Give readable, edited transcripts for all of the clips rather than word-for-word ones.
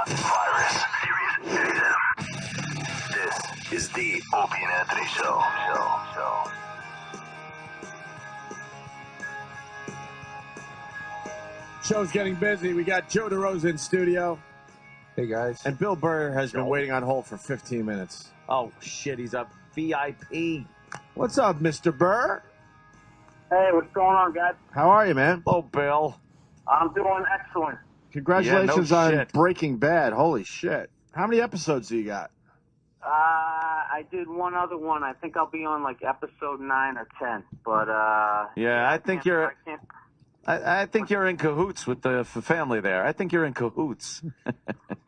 Virus, Sirius XM. This is the Opie and Anthony Show. Show's getting busy. We got Joe DeRosa in studio. Hey, guys. And Bill Burr has been waiting on hold for 15 minutes. Oh, shit, he's a VIP. What's up, Mr. Burr? Hey, what's going on, guys? How are you, man? Oh, Bill. I'm doing excellent. Congratulations Yeah, no on shit. Breaking Bad. Holy shit. How many episodes do you got? I did one other one. I think I'll be on like episode 9 or 10. But Yeah, I think you're. I can't. I think you're in cahoots with the family there. I think you're in cahoots.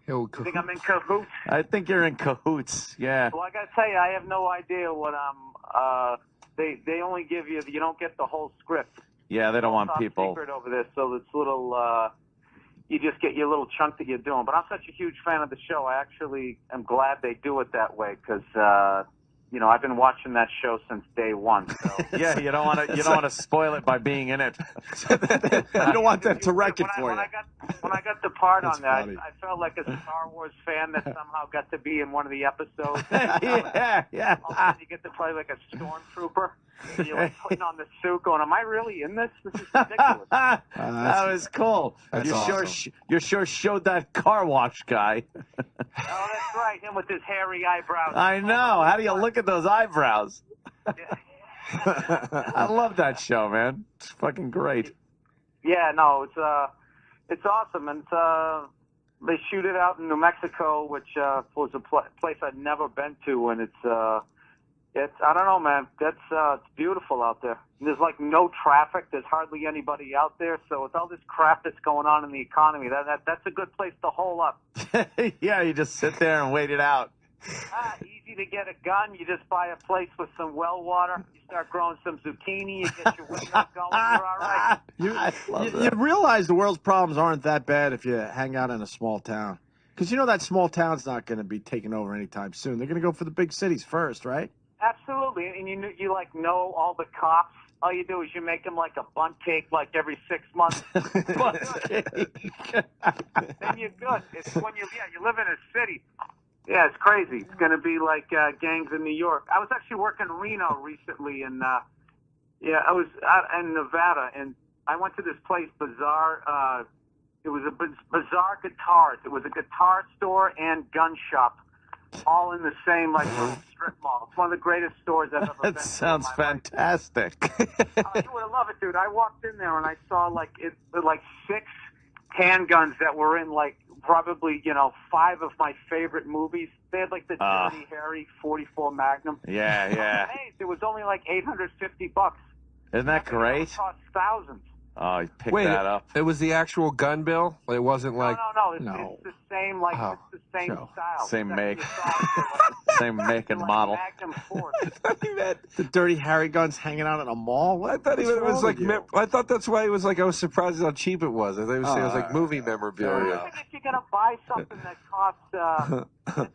You think I'm in cahoots? I think you're in cahoots. Yeah. Well, I gotta tell you, I have no idea what I'm. They only give you. You don't get the whole script. Yeah, they don't want Top people. secret over this, so it's little. You just get your little chunk that you're doing. But I'm such a huge fan of the show. I actually am glad they do it that way because, you know, I've been watching that show since day one. So. Yeah, you don't want to. You don't want to spoil it by being in it. You don't want them to wreck it for you. When I got the part That's on that, funny. I felt like a Star Wars fan that somehow got to be in one of the episodes. Yeah. All of a sudden you get to play like a stormtrooper. And you're like putting on the suit going, am I really in this? This is ridiculous. That was cool. That's You awesome. you sure showed that car wash guy. Oh, that's right. Him with his hairy eyebrows. I know. How do you look at those eyebrows? I love that show, man. It's fucking great. Yeah, no, it's awesome, and they shoot it out in New Mexico, which was a place I'd never been to, and it's I don't know, man. It's beautiful out there. And there's like no traffic. There's hardly anybody out there. So with all this crap that's going on in the economy, that's a good place to hole up. Yeah, you just sit there and wait it out. Easy to get a gun. You just buy a place with some well water. You start growing some zucchini. You get your windows going. You're all right. You realize the world's problems aren't that bad if you hang out in a small town. Because you know that small town's not going to be taken over anytime soon. They're going to go for the big cities first, right? Absolutely, and you like know all the cops. All you do is you make them like a bunt cake like every 6 months. Then you're good. It's when you live in a city. Yeah, it's crazy. It's going to be like gangs in New York. I was actually working in Reno recently, and I was out in Nevada, and I went to this place, Bazaar. It was a Bazaar Guitars. It was a guitar store and gun shop, all in the same like little strip mall. It's one of the greatest stores I've ever been to. That sounds in my life. fantastic. You would love it, dude. I walked in there and I saw like 6 handguns that were in like probably 5 of my favorite movies. They had like the Dirty Harry 44 Magnum. Yeah. Hey, it was only like $850. Isn't that great? It cost thousands. Oh, you picked Wait, that up. it was the actual gun, Bill? It wasn't like... No. No. It's the same, like, Oh, it's the same Joe. style. Same It's make. like, Same make and like model. Magnum Force. The Dirty Harry guns hanging out in a mall? I thought What's it was wrong like... with you? I thought that's why it was like... I was surprised how cheap it was. I thought it was like movie I memorabilia. think if you're going to buy something that costs, that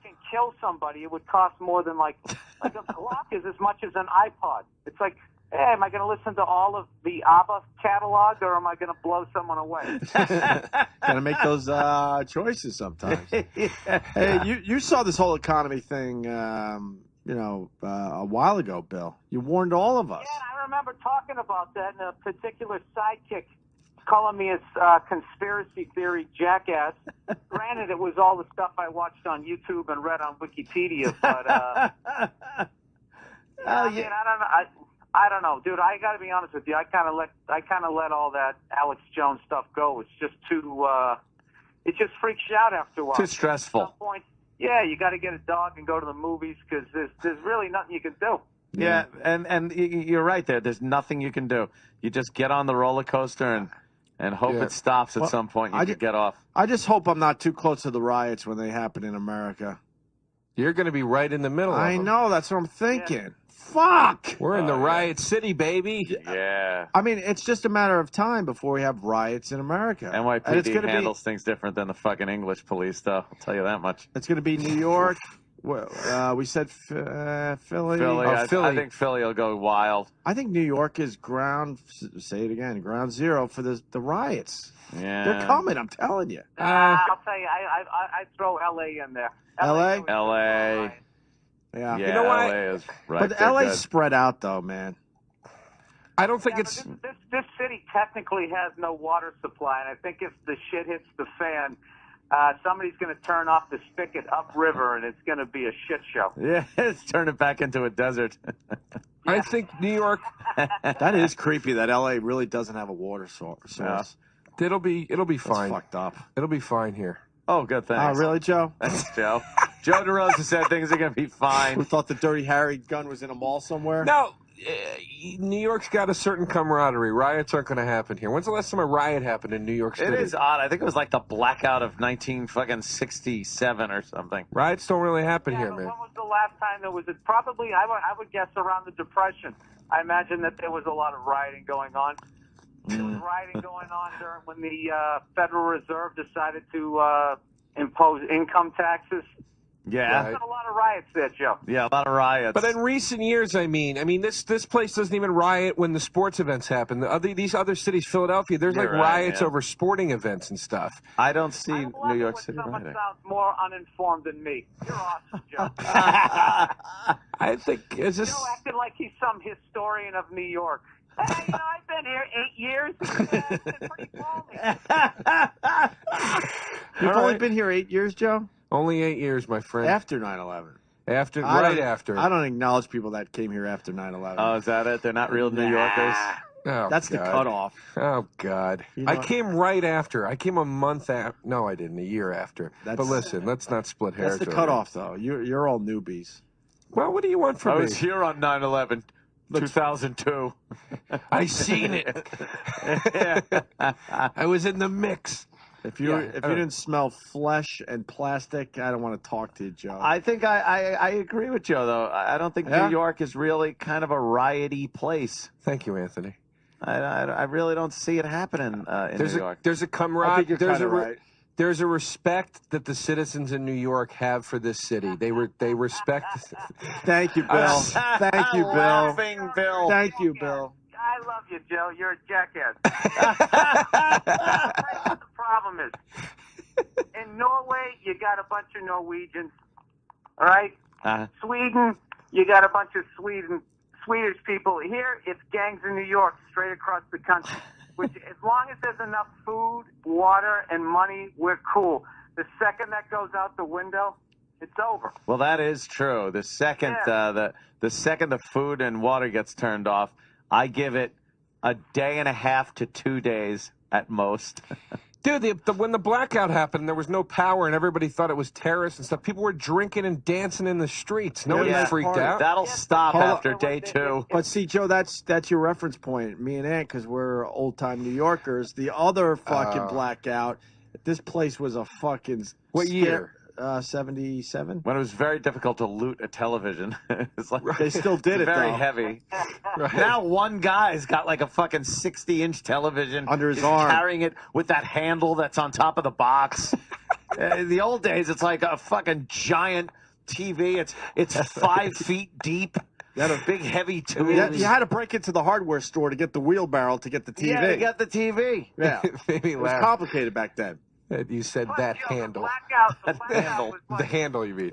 can kill somebody, it would cost more than like a Glock is as much as an iPod. It's like, hey, am I going to listen to all of the ABBA catalog, or am I going to blow someone away? Gotta make those choices sometimes. Hey, you saw this whole economy thing, a while ago, Bill. You warned all of us. Yeah, and I remember talking about that, and a particular sidekick calling me a conspiracy theory jackass. Granted, it was all the stuff I watched on YouTube and read on Wikipedia, but I don't know, dude. I got to be honest with you. I kind of let all that Alex Jones stuff go. It's just too. It just freaks you out after a while. Too stressful. At some point, yeah, you got to get a dog and go to the movies because there's really nothing you can do. Yeah, and you're right there. There's nothing you can do. You just get on the roller coaster and hope it stops at some point. You can get off. I just hope I'm not too close to the riots when they happen in America. You're going to be right in the middle of I them. know. That's what I'm thinking. Fuck! We're in the riot city, baby. Yeah. I mean, it's just a matter of time before we have riots in America. And it's NYPD gonna handles things different than the fucking English police, though. I'll tell you that much. It's going to be New York, Well, we said Philly. Philly. Oh, Philly. I think Philly will go wild. I think New York is say it again, ground zero for the riots. Yeah. They're coming, I'm telling you. I'll tell you, I throw L.A. in there. LA? LA. Yeah. Yeah, You know what? LA is right. But there LA's good. spread out, though, man. I don't think Yeah, it's. but this city technically has no water supply, and I think if the shit hits the fan, somebody's going to turn off the spigot upriver, and it's going to be a shit show. Yeah, let's turn it back into a desert. I think New York. That is creepy that LA really doesn't have a water source. Yeah. It'll be That's fine. fucked up. It'll be fine here. Oh, good, Oh, thanks. really, Joe? Thanks, Joe. Joe DeRosa said things are going to be Who fine. thought the Dirty Harry gun was in a mall somewhere? No, New York's got a certain camaraderie. Riots aren't going to happen here. When's the last time a riot happened in New York City? It is odd. I think it was like the blackout of 1967 or something. Riots don't really happen here, But man. when was the last time there was it? Probably, I would guess around the Depression. I imagine that there was a lot of rioting going on. There was rioting going on during when the Federal Reserve decided to impose income taxes. Yeah. There's been a lot of riots there, Joe. Yeah, a lot of riots. But in recent years, I mean, this place doesn't even riot when the sports events happen. These other cities, Philadelphia, there's You're like right, riots yeah. over sporting events and stuff. I don't see I love New it York when City someone rioting. sounds more uninformed than me. You're awesome, Joe. I think is this. Joe acting like he's some historian of New York. Hey, I've been here 8 years. It's been pretty balmy. You've only been here 8 years, Joe? Only 8 years, my friend. After 9/11. After, I right don't- after. I don't acknowledge people that came here after 9/11. Oh, is that it? They're not real New Yorkers? Oh, That's the God. cutoff. Oh, God. You know- I came right after. I came a month after. No, I didn't. A year after. That's- But listen, let's not split hairs. That's the over cutoff, though. You're all newbies. it. Well, what do you want I from me? was here on 9/11, 2002. I seen it. I was in the mix. If you didn't smell flesh and plastic, I don't want to talk to you, Joe. I think I agree with Joe, though. I don't think Yeah? New York is really kind of a riot-y place. Thank you, Anthony. I really don't see it happening in There's New a York. there's a I camaraderie. think you're There's kind a of right. there's a respect that the citizens in New York have for this city. They respect. Thank you, Bill. Thank you, Bill. Laughing Bill. Thank you, Bill. I love you, Joe. You're a jackass. I'll tell you what the problem is. In Norway, you got a bunch of Norwegians. All right? Sweden, you got a bunch of Swedish people. Here, it's gangs in New York, straight across the country. Which, as long as there's enough food, water, and money, we're cool. The second that goes out the window, it's over. Well, that is true. The second the second the food and water gets turned off, I give it a day and a half to 2 days at most. Dude, when the blackout happened, there was no power, and everybody thought it was terrorists and stuff. People were drinking and dancing in the streets. Nobody Yeah. freaked out. That'll stop Hold on. after day 2. But see, Joe, that's your reference point. Me and Ant, because we're old-time New Yorkers. The other fucking blackout, this place was a fucking... What year? 77? When it was very difficult to loot a television. It's like They still did it, very though. heavy. Now one guy's got like a fucking 60-inch television Under his He's arm. carrying it with that handle that's on top of the box. In the old days, it's like a fucking giant TV. It's 5 feet deep. That a big heavy tube. You had to break into the hardware store to get the wheelbarrow to get the TV. Yeah, to get the TV. Yeah. Made me It was laugh. complicated back then. That you said that Joe, handle. The blackout was The like, handle, you mean?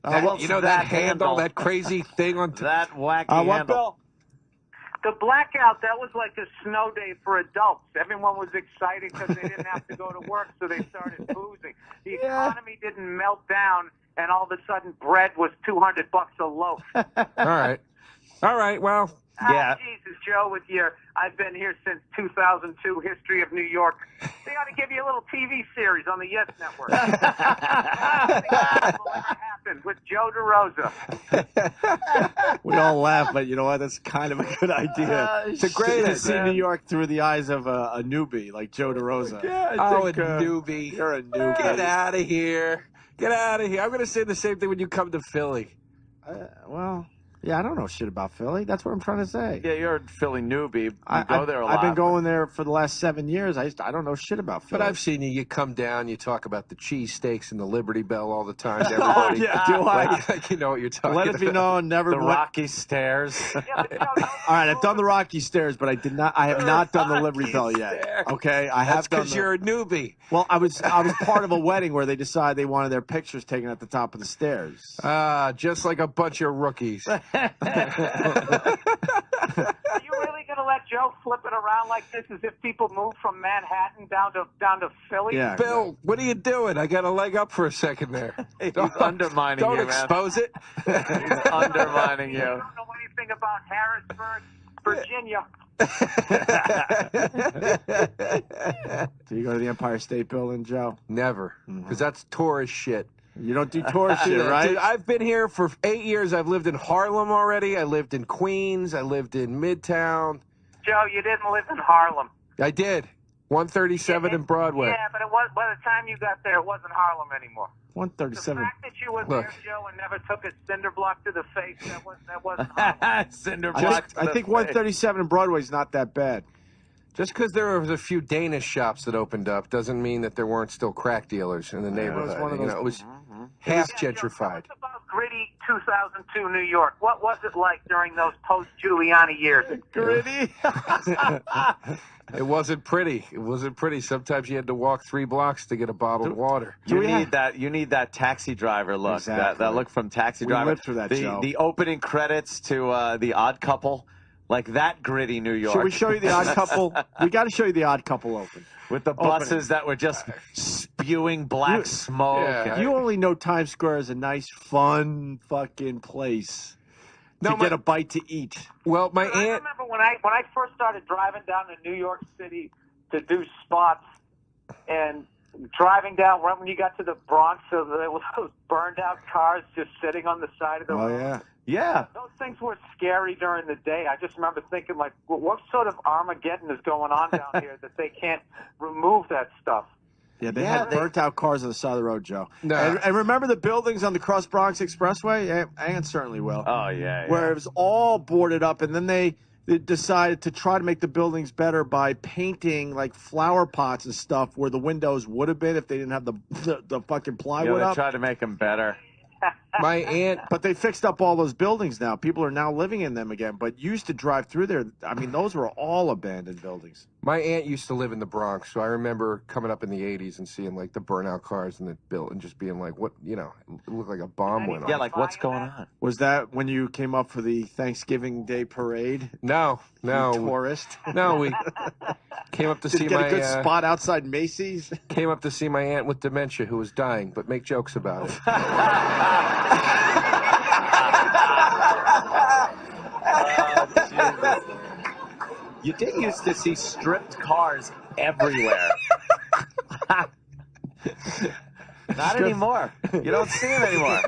Well, You know that handle, that crazy thing on top? That wacky What, handle. Bill? the blackout, that was like a snow day for adults. Everyone was excited because they didn't have to go to work, so they started boozing. The economy didn't melt down, and all of a sudden bread was $200 a loaf. All right, well, Yeah. Jesus, Joe, with your I've been here since 2002 history of New York. They ought to give you a little TV series on the Yes Network. Nothing will ever happen with Joe DeRosa. We all laugh, but you know what? That's kind of a good idea. it's a great to idea. see New York through the eyes of a newbie like Joe DeRosa. Oh, a newbie. You're a newbie. Get out of here. Get out of here. I'm going to say the same thing when you come to Philly. Well, Yeah, I don't know shit about Philly. That's what I'm trying to say. Yeah, you're a Philly newbie. You go there a lot. I've been going there for the last 7 years. I don't know shit about Philly. But I've seen you. You come down, you talk about the cheesesteaks and the Liberty Bell all the time to everybody. Yeah, do I? Like you know what you're talking Let about. it be known, never The Rocky Stairs. Yeah, but All right, I've done the Rocky Stairs, but I have not done the Liberty Bell yet. Stairs. Okay, I That's have done. because you're a newbie. Well, I was part of a wedding where they decided they wanted their pictures taken at the top of the stairs. Just like a bunch of rookies. Are you really gonna let Joe flip it around like this as if people move from Manhattan down to Philly? Yeah, Bill, what are you doing? I got a leg up for a second there. He's undermining Don't you, man. expose it. He's undermining You you. don't know anything about Harrisburg, Virginia. Do you go to the Empire State Building, Joe? Never, because that's tourist shit. You don't do tourist shit, right? Dude, I've been here for 8 years. I've lived in Harlem already. I lived in Queens. I lived in Midtown. Joe, you didn't live in Harlem. I did. 137 and Broadway. Yeah, but it was by the time you got there, it wasn't Harlem anymore. The 137. fact that you were Look. there, Joe, and never took a cinder block to the face, that wasn't Harlem. Cinder I block. think, I think 137 and Broadway's not that bad. Just because there was a few Danish shops that opened up doesn't mean that there weren't still crack dealers in the neighborhood. one of You those- know, it was half Yeah, Joe, gentrified. tell us about gritty 2002 New York. What was it like during those post-Giuliani years? Gritty. It wasn't pretty. It wasn't pretty. Sometimes you had to walk 3 blocks to get a bottled water. You we need have- that. You need that taxi driver look. Exactly. That look from Taxi We Driver. lived through that, Joe. The opening credits to The Odd Couple, like that gritty New York. Should we show you the Odd Couple? We got to show you the Odd Couple open. with the buses that were just spewing black smoke? Yeah. You only know Times Square is a nice, fun fucking place to No, get a bite to eat. Well, my I aunt. remember when I first started driving down to New York City to do spots, and driving down right when you got to the Bronx, so there was those burned out cars just sitting on the side of the Oh road. yeah. Yeah. Those things were scary during the day. I just remember thinking, like, what sort of Armageddon is going on down here that they can't remove that stuff? Yeah, they had burnt out cars on the side of the road, Joe. No. And remember the buildings on the Cross Bronx Expressway? Aunt certainly will. Oh, yeah. Where it was all boarded up, and then they decided to try to make the buildings better by painting like flower pots and stuff where the windows would have been if they didn't have the fucking plywood they up. tried to make them better. My aunt. But they fixed up all those buildings now. People are now living in them again. But you used to drive through there. I mean, those were all abandoned buildings. My aunt used to live in the Bronx, so I remember coming up in the '80s and seeing like the burnout cars and the built, and just being like, "What? You know, it looked like a bomb went off." Yeah, like, what's going on? Was that when you came up for the Thanksgiving Day parade? No, You tourist. no. We came up to Did see you get my a good spot outside Macy's? came up to see my aunt with dementia who was dying, but make jokes about it. You did used to see stripped cars everywhere. Not anymore. You don't see them anymore.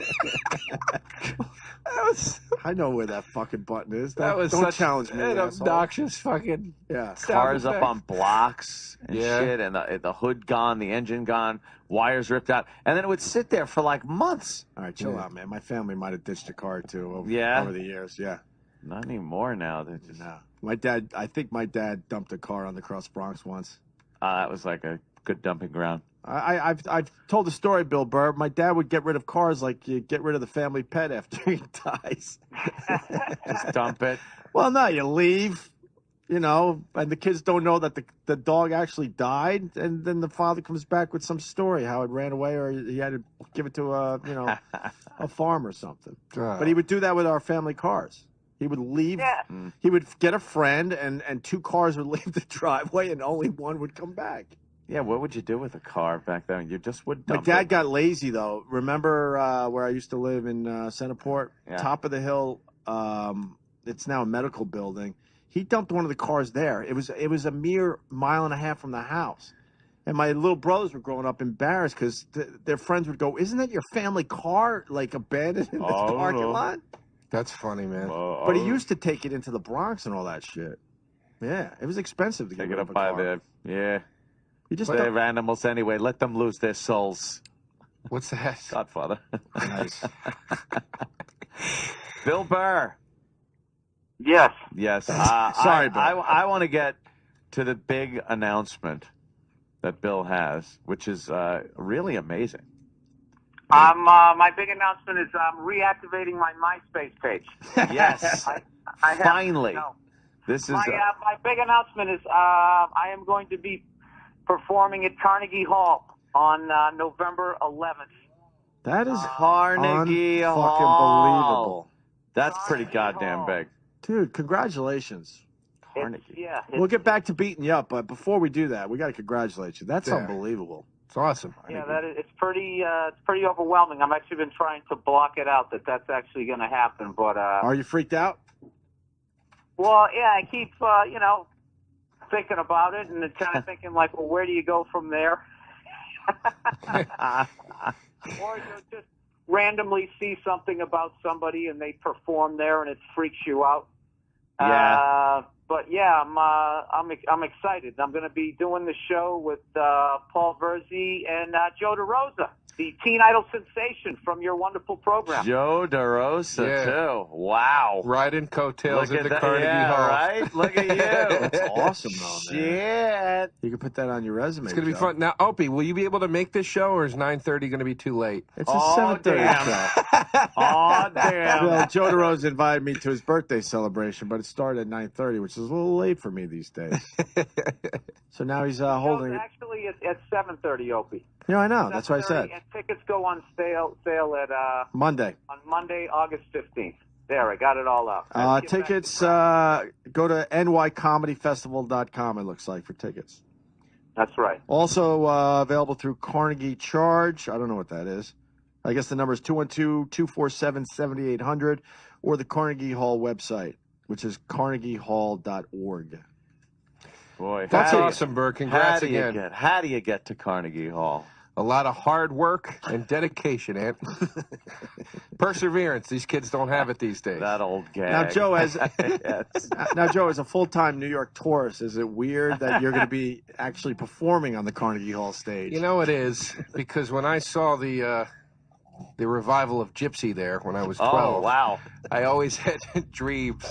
I know where that fucking button is. That was Don't such challenge me, an asshole. obnoxious fucking. Yeah. Cars sound up on blocks and Yeah. shit, and the hood gone, the engine gone, wires ripped out, and then it would sit there for like months. All right, chill out, man. My family might have ditched a car too over the years. Yeah. Not anymore now. They're just, No. I think my dad dumped a car on the Cross Bronx once. that was like a good dumping ground. I've told the story, Bill Burr. My dad would get rid of cars like you get rid of the family pet after he dies. Just dump it. Well, no, you leave, and the kids don't know that the dog actually died, and then the father comes back with some story how it ran away or he had to give it to a farm or something. But he would do that with our family cars. He would leave. Yeah. He would get a friend, and 2 cars would leave the driveway, and only one would come back. Yeah, what would you do with a car back then? You just would My dump dad it. got lazy though. Remember where I used to live in Centerport? Yeah. Top of the hill. It's now a medical building. He dumped one of the cars there. It was a mere mile and a half from the house. And my little brothers were growing up embarrassed because their friends would go, "Isn't that your family car, like abandoned in this parking lot?" That's funny, man. But he used to take it into the Bronx and all that shit. Yeah, it was expensive to get Take rid it of up a by car. yeah. You just They're animals anyway. Let them lose their souls. What's that? Godfather. nice. Bill Burr. Yes. Yes. Sorry, Bill. I want to get to the big announcement that Bill has, which is really amazing. My big announcement is I'm reactivating my MySpace page. Yes. I have, Finally. no. This is My big announcement is I am going to be performing at Carnegie Hall on November 11th. That is Carnegie fucking Hall. believable. That's pretty Carnegie goddamn Hall. big. Dude, congratulations. Carnegie. We'll get back to beating you up, but before we do that, we got to congratulate you. That's unbelievable. It's awesome. Yeah, it's pretty overwhelming. I've actually been trying to block it out that's actually going to happen, but Are you freaked out? well, yeah, I keep thinking about it and kind of thinking like, well, where do you go from there? Or you just randomly see something about somebody and they perform there and it freaks you out. Yeah. But yeah, I'm excited. I'm going to be doing the show with Paul Verzi and Joe DeRosa, the Teen Idol sensation from your wonderful program. Joe DeRosa, too. Wow. Riding coattails Look at at the that. Carnegie Yeah, Hall. right? Look at you. That's awesome, though, man. Shit. You can put that on your resume. It's going to be Joe. fun. Now, Opie, will you be able to make this show, or is 9:30 going to be too late? It's a Oh, 7:30 damn. show. Oh, damn. Well, Joe DeRosa invited me to his birthday celebration, but it started at 9:30, which is a little late for me these days. So now he's holding it. Actually, at 7:30, Opie. Yeah, I know. That's what I 7:30, said. And tickets go on sale at Monday. on Monday, August 15th. There, I got it all up. Tickets, go to nycomedyfestival.com, it looks like, for tickets. That's right. Also available through Carnegie Charge. I don't know what that is. I guess the number is 212-247-7800 or the Carnegie Hall website, which is carnegiehall.org. Boy, That's how do you- awesome, Burke. Congrats again. How do you get to Carnegie Hall? A lot of hard work and dedication, Ant. Perseverance. These kids don't have it these days. That old gag. Now, Joe, as Yes. Joe, as a full-time New York tourist, is it weird that you're going to be actually performing on the Carnegie Hall stage? You know it is, because when I saw the revival of Gypsy there when I was 12, Oh, wow. I always had dreams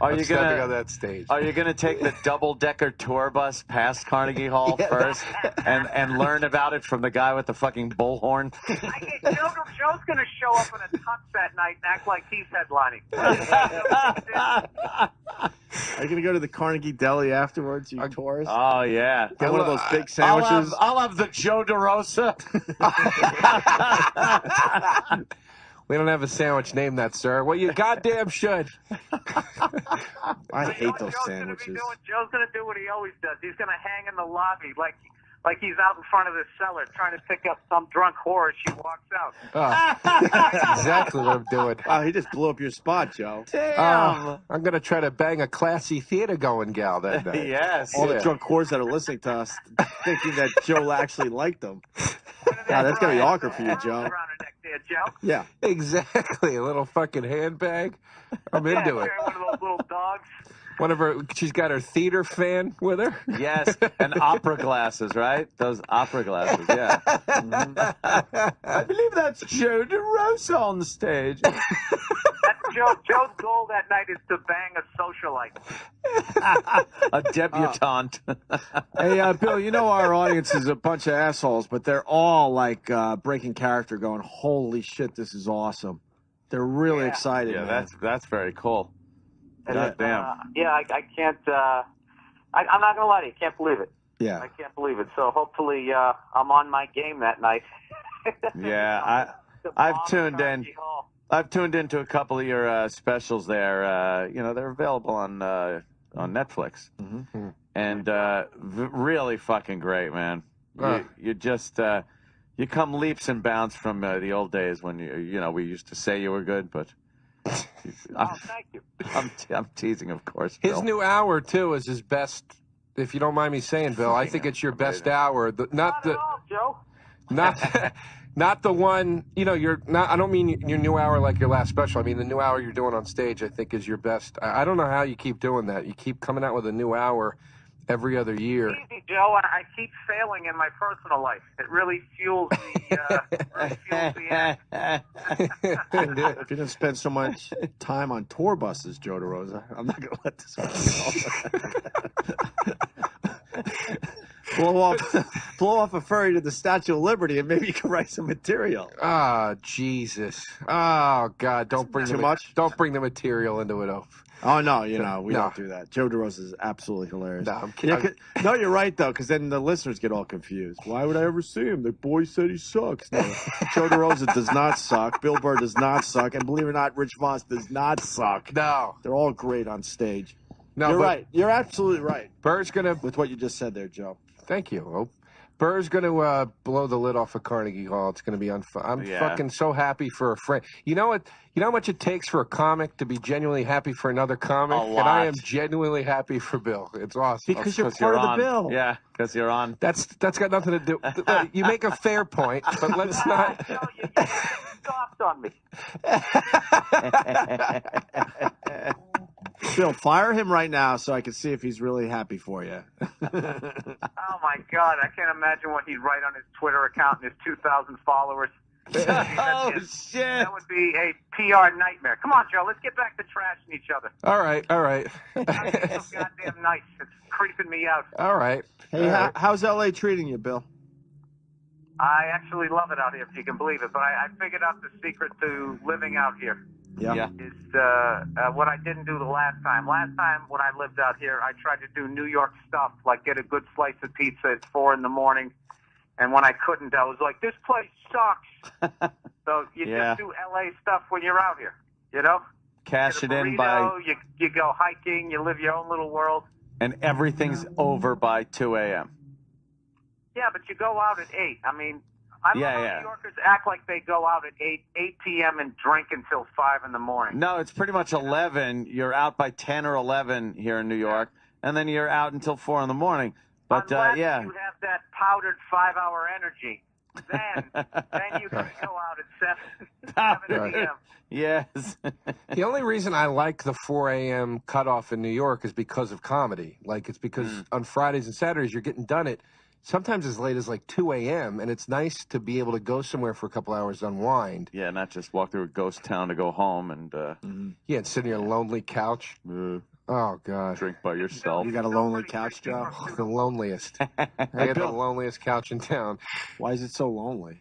Are of you stepping gonna on that stage. Are you gonna take the double-decker tour bus past Carnegie Hall first and learn about it from the guy with the fucking bullhorn? Joe's going to show up in a tux that night and act like he's headlining. Are you going to go to the Carnegie Deli afterwards, you tourist? Oh yeah. Get one of those big sandwiches. I'll have the Joe DeRosa. We don't have a sandwich named that, sir. Well, you goddamn should. I hate those Joe's sandwiches. Joe's going to do what he always does. He's going to hang in the lobby like he's out in front of the cellar trying to pick up some drunk whore as she walks out. Exactly what I'm doing. Wow, he just blew up your spot, Joe. Damn. I'm going to try to bang a classy theater-going gal that night. Yes. All the drunk whores that are listening to us thinking that Joe actually liked them. Wow, that's going to be awkward for you, Joe. Around her neck there, Joe. Yeah. Exactly. A little fucking handbag. I'm into it. One of those little dogs. One of her, she's got her theater fan with her. Yes, and opera glasses, right? Those opera glasses, yeah. I believe that's Joe DeRosa on the stage. Joe's goal that night is to bang a socialite. A debutante. Hey, Bill, you know our audience is a bunch of assholes, but they're all like breaking character going, holy shit, this is awesome. They're really excited, Yeah, man. that's very cool. God damn. I can't. I'm not gonna lie to you. Can't believe it. Yeah. I can't believe it. So hopefully, I'm on my game that night. Yeah, I've tuned in. I've tuned into a couple of your specials there. They're available on Netflix, and really fucking great, man. You just you come leaps and bounds from the old days when we used to say you were good, but. Thank you. I'm teasing, of course. His Bill. new hour, too, is his best, if you don't mind me saying, Bill. I think it's your best hour. Not at all, Joe. Not the one, you're not, I don't mean your new hour like your last special. I mean the new hour you're doing on stage, I think, is your best. I don't know how you keep doing that. You keep coming out with a new hour, every other year. Easy, Joe. I keep failing in my personal life. It really fuels the If you didn't spend so much time on tour buses, Joe DeRosa, I'm not going to let this one go. blow off a ferry to the Statue of Liberty, and maybe you can write some material. Ah, Jesus. Oh, God. Don't bring Too much? Don't bring the material into it, Oh, no, we don't do that. Joe DeRosa is absolutely hilarious. No, I'm kidding. Yeah, no, you're right, though, because then the listeners get all confused. Why would I ever see him? The boy said he sucks. No, Joe DeRosa does not suck. Bill Burr does not suck. And believe it or not, Rich Voss does not suck. No. They're all great on stage. No, you're right. You're absolutely right. Burr's going to... With what you just said there, Joe. Thank you, Hope. Burr's going to blow the lid off of Carnegie Hall. It's going to be on. I'm fucking so happy for a friend. You know what? You know how much it takes for a comic to be genuinely happy for another comic? A lot. And I am genuinely happy for Bill. It's awesome. Because you're part of the bill. Yeah, because you're on. That's got nothing to do. You make a fair point, but let's not. You stopped on me. Bill, fire him right now so I can see if he's really happy for you. Oh, my God. I can't imagine what he'd write on his Twitter account and his 2,000 followers. Oh, shit. That would be a PR nightmare. Come on, Joe. Let's get back to trashing each other. All right. It's so goddamn nice. It's creeping me out. All right. Hey, how's L.A. treating you, Bill? I actually love it out here, if you can believe it. But I figured out the secret to living out here. Yeah. Is what I didn't do the last time. Last time when I lived out here, I tried to do New York stuff, like get a good slice of pizza at 4 a.m. And when I couldn't, I was like, this place sucks. So you just do L.A. stuff when you're out here, you know? Cash it Get a in burrito, by... You go hiking, you live your own little world. And everything's over by 2 a.m. Yeah, but you go out at 8. I mean, I don't know how New Yorkers act like they go out at 8 p.m. and drink until 5 in the morning. No, it's pretty much 11. You're out by 10 or 11 here in New York, and then you're out until 4 in the morning. But, Unless you have that powdered 5-hour energy, then you can go out at 7 p.m. Yes. The only reason I like the 4 a.m. cutoff in New York is because of comedy. Like, it's because on Fridays and Saturdays you're getting done at sometimes as late as like 2 a.m., and it's nice to be able to go somewhere for a couple hours to unwind. Yeah, not just walk through a ghost town to go home and... Yeah, and sit on your lonely couch. Oh, God. Drink by yourself. You got a lonely couch, Joe? Oh, the loneliest. I got the loneliest couch in town. Why is it so lonely?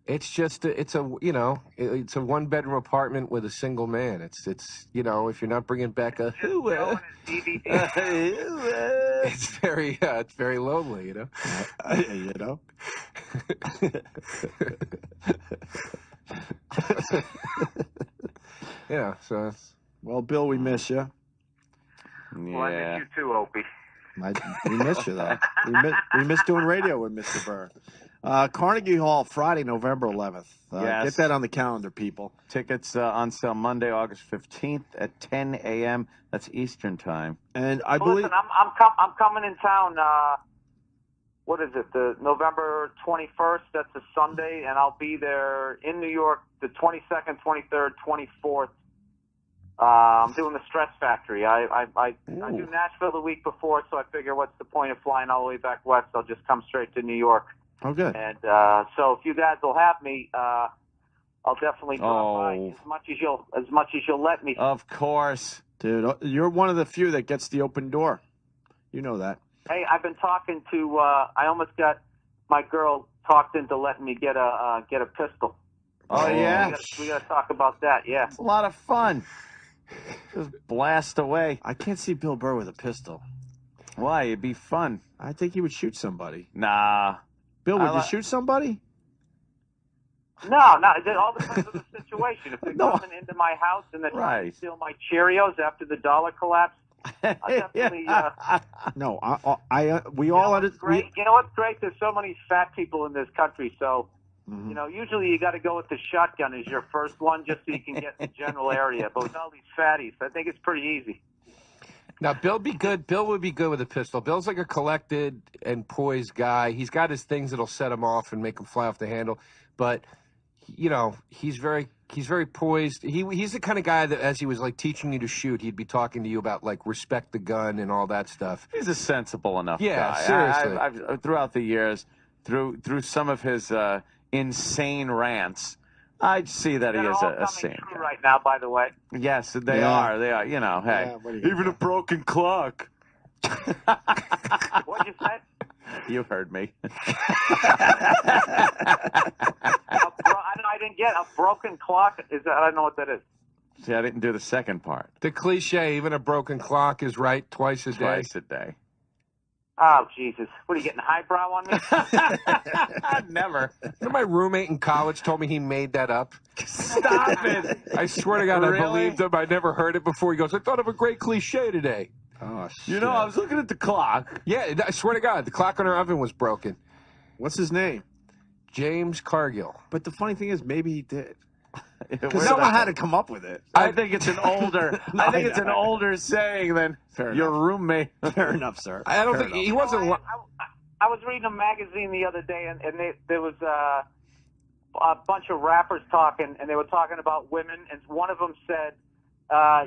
It's just it's a one-bedroom apartment with a single man. It's if you're not bringing back a it's very lonely, you know. Yeah. So. Well, Bill, we miss you. Well, I miss you too, Opie. We miss you, though. We miss doing radio with Mr. Burr. Carnegie Hall, Friday, November 11th. Get that on the calendar, people. Tickets on sale Monday, August 15th at 10 a.m. That's Eastern time. And I believe... Listen, I'm coming in town, what is it, the November 21st? That's a Sunday, and I'll be there in New York the 22nd, 23rd, 24th. I'm doing the Stress Factory. I do Nashville the week before, so I figure what's the point of flying all the way back west? I'll just come straight to New York. Oh, good. And so if you guys will have me, I'll definitely drop by as much as you'll let me. Of course, dude. You're one of the few that gets the open door. You know that. Hey, I've been talking to. I almost got my girl talked into letting me get a pistol. Oh yeah, we got to talk about that. Yeah, it's a lot of fun. Just blast away. I can't see Bill Burr with a pistol. Why? It'd be fun. I think he would shoot somebody. Nah. Bill, would you shoot somebody? No, it all depends on the situation. If they're coming into my house and they're trying to steal my Cheerios after the dollar collapsed, I definitely. No, we all understand. You know what's great? There's so many fat people in this country, so. Mm-hmm. You know, usually you got to go with the shotgun as your first one just so you can get the general area. But with all these fatties, I think it's pretty easy. Now, Bill would be good with a pistol. Bill's like a collected and poised guy. He's got his things that'll set him off and make him fly off the handle. But, he's very He's very poised. He's the kind of guy that, as he was like teaching you to shoot, he'd be talking to you about like respect the gun and all that stuff. He's a sensible enough guy. Yeah, seriously. I've throughout the years, through some of his insane rants, I see that he is a sane guy. Right now, by the way. Yes, they are. They are. You know, hey, even a broken clock. What'd you say? You heard me. I didn't get a broken clock. I don't know what that is. See, I didn't do the second part. The cliche, even a broken clock is right twice a day. Twice a day. Oh, Jesus. What, are you getting highbrow on me? Never. You know, my roommate in college told me he made that up. Stop it. I swear to God, Really? I believed him. I never heard it before. He goes, I thought of a great cliche today. Oh, shit. You know, I was looking at the clock. Yeah, I swear to God, the clock on our oven was broken. What's his name? James Cargill. But the funny thing is, maybe he did. Where Because did someone I- had to come up with it. I think it's an older. I think it's an older saying than Fair your enough. roommate. Fair enough, sir. I don't Fair think enough. he wasn't. I was reading a magazine the other day, and there was a bunch of rappers talking, and they were talking about women, and one of them said,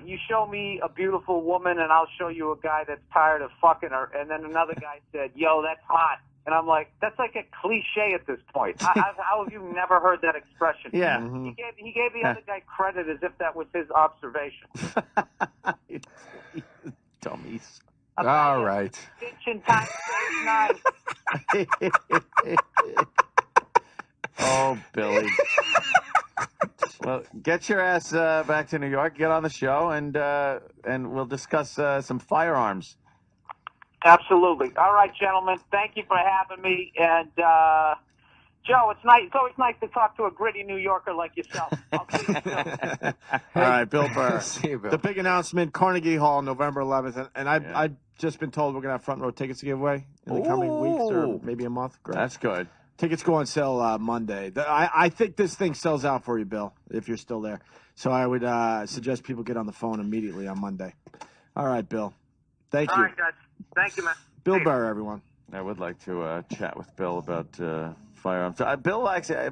you show me a beautiful woman, and I'll show you a guy that's tired of fucking her. And then another guy said, yo, that's hot. And I'm like, that's like a cliche at this point. How have you never heard that expression? Yeah. He gave the other guy credit as if that was his observation. Dummies. All right. Bitch in time save 9. Oh, Billy. Well, get your ass back to New York. Get on the show, and we'll discuss some firearms. Absolutely. All right, gentlemen. Thank you for having me. And Joe, it's always nice to talk to a gritty New Yorker like yourself. I'll see you soon. All right, Bill Burr. See you, Bill. The big announcement, Carnegie Hall, November 11th. And I've just been told we're going to have front row tickets to give away in the coming weeks or maybe a month. Great. That's good. Tickets go on sale Monday. I think this thing sells out for you, Bill, if you're still there. So I would suggest people get on the phone immediately on Monday. All right, Bill. Thank you. All right, guys. Thank you, man. Bill Burr, everyone. I would like to chat with Bill about firearms.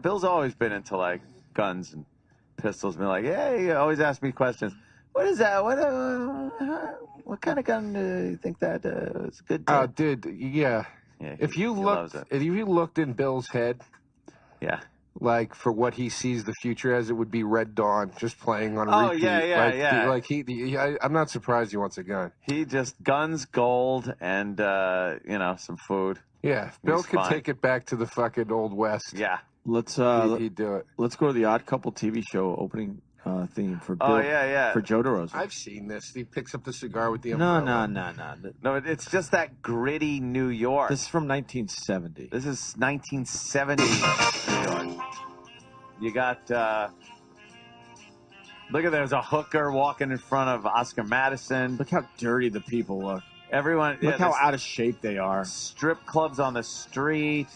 Bill's always been into like guns and pistols. Been like, hey, he always asks me questions. What is that? What kind of gun do you think that is good? Oh, dude, yeah. Yeah, If you looked in Bill's head, yeah. like for what he sees the future as, it would be Red Dawn, just playing on Oh, repeat. yeah. Like I'm not surprised he wants a gun. He just guns, gold, and some food. Yeah, if Bill He's could fine. take it back to the fucking Old West. Yeah. Let's he'd do it. let's go to the Odd Couple TV show opening theme for Bill. Oh, yeah. For Joe DeRosa. I've seen this. He picks up the cigar with the No. umbrella. No, it's just that gritty New York. This is from 1970. This is 1970 New York. You got, look at there's a hooker walking in front of Oscar Madison. Look how dirty the people look. Everyone, Look how there's out of shape they are. strip clubs on the street.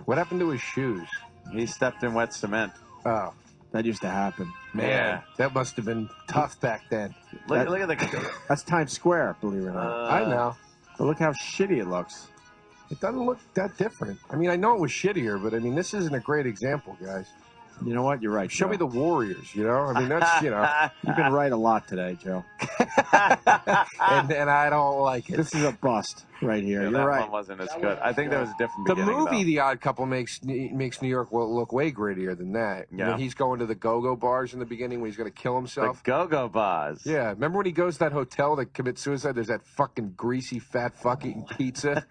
What happened to his shoes? He stepped in wet cement. Oh, That used to happen. man. Yeah. That must have been tough back then. Look at the. That's Times Square, believe it or not. I know. But look how shitty it looks. It doesn't look that different. I mean, I know it was shittier, but I mean, this isn't a great example, guys. You know what? You're right. Show Joe. me the Warriors, you know? I mean, that's, you know. You've been right a lot today, Joe. and I don't like it. This is a bust right here. Yeah, You're that right. one wasn't as good. I think there was a different The beginning, movie though. The Odd Couple makes New York look way grittier than that. Yeah. When he's going to the go-go bars in the beginning when he's going to kill The himself. go-go bars. Yeah, remember when he goes to that hotel to commit suicide? There's that fucking greasy fat fuck eating pizza.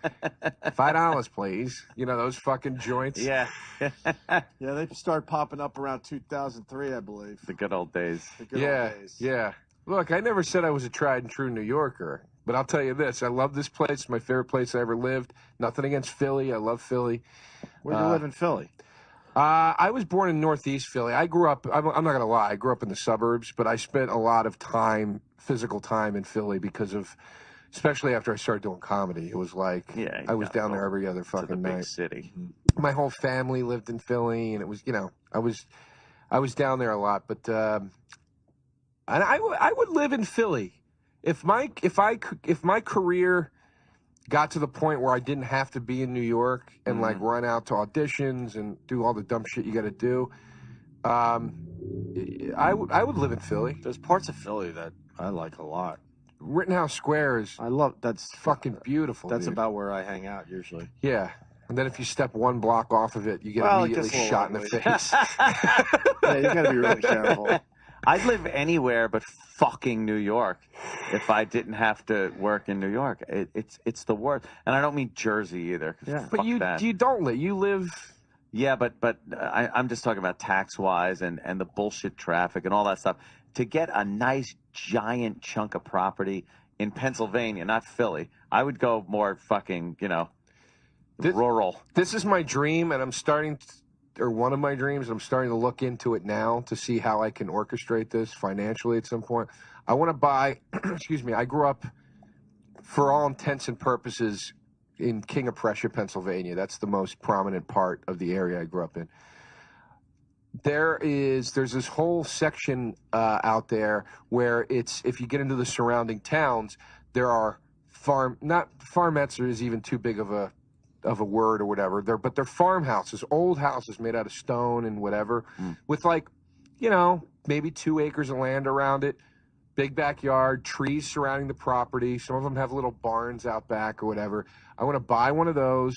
$5, please. You know, those fucking joints. Yeah. Yeah, they started popping up around 2003, I believe. The good old days. The good Yeah, old days. yeah. Look, I never said I was a tried and true New Yorker, but I'll tell you this: I love this place. It's my favorite place I ever lived. Nothing against Philly. I love Philly. Where do you live in Philly? I was born in Northeast Philly. I grew up. I'm not gonna lie. I grew up in the suburbs, but I spent a lot of time, physical time, in Philly because of, especially after I started doing comedy. It was like Yeah, you I was gotta down go there every other To the fucking big night. city. My whole family lived in Philly, and it was, you know, I was down there a lot. But and I would live in Philly if my career got to the point where I didn't have to be in New York and like run out to auditions and do all the dumb shit you got to do, I would live in Philly. There's parts of Philly that I like a lot. Rittenhouse Square is That's fucking beautiful. That's dude. about where I hang out usually. Yeah. And then if you step one block off of it, you get immediately shot in the face. Yeah, you got to be really careful. I'd live anywhere but fucking New York if I didn't have to work in New York. It's the worst. And I don't mean Jersey either. Yeah. But you don't live. You live. Yeah, but I'm just talking about tax-wise and the bullshit traffic and all that stuff. To get a nice giant chunk of property in Pennsylvania, not Philly, I would go more fucking, rural. This is my dream, and I'm starting or one of my dreams, and I'm starting to look into it now to see how I can orchestrate this financially at some point. I want to buy, excuse me, I grew up, for all intents and purposes, in King of Prussia, Pennsylvania. That's the most prominent part of the area I grew up in. There's this whole section out there where it's, if you get into the surrounding towns, there are farmettes is even too big of a word or whatever. But they're farmhouses, old houses made out of stone and whatever, with like, maybe 2 acres of land around it, big backyard, trees surrounding the property. Some of them have little barns out back or whatever. I want to buy one of those,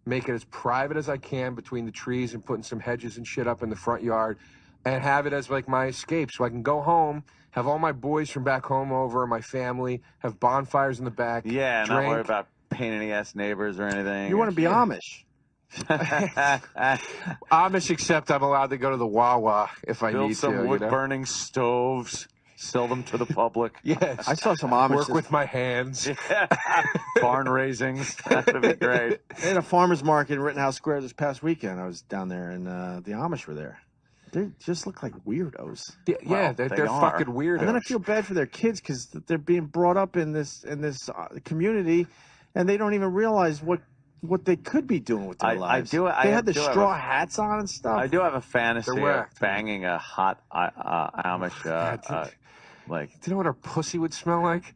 make it as private as I can between the trees and putting some hedges and shit up in the front yard, and have it as like my escape, so I can go home, have all my boys from back home over, my family, have bonfires in the back. Yeah, drink. not worry about pain in the ass neighbors or anything. You want to be Amish. Amish, except I'm allowed to go to the Wawa if I Build need some to. wood-burning stoves. Sell them to the public. Yes. I saw some Amish. Work with my hands. Yeah. Barn raisings. That would be great. They had a farmer's market in Rittenhouse Square this past weekend. I was down there, and the Amish were there. They just look like weirdos. Yeah, Well, they're they are. fucking weirdos. And then I feel bad for their kids because they're being brought up in this community, and they don't even realize what they could be doing with their lives. They had the straw hats on and stuff. I do have a fantasy They're of whacked. banging a hot Amish. Do you know what our pussy would smell like?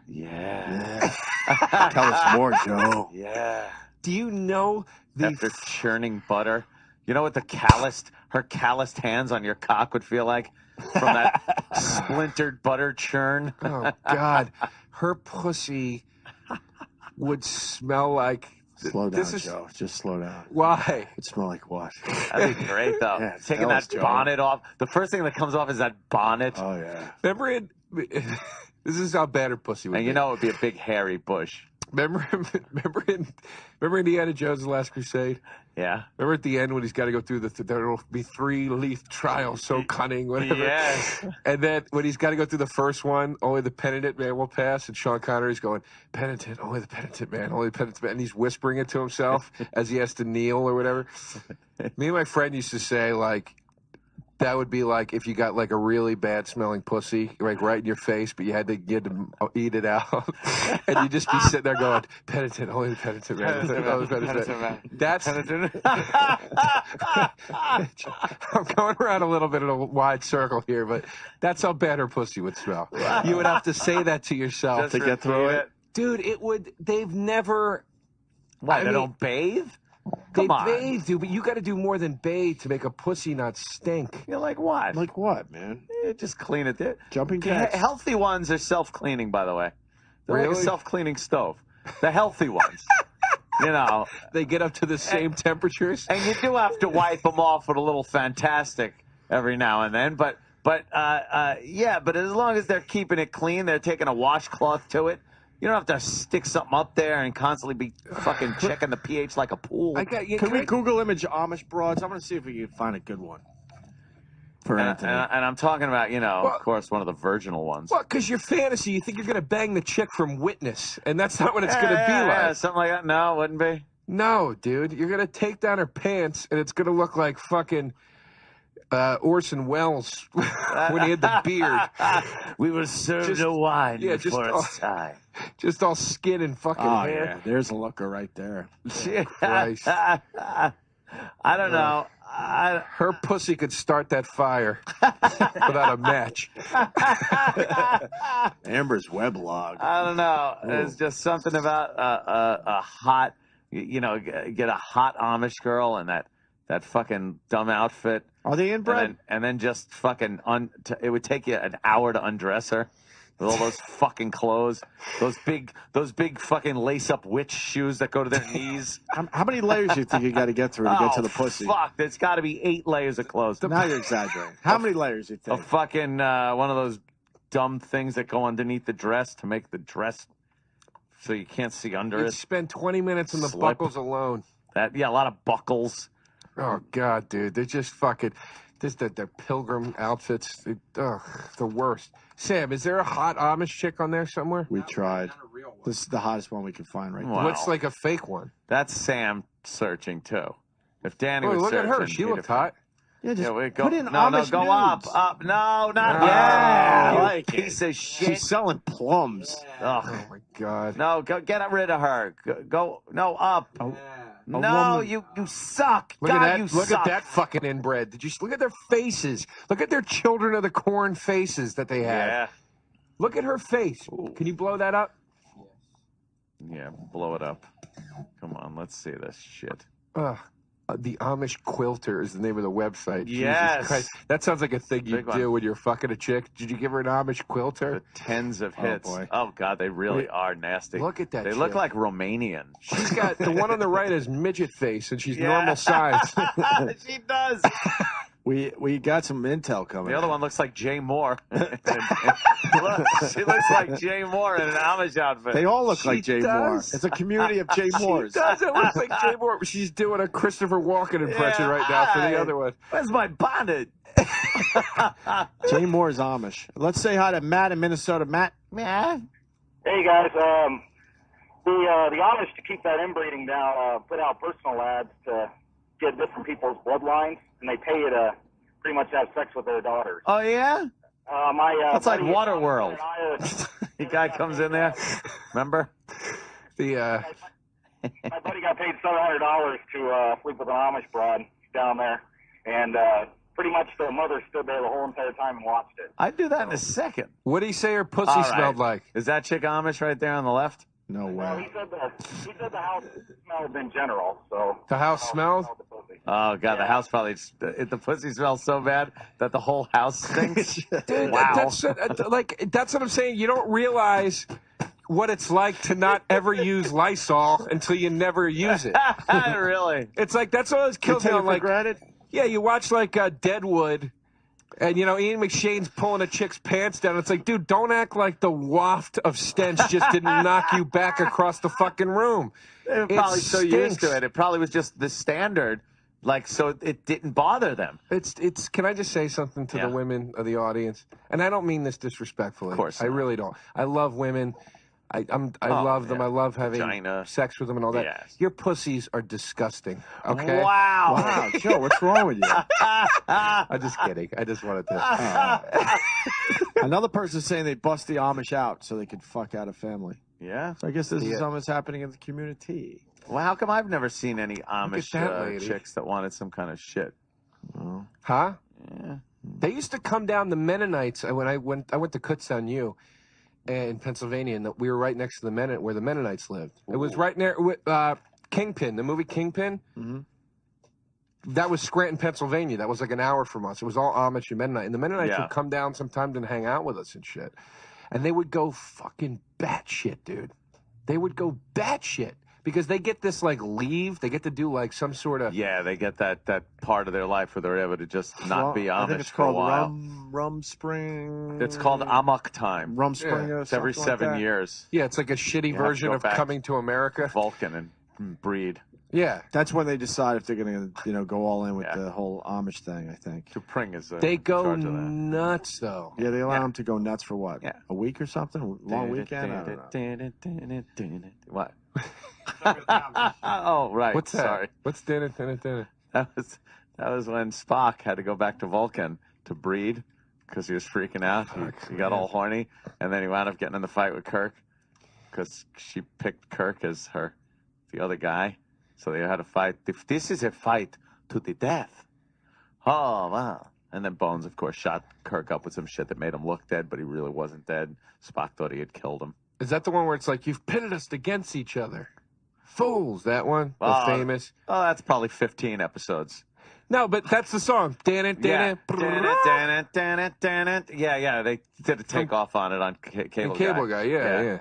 Yeah. Tell us more, Joe. Yeah. Do you know After churning butter, you know what her calloused hands on your cock would feel like from that splintered butter churn? Oh, God. Her pussy would smell like... Slow down, Joe. Just slow down. Why? It smell like what? That'd be great, though. Yeah, Taking tell us, that Joe. bonnet off. The first thing that comes off is that bonnet. Oh, yeah. Remember this is how bad her pussy would And be. you know it would be a big hairy bush. Remember Indiana Jones' Last Crusade? Yeah. Remember at the end when he's got to go through there'll be 3-leaf trial, so cunning, whatever. Yes. And then when he's got to go through the first one, only the penitent man will pass, and Sean Connery's going, penitent, only the penitent man, only the penitent man, and he's whispering it to himself as he has to kneel or whatever. Me and my friend used to say, like, that would be like if you got like a really bad smelling pussy, like right in your face, but you had to eat it out, and you just be sitting there going, "Penitent, only the penitent man." Penitent man. That's. I'm going around a little bit in a wide circle here, but that's how bad her pussy would smell. You would have to say that to yourself Just to get through repeat it, dude. It would. They've never. Why, they don't bathe? Come on. Bathe, dude, but you got to do more than bathe to make a pussy not stink. You're like what? Like what, man? Just clean it there. Jumping jacks. Healthy ones are self-cleaning, by the way. They're like Really? a self-cleaning stove. The healthy ones. They get up to the same temperatures. And you do have to wipe them off with a little Fantastic every now and then. But as long as they're keeping it clean, they're taking a washcloth to it. You don't have to stick something up there and constantly be fucking checking the pH like a pool. Can we Google image Amish broads? I'm going to see if we can find a good one. For Anthony. And I'm talking about, of course, one of the virginal ones. Well, because your fantasy, you think you're going to bang the chick from Witness, and that's not what it's going to be like. Yeah, something like that. No, it wouldn't be. No, dude. You're going to take down her pants, and it's going to look like fucking Orson Welles when he had the beard. We will serve no wine before it's time. Just all skin and fucking hair. Yeah. There's a looker right there. Christ. I don't know. Her pussy could start that fire without a match. Amber's weblog. I don't know. Ooh. There's just something about a hot, get a hot Amish girl and that fucking dumb outfit. Are they inbred? And then just fucking it would take you an hour to undress her with all those fucking clothes, those big fucking lace-up witch shoes that go to their knees. How many layers do you think you got to get through to get to the pussy? Fuck, there's got to be 8 layers of clothes. Now you're exaggerating. How many layers do you A think? fucking one of those dumb things that go underneath the dress to make the dress so you can't see under You'd it. spend 20 minutes in the Slip. buckles alone. A lot of buckles. Oh, God, dude. They're just fucking... Their pilgrim outfits. The worst. Sam, is there a hot Amish chick on there somewhere? We tried. This is the hottest one we could find right now. Wow. What's like a fake one? That's Sam searching too. If Danny Oh, was look at her. searching, She he'd looked have- hot. Yeah, just we put in no, Amish go nudes. up. No, not Yeah, you I like it. piece of shit. She's selling plums. Ugh. Oh, my God. No, get rid of her. Go no up. No, woman- you suck. Look God, at that. you Look suck. at that fucking inbred. Did you look at their faces? Look at their children of the corn faces that they have. Yeah, Look at her face. Can you blow that up? yeah. Blow it up. Come on, let's see this shit. The Amish Quilter is the name of the website. Yes. Jesus Christ. That sounds like a thing you Big one. do when you're fucking a chick. Did you give her an Amish Quilter? The tens of Oh, hits. boy. Oh God, they really Wait, are nasty. look at that They look chick. like Romanian. She's got the one on the right is midget face, and she's Yeah. normal size. She does. We got some intel coming. The other one looks like Jay Moore. Look, she looks like Jay Moore in an Amish outfit. They all look like She Jay Moore. does. It's a community of Jay Moores. Doesn't look like Jay Moore. She's doing a Christopher Walken impression right now for the other one. Where's my bonnet? Jay Moore's Amish. Let's say hi to Matt in Minnesota. Matt. Yeah. Hey guys, the Amish, to keep that inbreeding down, put out personal ads to get different people's bloodlines, and they pay you to pretty much have sex with their daughters. Oh yeah. That's like Waterworld. The guy comes in there. Remember? The My buddy got paid $700 to sleep with an Amish broad down there, and pretty much the mother stood there the whole entire time and watched it. I'd do that in a second. what did he say her pussy All right. smelled like? Is that chick Amish right there on the left? No Well, way. he said the house smelled in general, so. The house smelled? the pussy. Oh God, the house probably the pussy smells so bad that the whole house stinks. Dude, Wow. that's what I'm saying. You don't realize what it's like to not ever use Lysol until you never use it. Really? It's like that's what always You kills me. take it I'm for like, granted? yeah, you watch like Deadwood, and Ian McShane's pulling a chick's pants down. It's like, dude, don't act like the waft of stench just didn't knock you back across the fucking room. They were It probably so used stinks. to it. It probably was just the standard, so it didn't bother them. It's. Can I just say something to Yeah. the women of the audience? And I don't mean this disrespectfully. Of course I not. really don't. I love women. I love them. yeah. I love having Vagina. sex with them and all that. Yes. Your pussies are disgusting. Okay. Wow. Wow, Joe, what's wrong with you? I'm just kidding. I just wanted to. Another person saying they bust the Amish out so they could fuck out a family. Yeah. So I guess this is Yeah. something that's happening in the community. Well, how come I've never seen any Amish that lady. chicks that wanted some kind of shit? Huh? Yeah. They used to come down the Mennonites when I went to Kutztown U in Pennsylvania, and we were right next to where the Mennonites lived. It was right near Kingpin, the movie Kingpin. Mm-hmm. That was Scranton, Pennsylvania. That was like an hour from us. It was all Amish and Mennonite. And the Mennonites Yeah. would come down sometimes and hang out with us and shit. And they would go fucking batshit, dude. They would go batshit. Because they get this, like, leave. They get to do, like, some sort of... Yeah, they get that part of their life where they're able to just not be I think Amish it's for a called while. Rum Spring. It's called Amok time. Rum Spring. Yeah. Or It's every something like 7 that. years. Yeah, it's like a shitty have to version go of back. Coming to America. Vulcan and breed. Yeah. That's when they decide if they're going to, go all in with Yeah. the whole Amish thing, I think. Dupring is They in go charge of that. nuts, though. Yeah, they allow Yeah. them to go nuts for what? Yeah. A week or something? Long weekend? I don't know. What? Oh, right. What's that? Sorry. What's dinner? That was when Spock had to go back to Vulcan to breed because he was freaking out. He got all horny, and then he wound up getting in the fight with Kirk because she picked Kirk as the other guy. So they had a fight. This is a fight to the death. Oh, wow. And then Bones, of course, shot Kirk up with some shit that made him look dead, but he really wasn't dead. Spock thought he had killed him. Is that the one where it's like, you've pitted us against each other? Fools, that one? The famous? Oh, that's probably 15 episodes. No, but that's the song. Dan it. Yeah, yeah. They did a takeoff on it on Cable Guy. Cable Guy, yeah.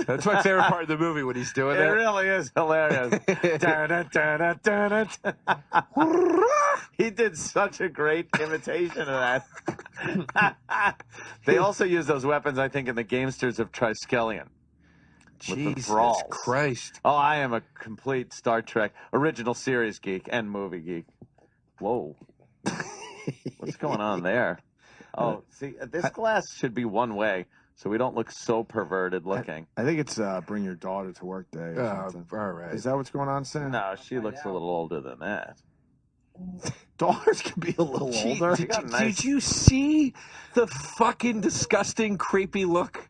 That's my favorite part of the movie when he's doing It that. really is hilarious. He did such a great imitation of that. They also use those weapons, I think, in the Gamesters of Triskelion. Jesus brawls. Christ. Oh, I am a complete Star Trek original series geek and movie geek. Whoa. What's going on there? Oh, see, this glass should be one way, so we don't look so perverted looking. I think it's bring your daughter to work day or something. All right. Is that what's going on, Sam? No, she looks a little older than that. Daughters can be a little older. Did you see the fucking disgusting, creepy look?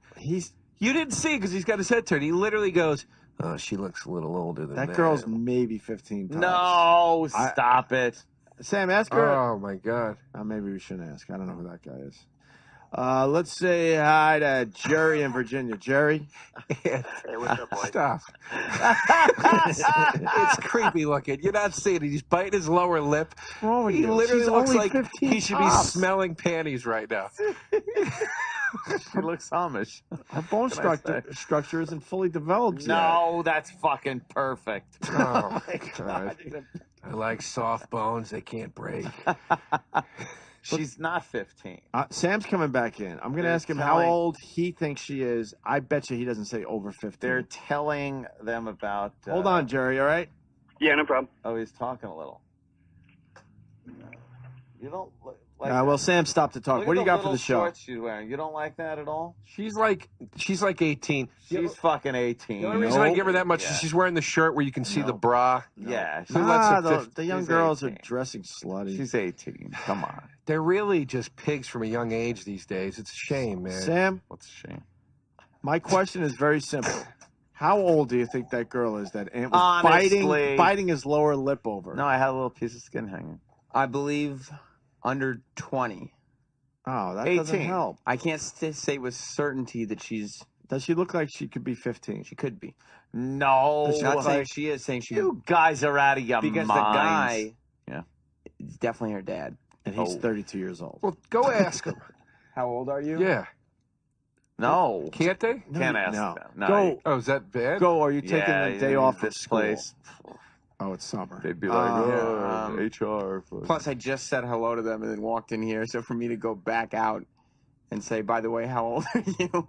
You didn't see because he's got his head turned. He literally goes, "Oh, she looks a little older than that." That girl's maybe 15 times. No, stop it. Sam, ask her. Oh, my God. Maybe we shouldn't ask. I don't know who that guy is. Let's say hi to Jerry in Virginia. Jerry? Hey, what's up, boys? Stop. It's creepy looking. You're not seeing it. He's biting his lower lip. What's wrong with He you? literally She's looks only like 15 he should tops. be smelling panties right now. She looks Amish. Her bone structure isn't fully developed yet. No, that's fucking perfect. Oh, my God. I like soft bones. They can't break. She's not 15. Sam's coming back in. I'm going to ask him how old he thinks she is. I bet you he doesn't say over 15. They're telling them about... Hold on, Jerry, all right? Yeah, no problem. Oh, he's talking a little. You don't... Like well, Sam stopped to talk. Look What do at you got for the show? Shorts she's wearing. You don't like that at all? She's like 18. She's fucking 18. The only reason I give her that much is she's wearing the shirt where you can see the bra. Yeah. Who lets her the young girls are dressing slutty. She's 18. Come on. They're really just pigs from a young age these days. It's a shame, man. Sam, What's a shame? my question is very simple. How old do you think that girl is that Ant was Honestly. biting his lower lip over? No, I had a little piece of skin hanging. I believe under 20. Oh, that 18. doesn't help. I can't say with certainty that she's. Does she look like she could be 15? She could be. No. Not saying she is, saying she. You guys are out of your because minds. the guy. Yeah. Is definitely her dad. And he's 32 years old. Well, go ask him. How old are you? Yeah. No. Can't they? Can't ask no. them. No. Go. Oh, is that bad? Go. Are you taking Yeah, the day off from this school? place. Oh, it's summer. They'd be like, yeah, HR. Plus, I just said hello to them and then walked in here. So for me to go back out and say, by the way, how old are you?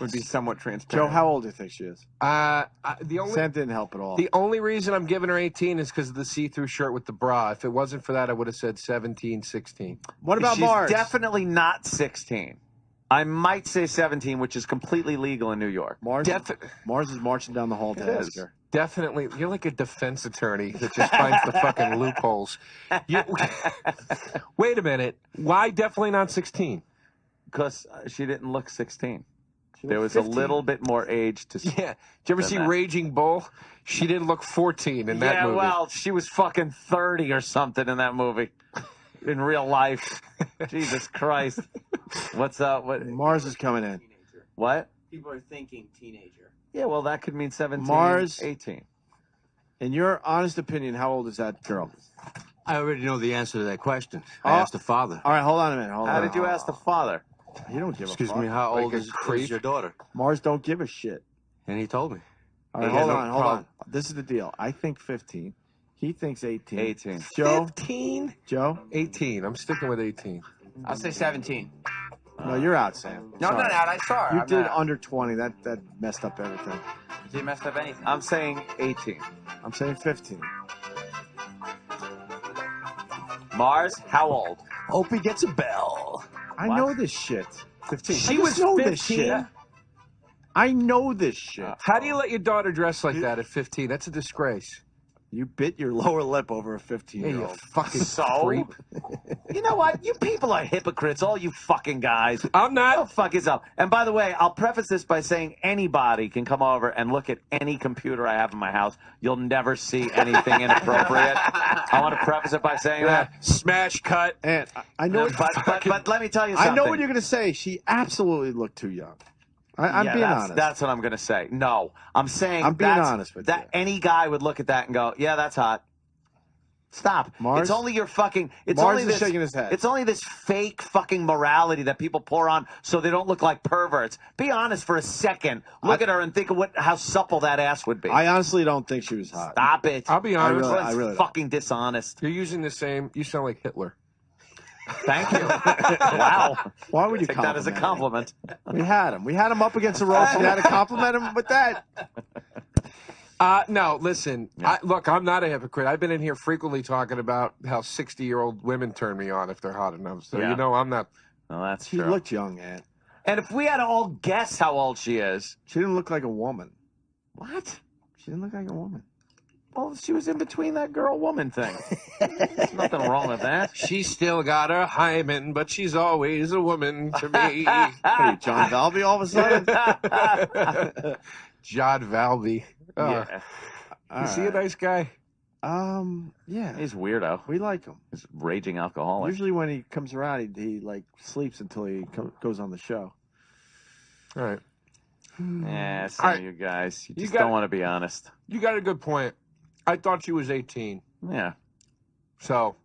Would be somewhat Joe, transparent. how old do you think she is? The only Sam didn't help at all. the only reason I'm giving her 18 is because of the see-through shirt with the bra. If it wasn't for that, I would have said 17, 16. What about She's Mars? definitely not 16. I might say 17, which is completely legal in New York. Mars is marching down the hall to ask is. her. Definitely. You're like a defense attorney that just finds the fucking loopholes. Wait a minute. Why definitely not 16? Because she didn't look 16. There looked was 15. a little bit more age to see. Yeah. Did you ever see that. Raging Bull? She didn't look 14 in that Yeah, movie. well, she was fucking 30 or something in that movie. In real life. Jesus Christ. What's up? What? Mars is coming in. What? People are thinking teenager. Yeah, well, that could mean 17, Mars. 18. In your honest opinion, how old is that girl? I already know the answer to that question. Oh. I asked the father. All right, hold on a minute. Hold How on. did you ask the father? You don't give Excuse a fuck. me, how Like old a is creep? your daughter? Mars don't give a shit. And he told me. All right, Yeah, hold no on. problem. This is the deal. I think 15. He thinks 18. 18. Joe? 15? Joe? 18. I'm sticking with 18. I'll say 17. No, you're out, Sam. No, I'm Sorry. not out. I saw her. You I'm did not. under 20. That messed up everything. Didn't mess up anything. I'm saying 18. I'm saying 15. Mars, how old? Opie gets a bell. I What? know this shit. 15. I just know this shit. I know this shit. How do you let your daughter dress like that at 15? That's a disgrace. You bit your lower lip over a Yeah, 15-year-old. you fucking So? creep. You know what? You people are hypocrites, all you fucking guys. I'm not. Go fuck yourself. And by the way, I'll preface this by saying anybody can come over and look at any computer I have in my house. You'll never see anything inappropriate. I want to preface it by saying that. Smash cut. And I know. But let me tell you something. I know what you're going to say. She absolutely looked too young. I'm Yeah, being that's, honest. That's what I'm going to say. No, I'm saying I'm being honest with that you. any guy would look at that and go, "Yeah, that's hot." Stop. Mars? It's only your fucking. It's Mars only is this, shaking his head. It's only this fake fucking morality that people pour on so they don't look like perverts. Be honest for a second. Look at her and think of how supple that ass would be. I honestly don't think she was hot. Stop it. I'll be honest. I really don't. fucking dishonest. You're using the same. You sound like Hitler. Thank you. Wow. Why would you Take that as a compliment. We had him. We had him up against the ropes. You had to compliment him with that. No, listen. Yeah. Look, I'm not a hypocrite. I've been in here frequently talking about how 60-year-old women turn me on if they're hot enough. So, Yeah. you know, I'm not. Well, that's She true. looked young, Ant. And if we had to all guess how old she is. She didn't look like a woman. What? She didn't look like a woman. Well, she was in between that girl-woman thing. There's nothing wrong with that. She's still got her hymen, but she's always a woman to me. What are you, John Valby all of a sudden? John Valby. Yeah. Is he a nice guy? Yeah. He's a weirdo. We like him. He's a raging alcoholic. Usually when he comes around, he like sleeps until he goes on the show. All right. Yeah, some All right. of you guys. You just got- don't want to be honest. You got a good point. I thought she was 18. Yeah. So,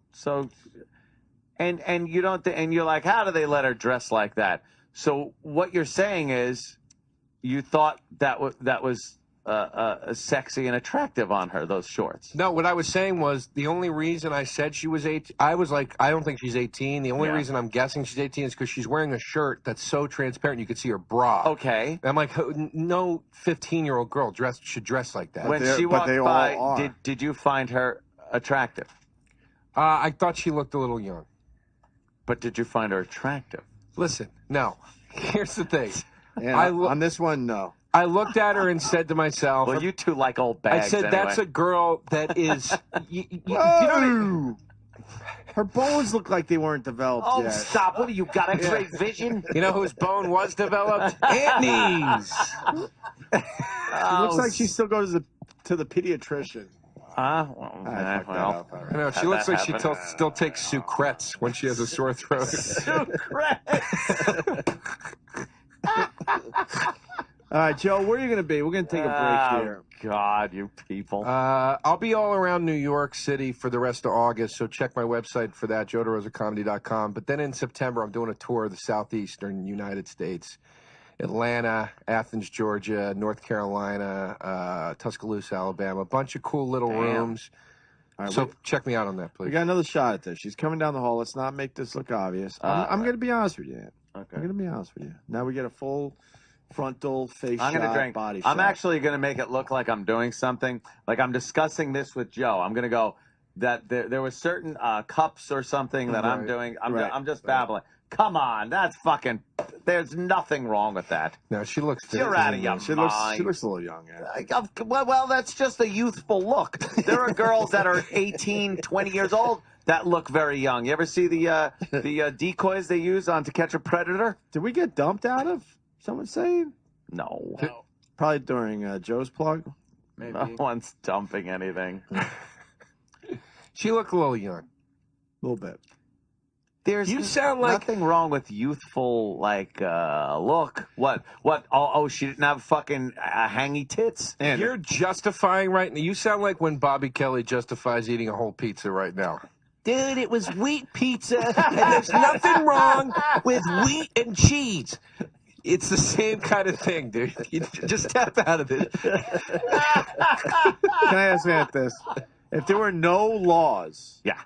and you don't, and you're like, how do they let her dress like that? So what you're saying is, you thought that was sexy and attractive on her, those shorts. no, what I was saying was the only reason I said she was 18, I was like, I don't think she's 18. The only Yeah. reason I'm guessing she's 18 is because she's wearing a shirt that's so transparent you could see her bra. Okay. And I'm like, no 15-year-old girl should dress like that. When she but walked they all by, are. did you find her attractive? I thought she looked a little young. But did you find her attractive? Listen, no. Here's the thing. And I on this one, no. I looked at her and said to myself, Well, you two like old I bags. said, anyway. that's a girl that is. You know what I mean? Her bones look like they weren't developed Oh, yet. stop. What do you got, X-ray vision? You know whose bone was developed? Anthony's. She looks like she still goes to the pediatrician. Well, I fucked that up. All I right. know, she looks like she still takes Sucrets when she has a sore throat. All right, Joe, where are you going to be? We're going to take a break here. God, you people. I'll be all around New York City for the rest of August, so check my website for that, joederosacomedy.com. But then in September, I'm doing a tour of the southeastern United States. Atlanta, Athens, Georgia, North Carolina, Tuscaloosa, Alabama. A bunch of cool little rooms. All right, So check me out on that, we please. got another shot at this. She's coming down the hall. Let's not make this look obvious. I'm going to be honest with you, Ant. Okay. I'm going to be honest with you. Now we get a full frontal face I'm shot, going to drink. body I'm shot. actually going to make it look like I'm doing something. Like I'm discussing this with Joe. I'm going to go that there were certain cups or something that I'm Right. doing. Right. I'm just babbling. Come on, that's fucking. There's nothing wrong with that. No, she looks. You're out of your She mind. looks a little young, Ant. Well, that's just a youthful look. There are girls that are 18, 20 years old that look very young. You ever see the decoys they use on To Catch a Predator? Did we get dumped out of? Someone saying? No. Probably during Joe's plug. Maybe. No one's dumping anything. She looked a little young. A little bit. There's You sound like- nothing wrong with youthful look. What? Oh, she didn't have fucking hangy tits. And You're justifying right now. You sound like when Bobby Kelly justifies eating a whole pizza right now. Dude, it was wheat pizza, and there's nothing wrong with wheat and cheese. It's the same kind of thing, dude. You just tap out of it. can I ask Ant this? If there were no laws, Yeah.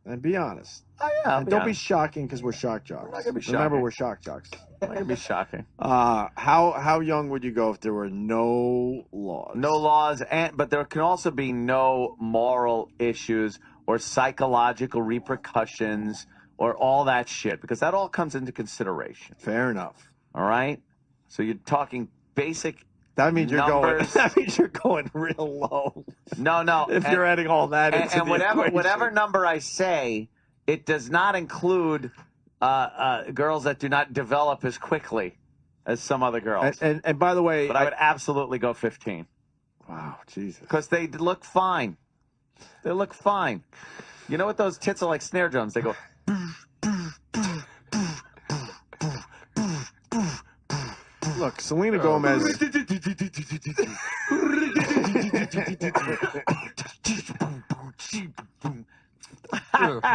and be honest, Oh yeah. and don't be shocking because we're shock jocks. not gonna be Remember, shocking. we're shock jocks. It'd be shocking. How young would you go if there were no laws? No laws, but there can also be no moral issues or psychological repercussions or all that shit, because that all comes into consideration. Fair enough. All right? So you're talking basic That means you're numbers. going. That means you're going real low. No. If you're adding all that into and the whatever equation. number I say, it does not include girls that do not develop as quickly as some other girls. And by the way, but I would absolutely go 15. Wow, Jesus. Because they look fine. They look fine. You know what those tits are like? Snare drums. They go. Look, Selena Gomez. They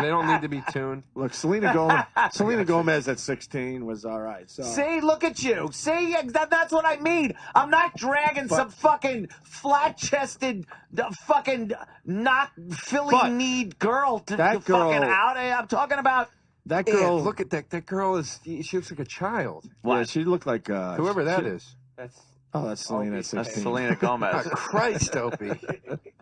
don't need to be tuned. Look, Selena Gomez at 16 was all right. So. See, look at you. See, that's what I mean. I'm not dragging some fucking flat-chested, fucking not Philly-kneed girl to fucking out. I'm talking about that girl. Yeah, look at that. That girl is. She looks like a child. Yeah, she looked like whoever that is. That's Selena at 16. That's Selena Gomez. Christ, Opie.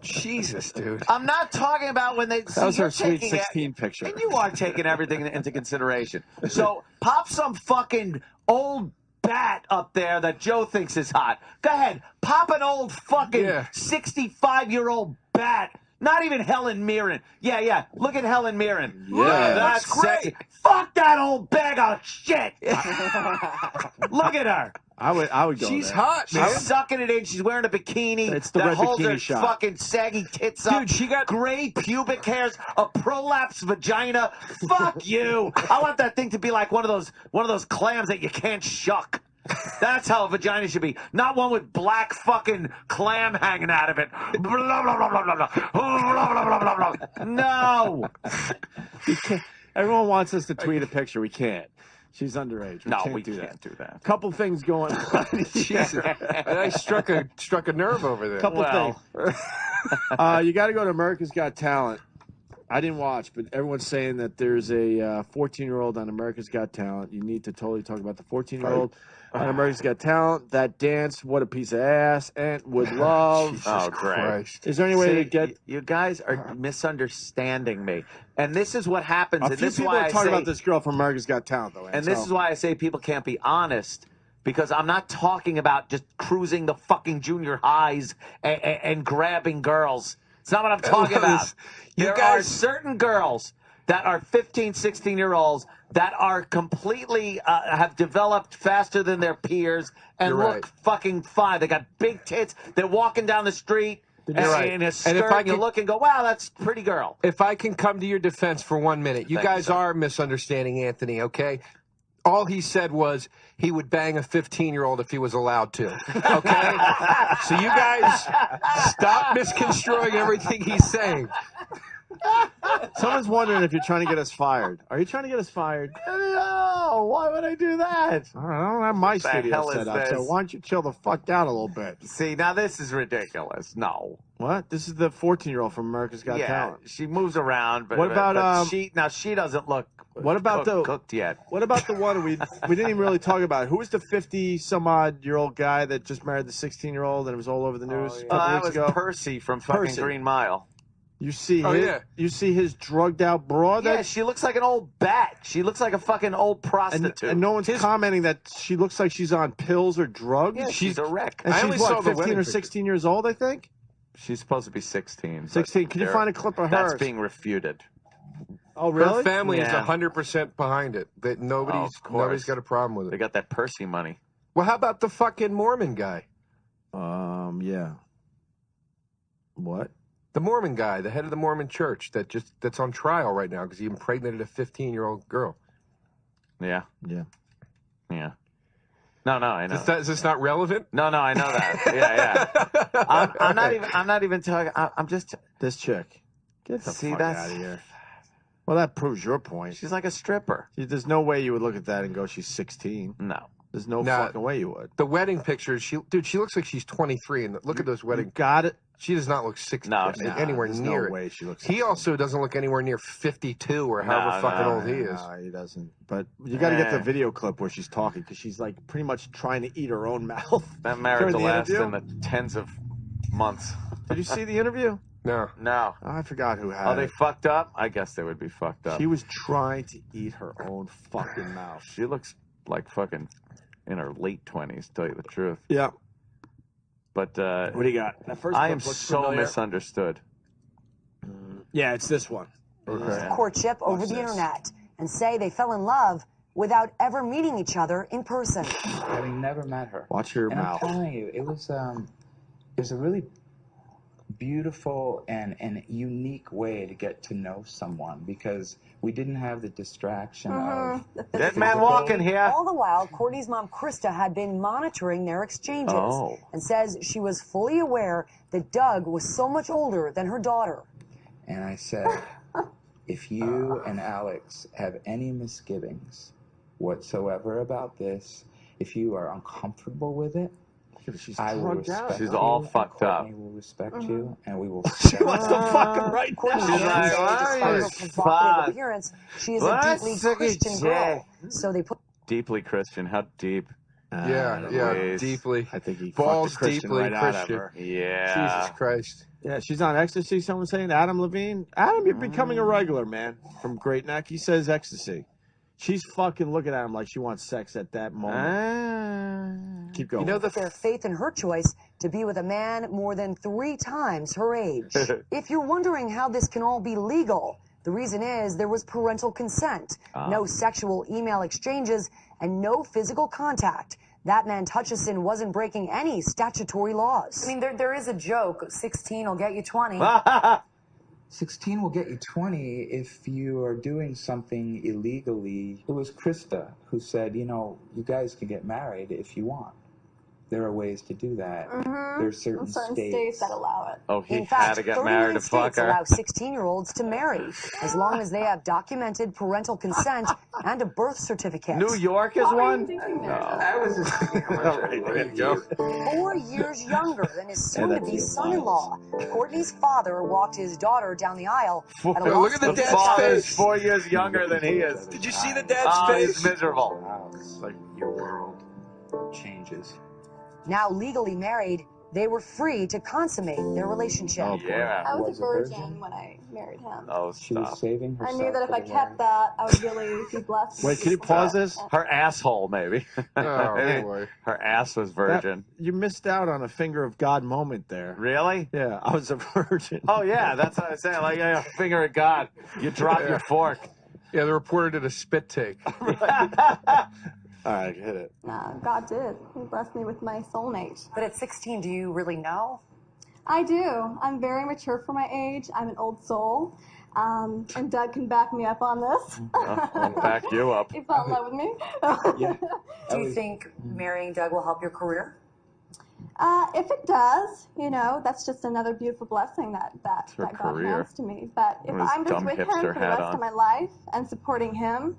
Jesus, dude. I'm not talking about when they. That was her sweet 16 picture. And you are taking everything into consideration. So pop some fucking old bat up there that Joe thinks is hot. Go ahead. Pop an old fucking 65-year-old bat. Not even Helen Mirren. Yeah. Look at Helen Mirren. Yeah, that's great. Sexy. Fuck that old bag of shit. Look at her. I would go. She's there. hot. She's sucking it in. She's wearing a bikini. It's the that red holds bikini her shot. fucking saggy tits up. Dude, she got gray pubic hairs, a prolapsed vagina. Fuck you. I want that thing to be like one of those clams that you can't shuck. That's how a vagina should be. Not one with black fucking clam hanging out of it. Blah, blah, blah, blah, blah, blah. Blah, blah, blah, blah, blah. No. Everyone wants us to tweet a picture. We can't. She's underage. We can't do that. Couple things going on. Jesus. I struck a nerve over there. Couple things. You got to go to America's Got Talent. I didn't watch, but everyone's saying that there's a 14-year-old on America's Got Talent. You need to totally talk about the 14-year-old on America's Got Talent. That dance, what a piece of ass, and would love. Oh, great. Is there any way to get? You guys are misunderstanding me, and this is what happens. A and few this people is why are I talking say, about this girl from America's Got Talent, though. and this is why I say people can't be honest. Because I'm not talking about just cruising the fucking junior highs and grabbing girls. It's not what I'm talking about. There are certain girls that are 15, 16-year-olds that are completely have developed faster than their peers and look fucking fine. They got big tits. They're walking down the street in a skirt, and you look and go, wow, that's a pretty girl. If I can come to your defense for 1 minute, you guys are misunderstanding Anthony, okay? All he said was he would bang a 15-year-old if he was allowed to. Okay? So you guys stop misconstruing everything he's saying. Someone's wondering if you're trying to get us fired. Are you trying to get us fired? No, why would I do that? I don't have my studio hell set is up, this? so why don't you chill the fuck out a little bit? See, now this is ridiculous. No. What? This is the 14-year-old from America's Got Talent. She moves around, but What about, but she doesn't look cooked yet. What about the one we didn't even really talk about? Who was the 50-some-odd-year-old guy that just married the 16-year-old and it was all over the news a couple That weeks was ago? Percy from fucking Green Mile. You see you see his drugged out broad? Yeah, she looks like an old bat. She looks like a fucking old prostitute. And no one's commenting that she looks like she's on pills or drugs? Yeah, she's a wreck. And she's what, 15 or 16 years old, I think? She's supposed to be 16. 16. Can you find a clip of her? That's being refuted. Oh, really? Her family is 100% behind it. That nobody's got a problem with it. They got that Percy money. Well, how about the fucking Mormon guy? Yeah. What? The Mormon guy, the head of the Mormon church that's on trial right now because he impregnated a 15-year-old girl. Yeah. Yeah. Yeah. No, I know. Is this not relevant? No, I know that. Yeah. I'm not even talking. I'm just this chick. Get the fuck out of here. Well, that proves your point. She's like a stripper. There's no way you would look at that and go, she's 16. No. There's no fucking way you would. The wedding pictures, she looks like she's 23. And look at those wedding. Got it. She does not look 60 anywhere there's near no it. way she looks 16. He also doesn't look anywhere near 52 or however fucking old he is. No, he doesn't. But you got to get the video clip where she's talking because she's like pretty much trying to eat her own mouth. That marriage will last in the tens of months. Did you see the interview? No. Oh, I forgot who had it. Are they fucked up? I guess they would be fucked up. She was trying to eat her own fucking mouth. She looks like fucking in her late 20s, to tell you the truth. Yeah. But What do you got? That first I clip am looks so familiar. misunderstood. Yeah, it's this one. Courtship over the internet and say they fell in love without ever meeting each other in person. Having never met her. Watch your and mouth. I'm telling you, it was a really beautiful and unique way to get to know someone because we didn't have the distraction of Dead man walking here. All the while, Courtney's mom, Krista, had been monitoring their exchanges and says she was fully aware that Doug was so much older than her daughter. And I said, if you and Alex have any misgivings whatsoever about this, if you are uncomfortable with it, I will respect She's you, all and fucked up. Courtney will respect you, and we will. She wants to fuck him right Courtney now. despite her provocative appearance, she is a deeply Christian girl. So they put Deeply Christian. How deep? Yeah, deeply. I think he balls fucked the Christian deeply right out of Christian. her. Yeah. Jesus Christ. Yeah, she's on ecstasy. Someone saying Adam Levine. Adam, you're becoming a regular, man. From Great Neck, he says ecstasy. She's fucking looking at him like she wants sex at that moment. Keep going. You know their faith in her choice to be with a man more than 3 times her age. If you're wondering how this can all be legal, the reason is there was parental consent, no sexual email exchanges, and no physical contact. That meant Hutchison wasn't breaking any statutory laws. I mean, there is a joke. 16 will get you 20. 16 will get you 20 if you are doing something illegally. It was Krista who said, you know, you guys can get married if you want. There are ways to do that. There's certain states that allow it. Oh, he In had fact, to get 39 married to fuck states her. allow 16-year-olds to marry, as long as they have documented parental consent and a birth certificate. New York is one? I was just thinking how much I There you go. 4 years younger than his soon-to-be son-in-law. Courtney's father walked his daughter down the aisle at a Look at the The dad's father is face. 4 years younger than he is. Did you see the dad's Oh, face? he's miserable. Wow, it's like your world changes. Now legally married, they were free to consummate their relationship. Oh, yeah. I was Was a a virgin virgin? when I married him. Oh, She was stop. saving I herself. knew that if for I the kept wedding. that, I would really be blessed. Wait, can you pause this? Her asshole, maybe. Oh, Maybe boy. her ass was virgin. You missed out on a finger of God moment there. Really? Yeah, I was a virgin. Oh, yeah, that's what I was saying. Like, yeah, finger of God. You drop your fork. Yeah, the reporter did a spit take. All right, hit it. God did. He blessed me with my soulmate. But at 16, do you really know? I do. I'm very mature for my age. I'm an old soul. And Doug can back me up on this. I'll back you up. He fell in love with me. Yeah. Do you think marrying Doug will help your career? If it does, you know, that's just another beautiful blessing that her God career. hands to me. But if With his I'm just dumb with him hipster for the hat rest on. of my life and supporting him,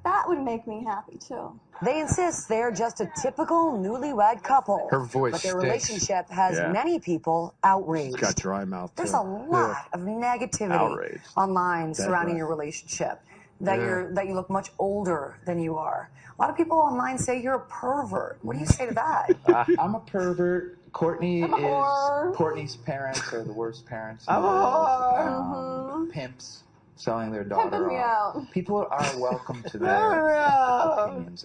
that would make me happy too. They insist they're just a typical newlywed couple. Her voice But their stinks. relationship has Yeah. many people outraged. Got dry mouth, too. There's a lot of negativity Outraged. online surrounding breath. your relationship. That Yeah. that you look much older than you are. A lot of people online say you're a pervert. What do you say to that? I'm a pervert. Courtney I'm a is. whore. Courtney's parents are the worst parents. in I'm the a world. whore. Pimps selling their daughter Pimping me off. out. People are welcome to their opinions.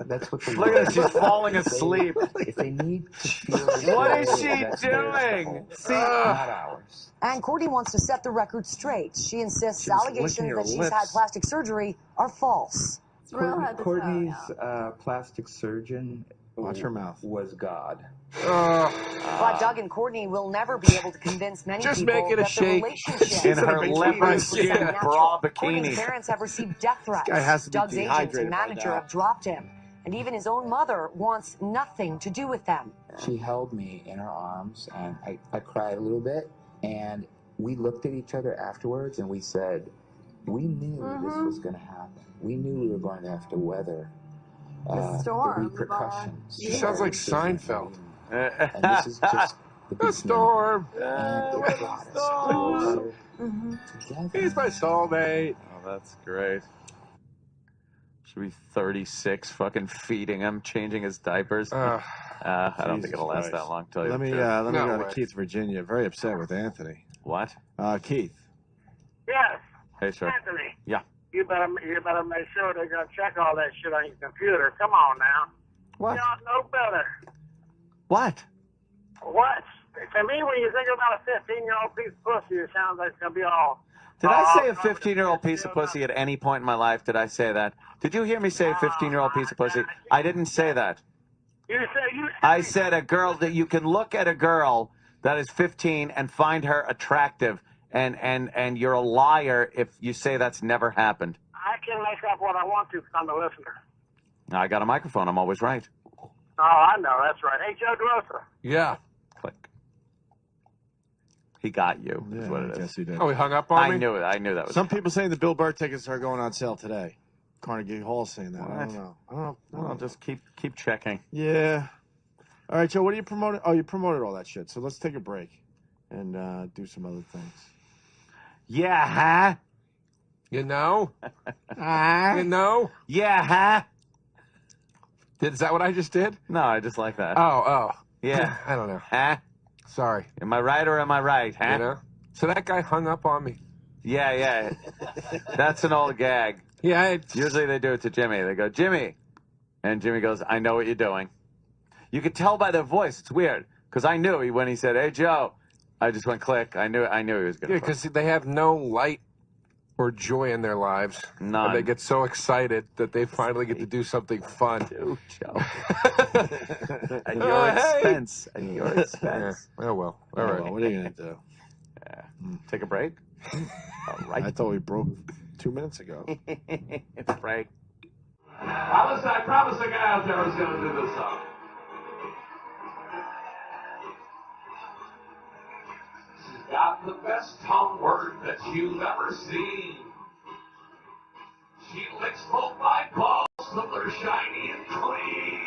That's what they Look at her, she's falling If they- asleep. If they need to feel What good, is she that's their doing? fault, See, not ours. And Courtney wants to set the record straight. She insists She was allegations licking her that she's had lips. plastic surgery are false. It's real hard to Courtney's tell, plastic surgeon Watch her mouth. was God. But Doug and Courtney will never be able to convince many Just people make it a that shake. the relationship in her bikini. leopard skin bra Courtney's bikini. parents have received death threats. guy has to be Doug's agent dehydrated and by manager now. have dropped him. And even his own mother wants nothing to do with them. She held me in her arms, and I cried a little bit, and we looked at each other afterwards, and we said, we knew this was going to happen. We knew we were going to have to weather The storm, the repercussions. She sounds like Seinfeld. And this is just the The beginning. storm. And it brought us closer together. He's my soulmate. Oh, that's great. Should be 36, fucking feeding him, changing his diapers. I don't think it'll last Christ. that long. Tell you Let the me truth. let me No go way. to Keith, Virginia. Very upset with Anthony. What? Keith. Yes, Hey, sir. Anthony. Yeah. You better make sure they're gonna check all that shit on your computer. Come on now. What? You ought to know better. What? What? To me, when you think about a 15-year-old piece of pussy, it sounds like it's going to be all... Did I say a 15-year-old piece of pussy at any point in my life? Did I say that? Did you hear me say a 15-year-old piece of pussy? I didn't say that. I said a girl that you can look at a girl that is 15 and find her attractive, and you're a liar if you say that's never happened. I can make up what I want to because I'm the listener. I got a microphone. I'm always right. Oh, I know. That's right. Hey, Joe DeRosa. Yeah. Click. He got you, is what it I is. guess he did. Oh, he hung up on me? I knew it. I knew that was Some people saying the Bill Burr tickets are going on sale today. Carnegie Hall saying that. What? I don't know. I don't know. Well, just keep checking. Yeah. All right, Joe, what are you promoting? Oh, you promoted all that shit. So let's take a break and do some other things. Yeah, huh? You know? You know? Yeah, huh? Is that what I just did? No, I just like that. Oh. Yeah. I don't know. Huh? Sorry. Am I right or am I right, huh? You know? So that guy hung up on me. Yeah. That's an old gag. Yeah. Usually they do it to Jimmy. They go, Jimmy. And Jimmy goes, I know what you're doing. You could tell by their voice. It's weird. Because I knew when he said, hey, Joe, I just went click. I knew he was going to. Yeah, because they have no light or joy in their lives. None. And they get so excited that they finally get to do something fun. Dude, Joe. At your expense. At your expense. Yeah. Oh, well. All right. Well, what are you going to do? Yeah. Take a break? All right. I thought we broke 2 minutes ago. Break. Now listen, I promised the guy out there I was going to do this song. She's got the best tongue word that you've ever seen. She licks both my balls till they're shiny and clean.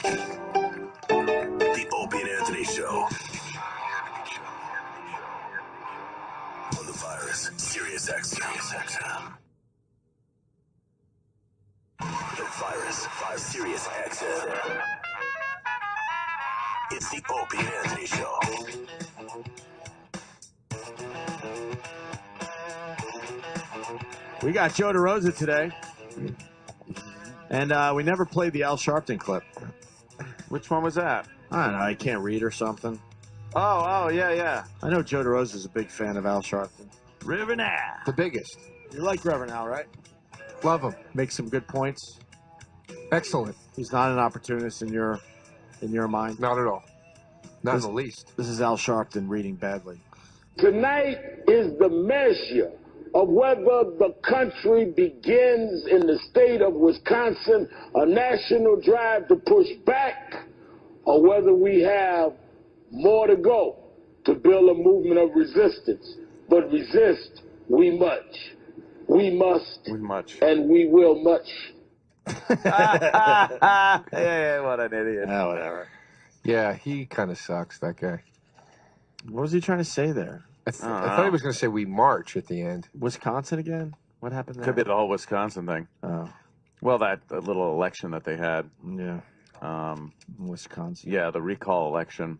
The Opie and Anthony Show. On the virus, Sirius XM. The virus, Sirius XM. It's the Opie and Anthony Show. We got Joe DeRosa today. And we never played the Al Sharpton clip. Which one was that? I don't know. I can't read or something. Oh, yeah. I know Joe DeRosa is a big fan of Al Sharpton. Reverend Al. The biggest. You like Reverend Al, right? Love him. Makes some good points. Excellent. He's not an opportunist in your mind. Not at all. Not in the least. This is Al Sharpton reading badly. Tonight is the measure of whether the country begins in the state of Wisconsin a national drive to push back, or whether we have more to go to build a movement of resistance. But resist, we much. We must. We much. And we will much. Yeah, what an idiot. Ah, whatever. Yeah, he kind of sucks, that guy. What was he trying to say there? I thought he was going to say we march at the end. Wisconsin again? What happened there? Could be the whole Wisconsin thing. Oh. Well, that little election that they had. Yeah. Wisconsin. Yeah, the recall election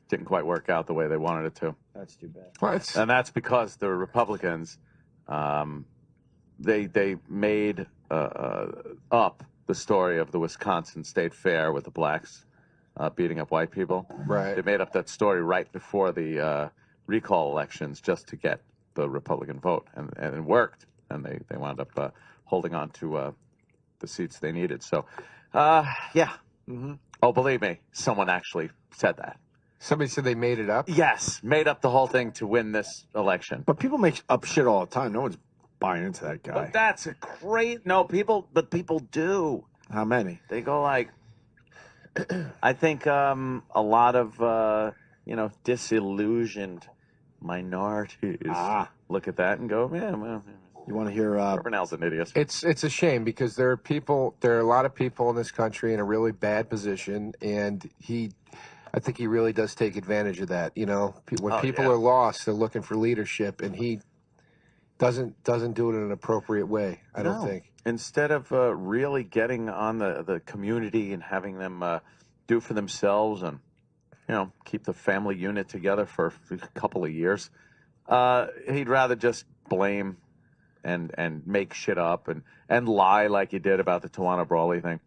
didn't quite work out the way they wanted it to. That's too bad. What? And that's because the Republicans, they made up the story of the Wisconsin State Fair with the blacks beating up white people. Right. They made up that story right before the recall elections just to get the Republican vote, and it worked. And they wound up holding on to the seats they needed. So, yeah. Mm-hmm. Oh, believe me, someone actually said that. Somebody said they made it up? Yes, made up the whole thing to win this election. But people make up shit all the time. No one's buying into that guy. But that's a great... No, people do. How many? They go like... I think a lot of, disillusioned minorities look at that and go, yeah, well... You want to hear... Brunel's an idiot. It's a shame because there are a lot of people in this country in a really bad position, and I think he really does take advantage of that. You know, when people are lost, they're looking for leadership, and he doesn't do it in an appropriate way, I don't think. Instead of really getting on the community and having them do for themselves and, keep the family unit together for a couple of years, he'd rather just blame and make shit up and lie like he did about the Tawana Brawley thing.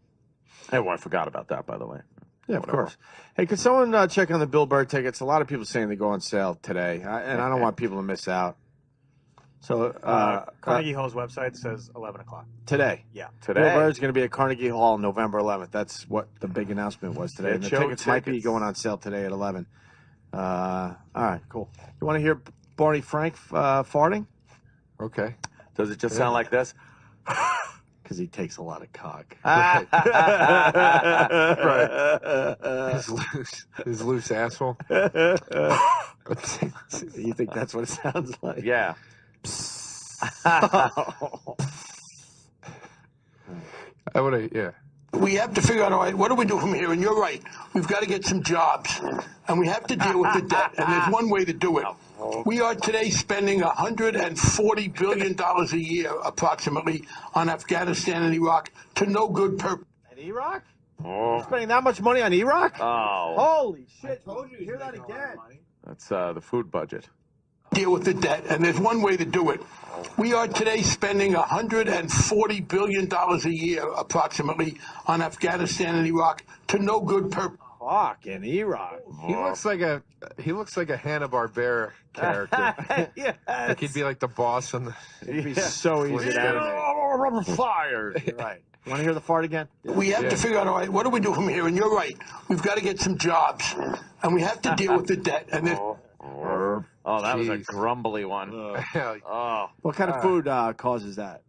Everyone forgot about that, by the way. Yeah, of course. Hey, could someone check on the Bill Burr tickets? A lot of people saying they go on sale today, and I don't want people to miss out. So Carnegie Hall's website says 11 o'clock. Today? Yeah. Bill Burr is going to be at Carnegie Hall November 11th. That's what the big announcement was today. And the tickets might be going on sale today at 11. All right, cool. You want to hear Barney Frank farting? Okay. Does it just sound like this? Because he takes a lot of cock. Right. His loose asshole. You think that's what it sounds like? Yeah. We have to figure out, all right, what do we do from here? And you're right. We've got to get some jobs. And we have to deal with the debt. And there's one way to do it. We are today spending $140 billion a year, approximately, on Afghanistan and Iraq to no good purpose. And Iraq? You're spending that much money on Iraq? Oh. Holy shit. Told you. Hear that again. That's the food budget. Deal with the debt, and there's one way to do it. We are today spending $140 billion a year, approximately, on Afghanistan and Iraq to no good purpose. Fuck, in Iraq. He looks like a Hanna-Barbera character. Yes. Like he'd be like the boss on the... It'd be so easy to animate. Fired. Right. You want to hear the fart again? We have to figure out, all right, what do we do from here? And you're right. We've got to get some jobs, and we have to deal with the debt. And there's... Oh, that was a grumbly one. Oh. What kind of food causes that?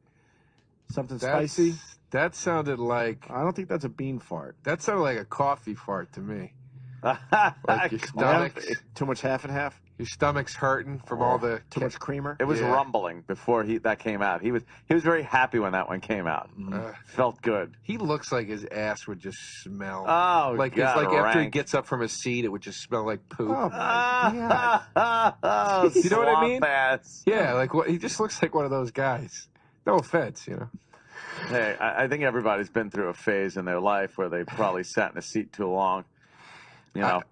Something spicy? That sounded like... I don't think that's a bean fart. That sounded like a coffee fart to me. Like your stomach... Too much half and half? Your stomach's hurting from all the... Too much creamer? It was rumbling before that came out. He was very happy when that one came out. Felt good. He looks like his ass would just smell. Oh, like God, it's like after he rank. gets up from his seat, it would just smell like poop. Oh, my God. You know what I mean? Ass. Yeah, like he just looks like one of those guys. No offense, Hey, I think everybody's been through a phase in their life where they probably sat in a seat too long.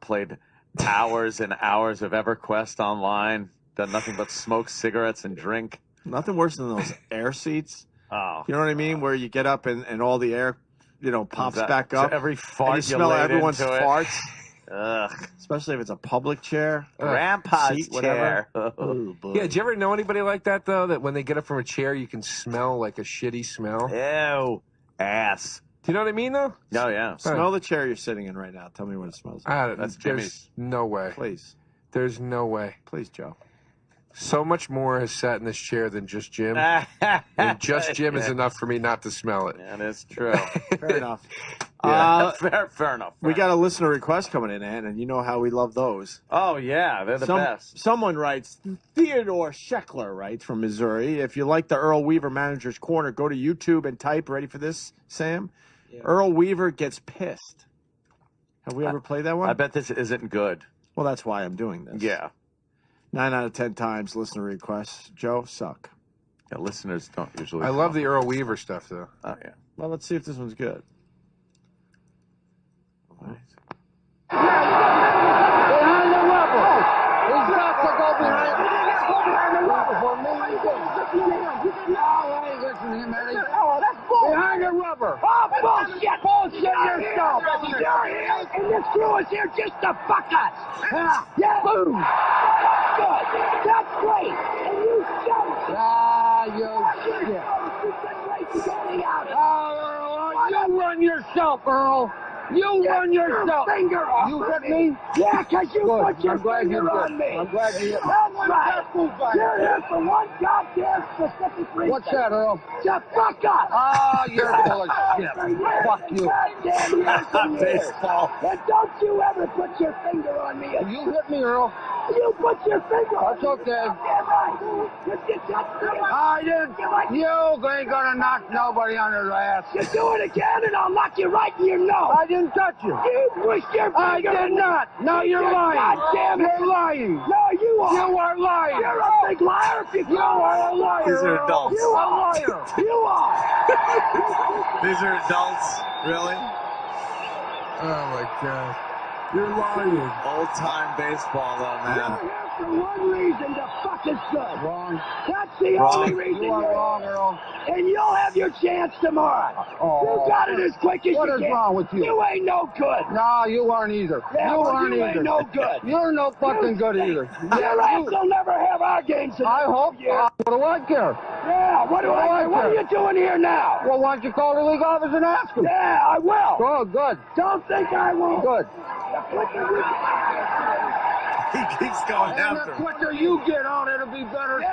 Played hours and hours of EverQuest online, done nothing but smoke cigarettes and drink. Nothing worse than those air seats. Oh. You know what I mean? Where you get up and all the air, pops back up. So every fart and you smell laid everyone's into it. farts. Ugh. Especially if it's a public chair. Grandpa's seat, chair. Oh, boy. Yeah, did you ever know anybody like that, though? That when they get up from a chair, you can smell like a shitty smell? Ew. Ass. Do you know what I mean, though? Oh, yeah. Smell the chair you're sitting in right now. Tell me what it smells like. That's There's Jimmy's. no way. Please. There's no way. Please, Joe. So much more has sat in this chair than just Jim. And just Jim is enough for me not to smell it. That is true. Fair enough. Fair enough. We got a listener request coming in, Ann, and you know how we love those. Oh, yeah. They're the best. Someone writes, Theodore Scheckler writes from Missouri, if you like the Earl Weaver Manager's Corner, go to YouTube and type, ready for this, Sam? Yeah. Earl Weaver gets pissed. Have we ever played that one? I bet this isn't good. Well, that's why I'm doing this. Yeah. 9 out of 10 times listener requests. Joe, suck. Yeah, listeners don't usually. I love the Earl Weaver stuff, though. Oh, yeah. Well, let's see if this one's good. Behind the rubber. He's got to go behind. He didn't go behind the rubber for me. You didn't listen to him. You didn't know. I ain't listening to him, Eddie. Oh, that's bull. behind the rubber. Oh, bullshit. Bullshit yourself. You're here, and this crew is here just to fuck us. Yeah. Boom. That's good. That's great. And you shut it. You shit. You run yourself, Earl. You run yourself. Finger off you hit me? Yeah, because you put your finger on me. I'm glad you hit me. That's right. You're here for one goddamn specific reason. What's that, Earl? To fuck us. Oh, you're full of shit. Fuck you. Goddamn years and years. And don't you ever put your finger on me. You hit me, Earl. You put your finger on me. That's okay. I didn't. You ain't gonna knock nobody on their ass. You do it again and I'll knock you right in your nose. I didn't touch you. You pushed your finger. I did not. No, you're lying. God damn it. You're lying. No, you are. You are lying. You're a big liar. You are a liar. These are adults. You are a liar. You are. These are adults? Really? Oh, my God. You're lying. Old-time baseball, though, man. You're here for one reason, to fuck us good. Wrong. That's the Wrong. only reason You are wrong, Earl. And you'll have your chance tomorrow. You got it as quick as you can. What is wrong with you? You ain't no good. No, you aren't either. Yeah, you aren't either. Ain't no good. You're no fucking good either. Your ass will never have our games in I hope. What do I care? Yeah, what do I care? What are you doing here now? Well, why don't you call the league office and ask him? Yeah, I will. Oh, good. Don't think I won't. Good. He keeps going and after the him. quicker you get on, it'll be better too.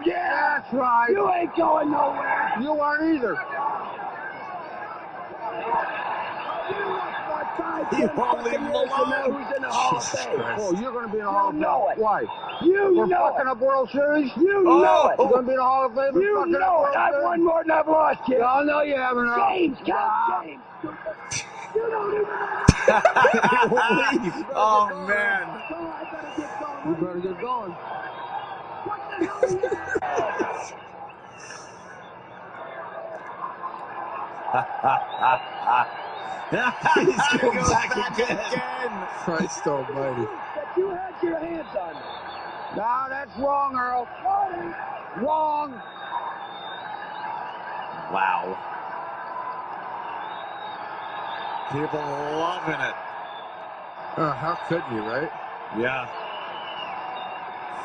Yeah, that's right. You ain't going nowhere. You aren't either. You won't leave him alone. Who's in the Hall of Fame? Oh, you're going to be in the Hall of Fame. know it. Why? You know fucking up World Series? You know it. You're going to be in the Hall of Fame? You know it. I've won more than I've lost, kid. Oh, no, you haven't. James, James. You don't even leave. Oh, man. You better get going. What the hell He's going back again. Christ almighty. That you had your hands on me. No, that's wrong, Earl. Wrong. Wow. People loving it. Oh, how could you, right? Yeah.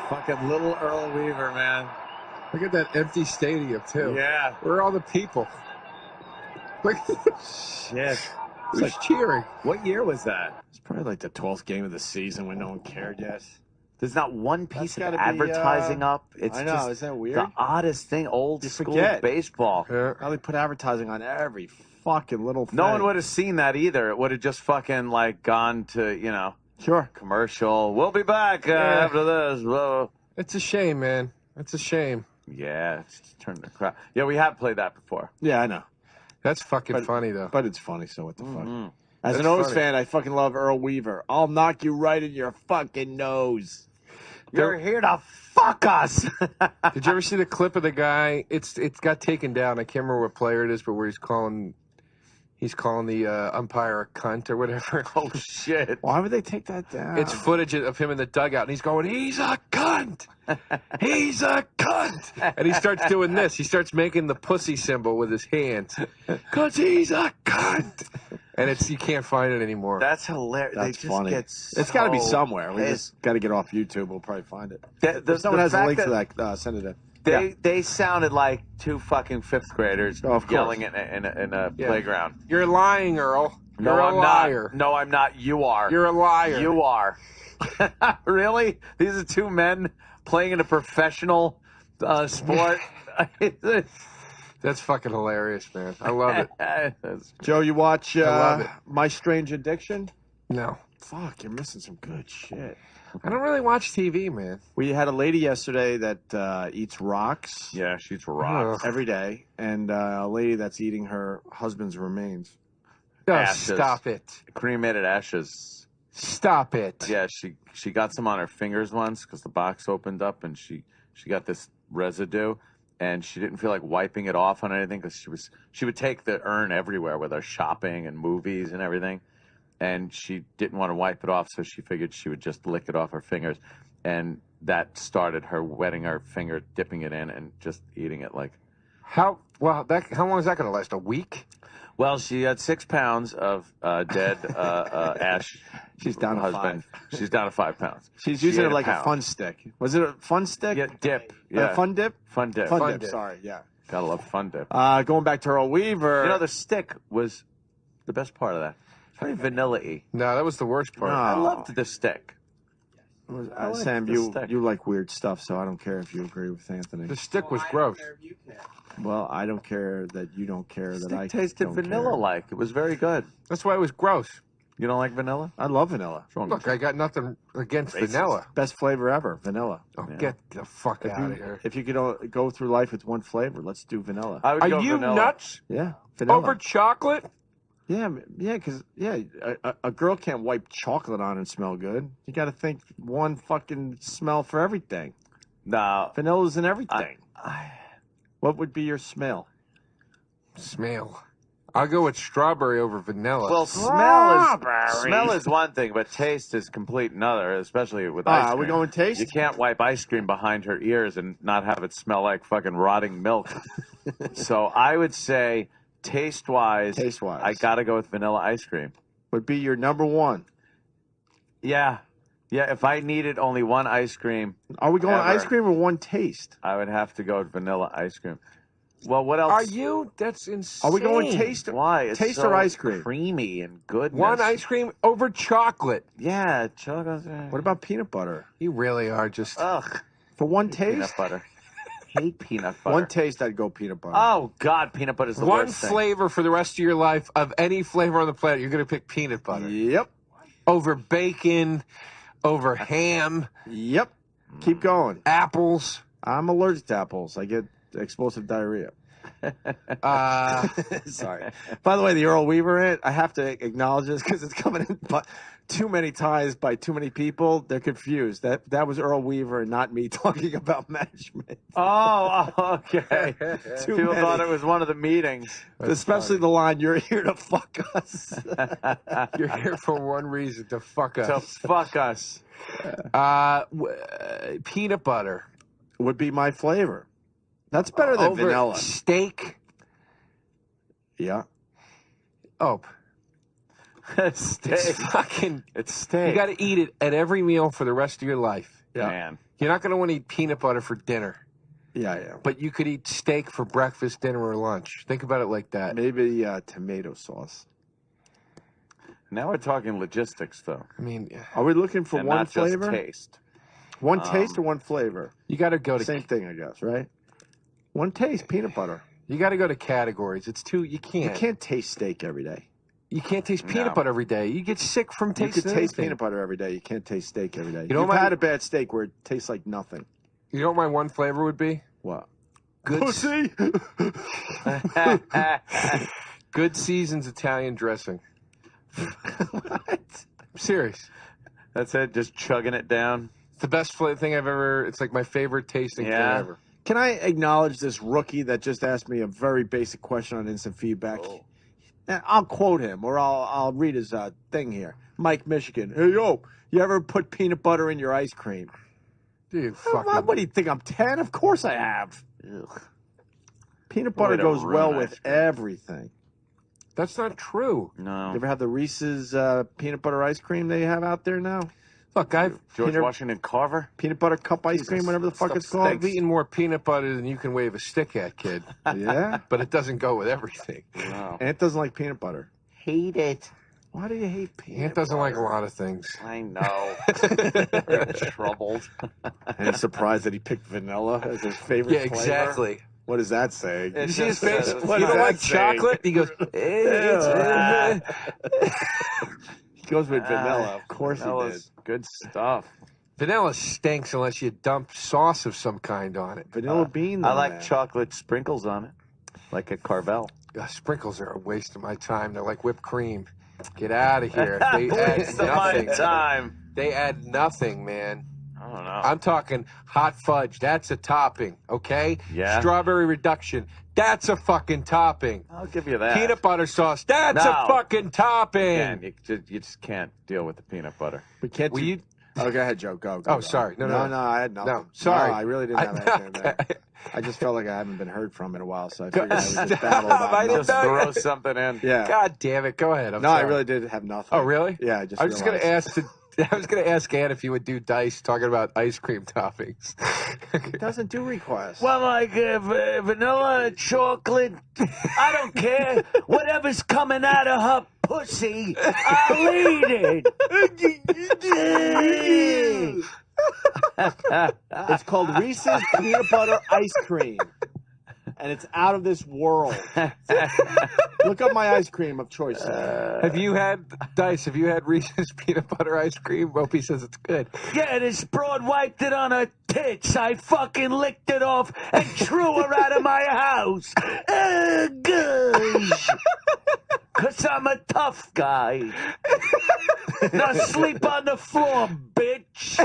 Fucking little Earl Weaver, man. Look at that empty stadium, too. Yeah. Where are all the people? Look. Shit. Who's cheering? What year was that? It's probably like the 12th game of the season when no one cared yet. There's not one piece of gotta be, advertising up. It's I know, just isn't that weird? the oddest thing. Old You school forget. baseball. How they put advertising on every fucking little thing. No one would have seen that either. It would have just fucking like gone to, Sure. commercial. We'll be back after this. Whoa. It's a shame, man. It's a shame. Yeah, it's turn the crowd. Yeah, we have played that before. Yeah, I know. That's fucking funny, though. But it's funny, so what the fuck? As That's an O's funny. fan, I fucking love Earl Weaver. I'll knock you right in your fucking nose. You're here to fuck us. Did you ever see the clip of the guy? It's got taken down. I can't remember what player it is, but where he's calling the umpire a cunt or whatever. Oh shit! Why would they take that down? It's footage of him in the dugout, and he's going, "He's a cunt! He's a cunt!" And he starts doing this. He starts making the pussy symbol with his hands, "'Cause he's a cunt." And you can't find it anymore. That's hilarious. That's they just funny. get It's got to be so somewhere. We pissed. just got to get off YouTube. We'll probably find it. The If someone has a fact link to that that, send it in. They sounded like two fucking fifth graders yelling in a playground. You're lying, Earl. No, You're a I'm liar. not. No, I'm not. You are. You're a liar. You are. Really? These are two men playing in a professional sport. That's fucking hilarious, man. I love it. Joe, you watch love it. My Strange Addiction? No. Fuck, you're missing some good shit. I don't really watch TV, man. We had a lady yesterday that eats rocks. Yeah, she eats rocks every day, and a lady that's eating her husband's remains. Oh, Ashes. stop it. Cremated ashes. Stop it. Yeah, she got some on her fingers once because the box opened up and she got this residue. And she didn't feel like wiping it off on anything because she would take the urn everywhere with her shopping and movies and everything. And she didn't want to wipe it off, so she figured she would just lick it off her fingers. And that started her wetting her finger, dipping it in, and just eating it like How long is that going to last? A week? Well, she had 6 pounds of dead Ash. She's down to husband. She's down to 5 pounds. She's She using ate it like a pound. fun stick. Was it a fun stick? Yeah, dip. Yeah, fun dip? Fun dip. Fun dip, sorry, yeah. Gotta love fun dip. Going back to Earl Weaver. You know, the stick was the best part of that. It's very vanilla-y. No, that was the worst part. No. I loved the stick. Sam, the stick. you like weird stuff, so I don't care if you agree with Anthony. The stick was gross. Well, I don't care that you don't care that I tasted don't vanilla-like. It was very good. That's why it was gross. You don't like vanilla? I love vanilla. Look, I got nothing against vanilla. Best flavor ever, vanilla. Oh, get the fuck out of here. If you could go through life with one flavor, let's do vanilla. I would Are go you vanilla. nuts? Yeah, vanilla. Over chocolate? Yeah, because a girl can't wipe chocolate on and smell good. You got to think one fucking smell for everything. No. Vanilla's in everything. What would be your smell? Smell. I'll go with strawberry over vanilla. Well, smell is one thing, but taste is complete another, especially with ice cream. Are we going taste? You can't wipe ice cream behind her ears and not have it smell like fucking rotting milk. So I would say, taste-wise, I got to go with vanilla ice cream. Would be your number one. Yeah. Yeah, if I needed only one ice cream. Are we going ice cream or one taste? I would have to go with vanilla ice cream. Well, what else? Are you? That's insane. Are we going taste? Why? It's taste so or ice cream? Creamy and goodness. One ice cream over chocolate. Yeah, chocolate. What about peanut butter? You really are just. Ugh. For one taste? Peanut butter. Hate peanut butter. One taste, I'd go peanut butter. Oh, God, peanut butter is the One worst thing. flavor for the rest of your life of any flavor on the planet, you're going to pick peanut butter. Yep. Over bacon, over ham. Yep. Keep going. Apples. I'm allergic to apples. I get explosive diarrhea. Sorry. By the way, the Earl Weaver hit, I have to acknowledge this because it's coming in but too many times by too many people. They're confused. That was Earl Weaver and not me talking about management. Oh, okay. People thought it was one of the meetings. Especially the line, "You're here to fuck us." You're here for one reason, to fuck us. To fuck us. Peanut butter. Would be my flavor. That's better than over vanilla. Steak. Yeah. Oh. Steak. It's fucking. It's steak. You got to eat it at every meal for the rest of your life. Yeah. Man. You're not going to want to eat peanut butter for dinner. Yeah. But you could eat steak for breakfast, dinner, or lunch. Think about it like that. Maybe tomato sauce. Now we're talking logistics, though. I mean, are we looking for and one not flavor? Just taste. One taste or one flavor? You got to go to same thing, I guess, right? One taste, peanut butter. You got to go to categories. It's too. You can't. You can't taste steak every day. You can't taste peanut butter every day. You get sick from tasting. You can taste anything. peanut butter every day. You can't taste steak every day. You know You've my- had a bad steak where it tastes like nothing. You know what my one flavor would be? What? Good. Pussy. Good season's Italian dressing. What? I'm serious. That's it. Just chugging it down. It's the best thing I've ever. It's like my favorite tasting thing ever. Can I acknowledge this rookie that just asked me a very basic question on instant feedback? And I'll quote him, or I'll read his thing here. Mike, Michigan. Hey, yo, you ever put peanut butter in your ice cream? Dude, fuck. What do you think? I'm 10? Of course I have. Ugh. Peanut butter Way to goes well ruin with ice cream. everything. That's not true. No. You ever have the Reese's peanut butter ice cream they have out there now? Look, I've George Washington Carver? Peanut butter cup ice cream, whatever the fuck it's called. I've eaten more peanut butter than you can wave a stick at, kid. Yeah? But it doesn't go with everything. No. Ant doesn't like peanut butter. Hate it. Why do you hate peanut Ant doesn't like a lot of things. I know. Troubled. And he's surprised that he picked vanilla as his favorite Yeah, flavor. exactly. What is that saying? You see his face? You What is don't that like saying? chocolate? He goes, He goes with vanilla. Of course he did. Vanilla's good stuff. Vanilla stinks unless you dump sauce of some kind on it. Vanilla bean, I though, like man. chocolate sprinkles on it, like a Carvel. Sprinkles are a waste of my time. They're like whipped cream. Get out of here. They add Waste of my nothing. time. They add nothing, man. I don't know. I'm talking hot fudge. That's a topping, okay? Yeah. Strawberry reduction. That's a fucking topping. I'll give you that. Peanut butter sauce. That's No. a fucking topping. Man, you just can't deal with the peanut butter. We can't Will do, you Oh, go ahead, Joe. Go. Oh, sorry. No. I had nothing. No, sorry. No, I really didn't have anything there. I just felt like I haven't been heard from in a while, so I figured I would just babble about Just nothing. throw something in. Yeah. God damn it. Go ahead. I'm No, sorry. I really did have nothing. Oh, really? Yeah, I was just going to ask. I was going to ask Ann if he would do dice talking about ice cream toppings. He doesn't do requests. Well, like vanilla, chocolate, I don't care. Whatever's coming out of her pussy, I'll eat it. It's called Reese's Peanut Butter Ice Cream. And it's out of this world. Look up my ice cream of choice. Have you had Reese's peanut butter ice cream? Opie says it's good. Yeah, this broad wiped it on her tits. I fucking licked it off and threw her out of my house. Gosh. Because I'm a tough guy. Now sleep on the floor, bitch.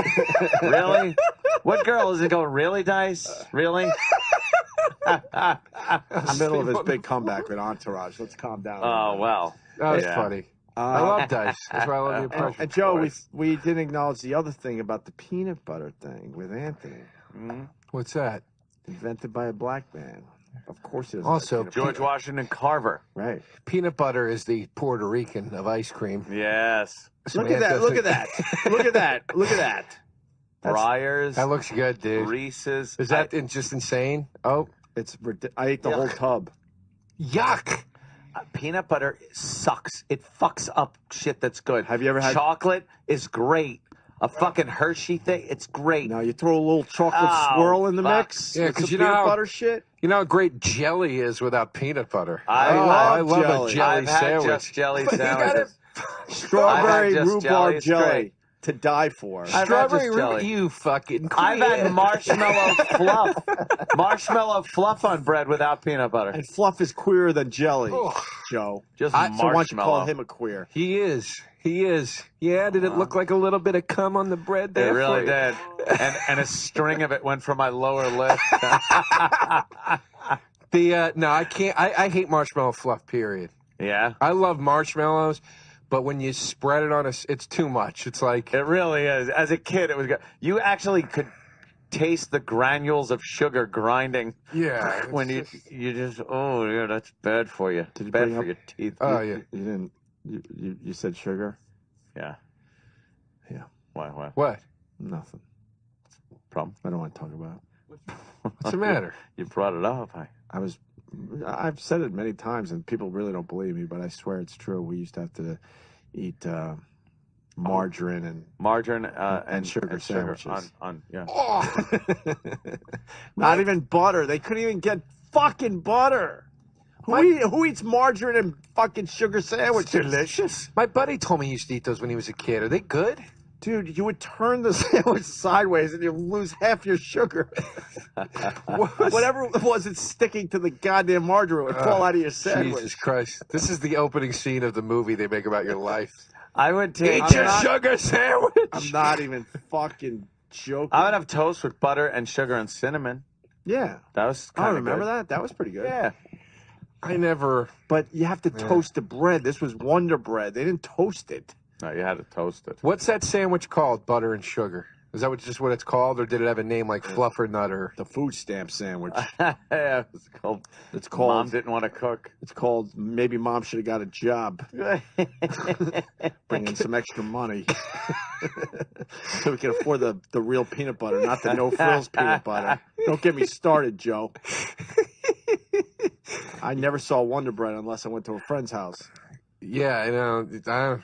Really? What girl is it going, really, Dice? Really? In the middle of his big comeback with Entourage. Let's calm down. Oh, well. That was funny. I love dice. That's why I love the impression. And Joe, we didn't acknowledge the other thing about the peanut butter thing with Anthony. What's that? Invented by a black man. Of course it is. Also, George Washington Carver. Right. Peanut butter is the Puerto Rican of ice cream. Yes. Look at that. Look at that. Look at that. Look at that. Breyers. That looks good, dude. Reese's. Is that just insane? Oh. I ate the whole tub. Yuck. Peanut butter sucks. It fucks up shit that's good. Have you ever had chocolate? Is great. A fucking Hershey thing, it's great. Now you throw a little chocolate swirl in the mix. Yeah, because you know peanut how, butter shit. You know how great jelly is without peanut butter. I love jelly. a jelly I've had sandwich. just jelly sandwiches. Strawberry rhubarb jelly. Great. To die for. Strawberry rhubarb, you fucking I've had marshmallow fluff. Marshmallow fluff on bread without peanut butter. And fluff is queerer than jelly, Joe. Just so why don't you call marshmallow. him a queer? He is. He is. Yeah, did it look like a little bit of cum on the bread there? It really for you? did. And a string of it went from my lower lip. No, I can't. I hate marshmallow fluff, period. Yeah? I love marshmallows, but when you spread it on it's too much. It's like... It really is. As a kid, it was good. You actually could taste the granules of sugar grinding. Yeah. When you just, oh, yeah, that's bad for you. It's bad for your teeth. Oh, yeah. You didn't. You said sugar. Yeah. Yeah. Why? What? Nothing. Problem? I don't want to talk about it. What's the matter? You brought it up. I've said it many times, and people really don't believe me, but I swear it's true. We used to have to eat margarine and sugar sandwiches. Yeah. Not even butter. They couldn't even get fucking butter. Who eats margarine and fucking sugar sandwiches? Delicious. My buddy told me he used to eat those when he was a kid. Are they good? Dude, you would turn the sandwich sideways and you'd lose half your sugar. Whatever it was, it's sticking to the goddamn margarine would fall out of your sandwich. Jesus Christ. This is the opening scene of the movie they make about your life. I would take Eat your sugar sandwich. I'm not even fucking joking. I would have toast with butter and sugar and cinnamon. Yeah. That was I kind of remember good. that. That was pretty good. Yeah. I never... But you have to toast the bread. This was Wonder Bread. They didn't toast it. No, you had to toast it. What's that sandwich called, butter and sugar? Is that just what it's called, or did it have a name like Fluff or Nutter? The food stamp sandwich. Yeah, it's called. Mom didn't want to cook. It's called Maybe Mom Should Have Got a Job. Bring in some extra money. So we can afford the real peanut butter, not the no frills peanut butter. Don't get me started, Joe. I never saw Wonder Bread unless I went to a friend's house. Yeah, I know.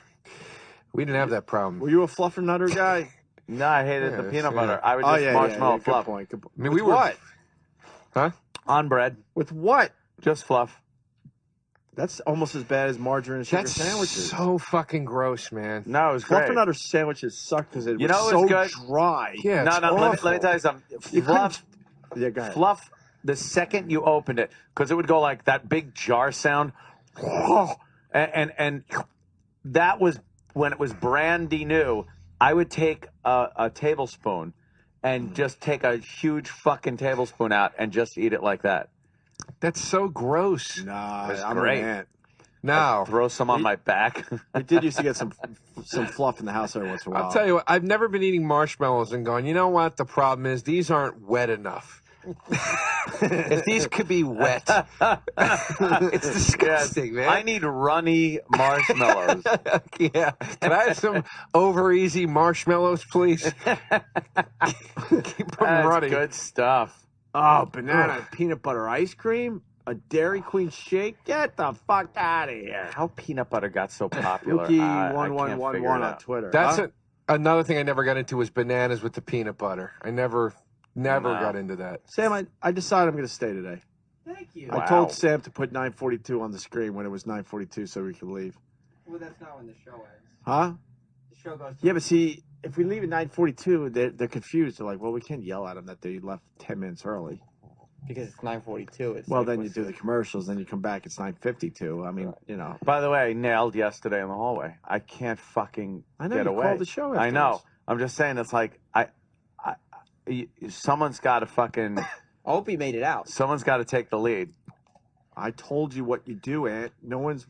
We didn't have that problem. Were you a Fluff or Nutter guy? No, I hated the peanut butter. I would just marshmallow Good fluff. point. Good point. I mean, With what? Huh? On bread. With what? Just fluff. That's almost as bad as margarine and sugar That's sandwiches. so fucking gross, man. No, it was Fluff great. or Nutter sandwiches suck because it You was know so what's good? dry. Yeah, No, it's let awful. me tell you something. You Fluff. Yeah, go ahead. Fluff. The second you opened it, because it would go like that big jar sound, and that was when it was brandy new. I would take a tablespoon and just take a huge fucking tablespoon out and just eat it like that. That's so gross. Nah, It was I'm great. an ant. No. I'd throw some on my back. We did used to get some fluff in the house every once in a while. I'll tell you what, I've never been eating marshmallows and going, you know what? The problem is these aren't wet enough. If these could be wet, it's disgusting, man. I need runny marshmallows. Yeah. Can I have some over easy marshmallows, please? Keep them running. Good stuff. Oh, banana peanut butter ice cream? A Dairy Queen shake? Get the fuck out of here. How peanut butter got so popular? Rookie1111 on Twitter. That's another thing I never got into was bananas with the peanut butter. I never got into that. Sam, I decided I'm going to stay today. Thank you. I told Sam to put 9:42 on the screen when it was 9:42 so we could leave. Well, that's not when the show ends. Huh? The show goes. Yeah, but see, if we leave at 9:42, they're confused. They're like, well, we can't yell at them that they left 10 minutes early. Because it's 9:42. Well, then you do the commercials, then you come back. It's 9:52. I mean, you know. By the way, I nailed yesterday in the hallway. I can't fucking I know get you away. called the show I know. afterwards. I'm just saying, it's like someone's got to fucking. Opie made it out. Someone's got to take the lead. I told you what you do, Ant. No one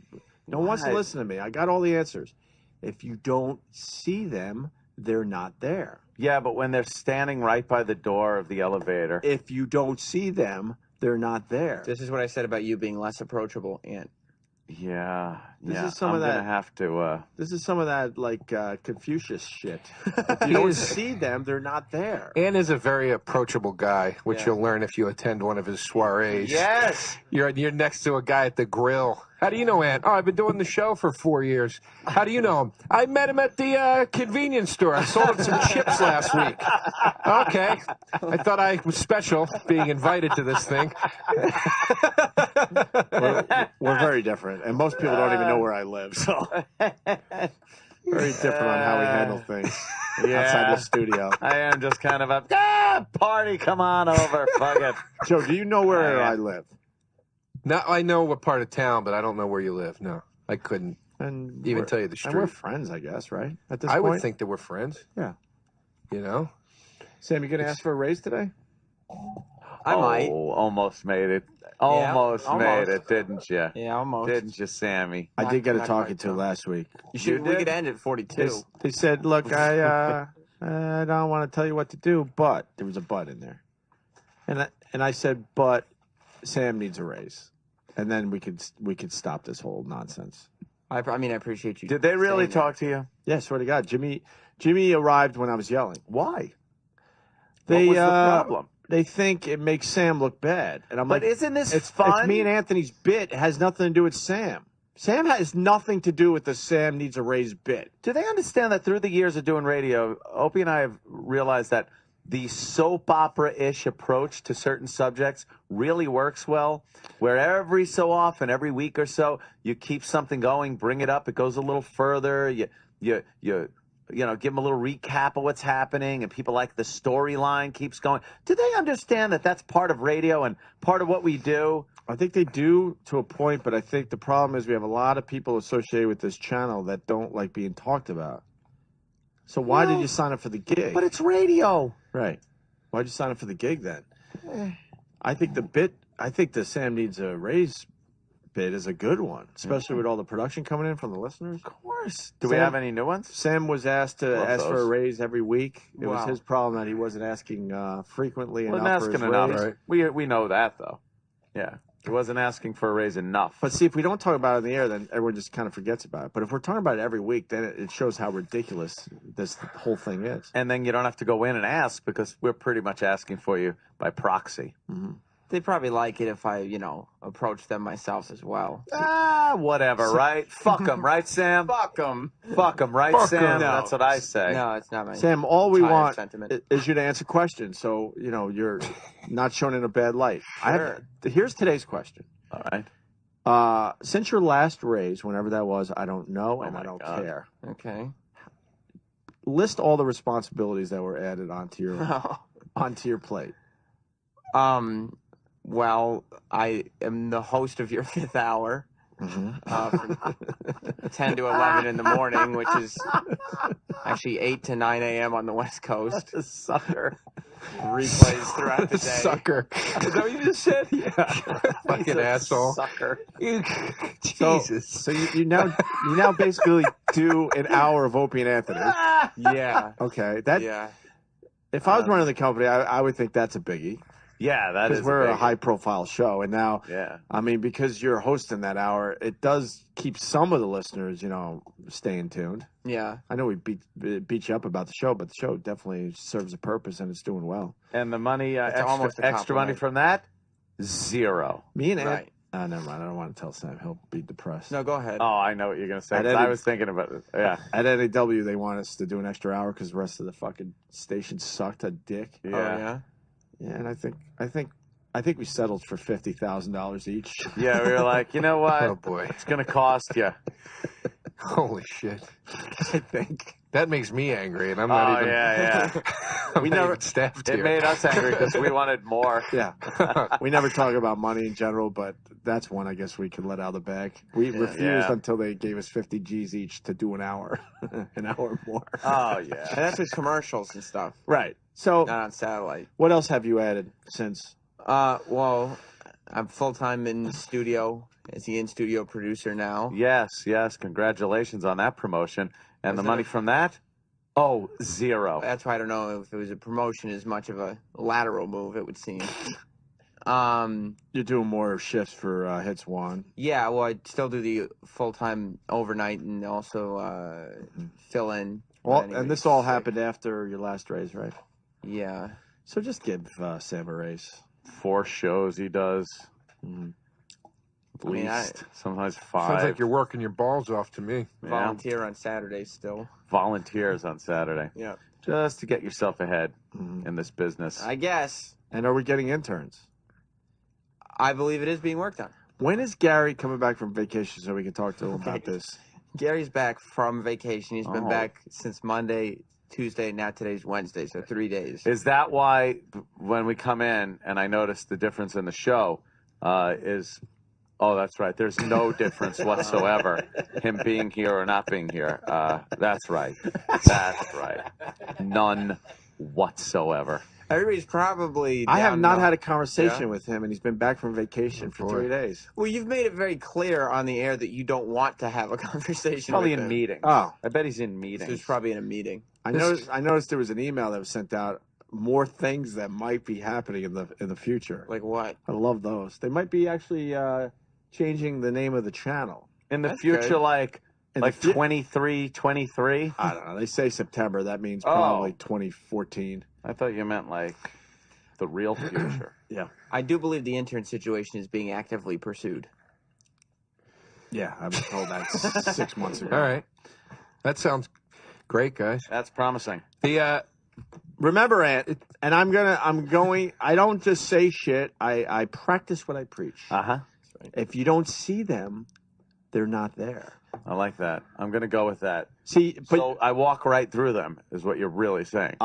wants to listen to me. I got all the answers. If you don't see them, they're not there. Yeah, but when they're standing right by the door of the elevator. If you don't see them, they're not there. This is what I said about you being less approachable, Ant. Yeah. This yeah. is some of that. I'm gonna have to. This is some of that like Confucius shit. If you don't see them, they're not there. Ann is a very approachable guy, which you'll learn if you attend one of his soirees. Yes. You're next to a guy at the grill. How do you know Ann? Oh, I've been doing the show for 4 years. How do you know him? I met him at the convenience store. I sold him some chips last week. Okay. I thought I was special being invited to this thing. We're very different, and most people don't even know where I live, so very different on how we handle things outside the studio. I am just kind of a party. Come on over. Fuck it. Joe, do you know where I live? No, I know what part of town, but I don't know where you live. No, I couldn't even tell you the street. And we're friends, I guess, right? At this I point? would think that we're friends. Yeah. You know? Sam, you going to ask for a raise today? I might. Almost made it. Almost made it, didn't you? Yeah, almost. Didn't you, Sammy? I did get a talking to last week. You should. We could end at 42. They said, look, I don't want to tell you what to do, but there was a but in there. And I said, but Sam needs a raise. And then we could stop this whole nonsense. I mean, I appreciate you. Did they really saying talk to you? Yeah, swear to God. Jimmy arrived when I was yelling. Why? What was the problem? They think it makes Sam look bad. And I'm But like, isn't this it's fun? me and Anthony's bit. It has nothing to do with Sam. Sam has nothing to do with the Sam needs a raise bit. Do they understand that through the years of doing radio, Opie and I have realized that the soap opera-ish approach to certain subjects really works well, where every so often, every week or so, you keep something going, bring it up, it goes a little further, you know, give them a little recap of what's happening, and people like the storyline keeps going. Do they understand that that's part of radio and part of what we do? I think they do to a point, but I think the problem is we have a lot of people associated with this channel that don't like being talked about. So why did you sign up for the gig? But it's radio. Right. Why'd you sign up for the gig then? I think the Sam needs a raise bit is a good one, especially with all the production coming in from the listeners. Of course. Do we have any new ones? Sam was asked to ask for a raise every week. It was Wow. his problem that he wasn't asking frequently Wasn't enough for asking his enough. raise. Right. We know that, though. Yeah. He wasn't asking for a raise enough. But see, if we don't talk about it in the air, then everyone just kind of forgets about it. But if we're talking about it every week, then it shows how ridiculous this whole thing is. And then you don't have to go in and ask because we're pretty much asking for you by proxy. Mm-hmm. They probably like it if I, approach them myself as well. Whatever, right? Fuck them, right, Sam? Fuck them. Fuck them, right, Fuck Sam? 'em. No. That's what I say. No, it's not my Sam, all we entire want sentiment. is you to answer questions, so you're not shown in a bad light. Here's today's question. All right. Since your last raise, whenever that was, I don't know and I don't care. Okay. List all the responsibilities that were added onto your plate. Well, I am the host of your fifth hour. From 10 to 11 in the morning, which is actually 8 to 9 a.m. on the West Coast. Sucker. replays throughout the day. Sucker. Is that what you just said? Yeah. Fucking asshole. Sucker. Jesus. So you now basically do an hour of Opie and Anthony. Yeah. Okay. Yeah. If I was running the company, I would think that's a biggie. Yeah, that is. Because we're a high-profile show, and now, yeah. I mean, because you're hosting that hour, it does keep some of the listeners, staying tuned. Yeah. I know we beat you up about the show, but the show definitely serves a purpose, and it's doing well. And the money, It's almost a extra money compliment. from that, zero. Me and Right. never mind. I don't want to tell Sam. He'll be depressed. No, go ahead. Oh, I know what you're gonna say. 'Cause At I was thinking about it. Yeah. At NAW, they want us to do an extra hour because the rest of the fucking station sucked a dick. Oh, yeah? Yeah, and I think we settled for $50,000 each. Yeah, we were like, you know what? Oh, boy. It's gonna cost you. Holy shit. I think. That makes me angry, and I'm not even. Yeah. I'm We not never- even staffed It here. made us angry because we wanted more. Yeah. We never talk about money in general, but that's one I guess we could let out of the bag. We refused Yeah. until they gave us 50 G's each to do an hour. An hour more. Oh, And yeah. that's with commercials and stuff, Right. So, not on satellite. what else have you added since? Well, I'm full-time in the studio as the in-studio producer now. Yes. Congratulations on that promotion. And Was the it money from that? Oh, zero. That's why I don't know if it was a promotion as much of a lateral move, it would seem. You're doing more shifts for Hits One. Yeah, well, I still do the full-time overnight and also fill in. Well, Anyways, and this all happened after your last raise, right? Yeah. So just give Sam a raise. 4 shows he does. At I mean, least. Sometimes 5. Sounds like you're working your balls off to me. Yeah. Volunteer on Saturdays still. Volunteers on Saturday. Yeah. Just to get yourself ahead in this business. I guess. And are we getting interns? I believe it is being worked on. When is Gary coming back from vacation so we can talk to him about this? Gary's back from vacation. He's been Oh. back since Monday, Tuesday, now today's Wednesday, so 3 days. Is that why when we come in and I notice the difference in the show oh, that's right. There's no difference whatsoever. Him being here or not being here. That's right. That's right. None whatsoever. Everybody's probably. I have down not low. had a conversation Yeah? with him, and he's been back from vacation for 3 days. Well, you've made it very clear on the air that you don't want to have a conversation. Probably with in him. meetings. Oh. I bet he's in meetings. So he's probably in a meeting. I noticed there was an email that was sent out. More things that might be happening in the future. Like what? I love those. They might be actually changing the name of the channel. In the That's future, good. like In like the fu- 23. I don't know. They say September. That means Oh. probably 2014. I thought you meant like the real future. Yeah. I do believe the intern situation is being actively pursued. Yeah, I was told that 6 months ago. All right. That sounds great, guys. That's promising. The Remember, Ant, and I'm going. I don't just say shit. I practice what I preach. Uh-huh. If you don't see them, they're not there. I like that. I'm going to go with that. See, but So I walk right through them is what you're really saying.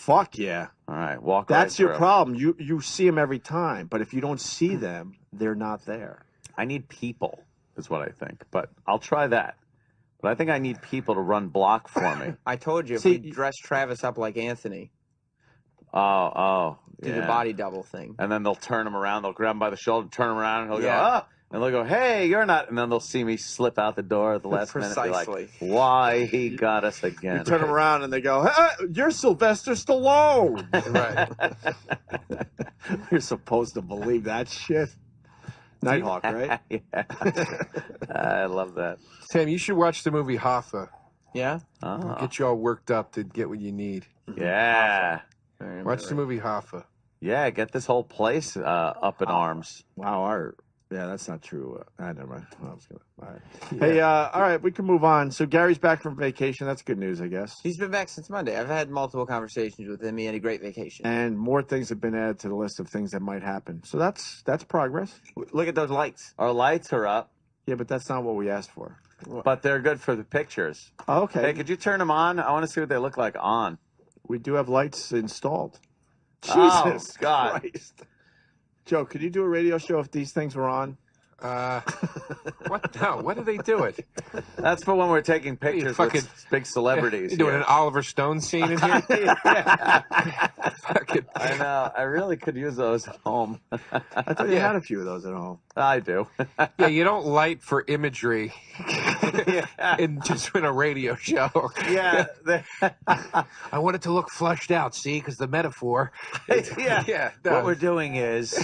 fuck yeah. All right, walk That's right your through. problem. You see them every time, but if you don't see them, they're not there. I need people is what I think, but I'll try that. But I think I need people to run block for me. I told you if See- we dress Travis up like Anthony, Oh, do yeah. the body double thing. And then they'll turn him around. They'll grab him by the shoulder, turn him around, and he'll Yeah. go, ah! And they'll go, hey, you're not. And then they'll see me slip out the door at the last minute. Be like, Precisely. why he got us again? You turn them around and they go, hey, "You're Sylvester Stallone." right. You're supposed to believe that shit. Nighthawk, right? Yeah. I love that. Sam, you should watch the movie Hoffa. Yeah? Oh. Get you all worked up to get what you need. Yeah. Watch the movie Hoffa. Yeah, get this whole place up in arms. Wow, yeah, that's not true. Never mind. I was gonna. All right. Hey, all right, we can move on. So Gary's back from vacation. That's good news, I guess. He's been back since Monday. I've had multiple conversations with him. He had a great vacation. And more things have been added to the list of things that might happen. So that's progress. Look at those lights. Our lights are up, Yeah, but that's not what we asked for. but they're good for the pictures. Oh, okay. Hey, could you turn them on? I want to see what they look like on. We do have lights installed. Oh, Jesus God. Christ. Joe, could you do a radio show if these things were on? What? No, what do they do it? That's for when we're taking pictures with big celebrities. You doing an Oliver Stone scene in here? I know. I really could use those at home. I thought you had a few of those at home. I do. Yeah, you don't light for imagery in a radio show. Yeah. I want it to look flushed out, see, because the metaphor. Yeah. What we're doing is...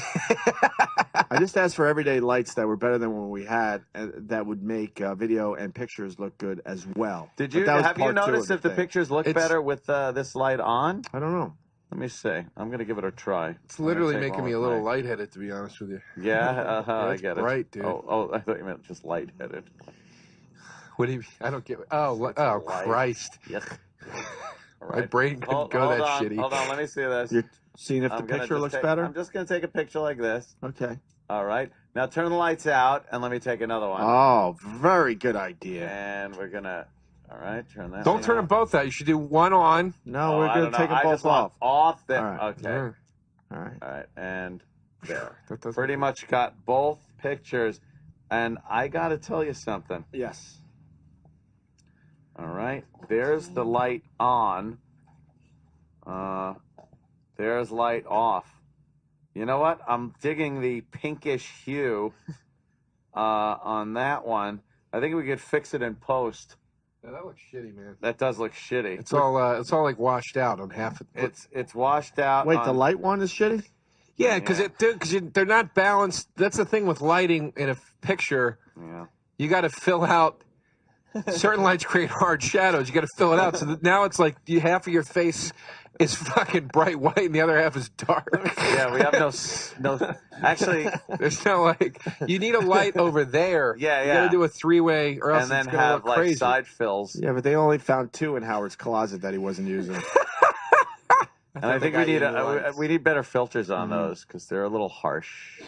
I just asked for everyday lights that were better than what we had, that would make video and pictures look good as well. Did you have you noticed if the pictures look better with this light on? I don't know. Let me see. I'm gonna give it a try. It's literally making me a little lightheaded, to be honest with you. Yeah, I get it. Right, dude. Oh, I thought you meant just lightheaded. What do you? I don't get. Oh, Christ! Yuck. My brain couldn't go that shitty. Hold on, let me see this. You're seeing if the picture looks better? I'm just gonna take a picture like this. Okay. All right. Now turn the lights out and let me take another one. Oh, very good idea. And we're gonna. All right, turn that. Don't turn them both out. You should do one on. No, we're gonna take them both off. Off there. All right. Okay. All right. All right, and there. That Pretty much got both pictures, and I got to tell you something. Yes. All right, there's the light on. There's light off. You know what? I'm digging the pinkish hue on that one. I think we could fix it in post. Yeah, that looks shitty, man. That does look shitty. It's all like washed out on half. It's washed out. Wait, the light one is shitty? Yeah, because they're not balanced. That's the thing with lighting in a picture. Yeah. You got to fill out. Certain lights create hard shadows. You got to fill it out. So that now it's like half of your face is fucking bright white and the other half is dark. Yeah, we have no. Actually, there's no like. You need a light over there. Yeah, You got to do a three-way, or else and then it's gonna have look crazy. side fills. Yeah, but they only found 2 in Howard's closet that he wasn't using. And I think we need better filters on those because they're a little harsh.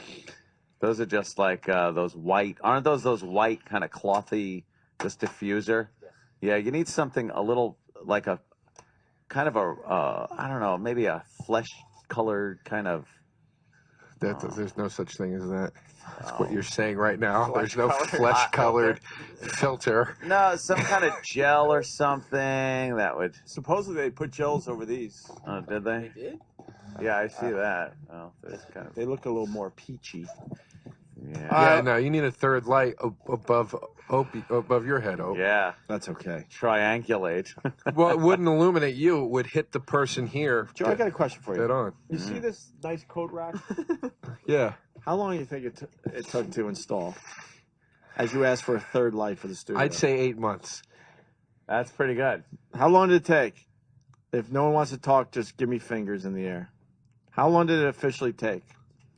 Those are just like those white. Aren't those white kind of clothy, just diffuser? Yeah, you need something a little like a kind of a I don't know, maybe a flesh-colored kind of. There's no such thing as that. That's what you're saying right now. There's no flesh-colored filter. No, some kind of gel or something that would. Supposedly they put gels over these. Oh, did they? They did? Yeah, I see that. Oh, there's kind of. They look a little more peachy. Yeah. No, you need a third light above Opie, above your head, Opie. Yeah. That's okay. Triangulate. Well, it wouldn't illuminate you. It would hit the person here. Joe, I got a question for you. Dead on. You see this nice coat rack? Yeah. How long do you think it took to install? As you asked for a third light for the studio. I'd say 8 months. That's pretty good. How long did it take? If no one wants to talk, just give me fingers in the air. How long did it officially take?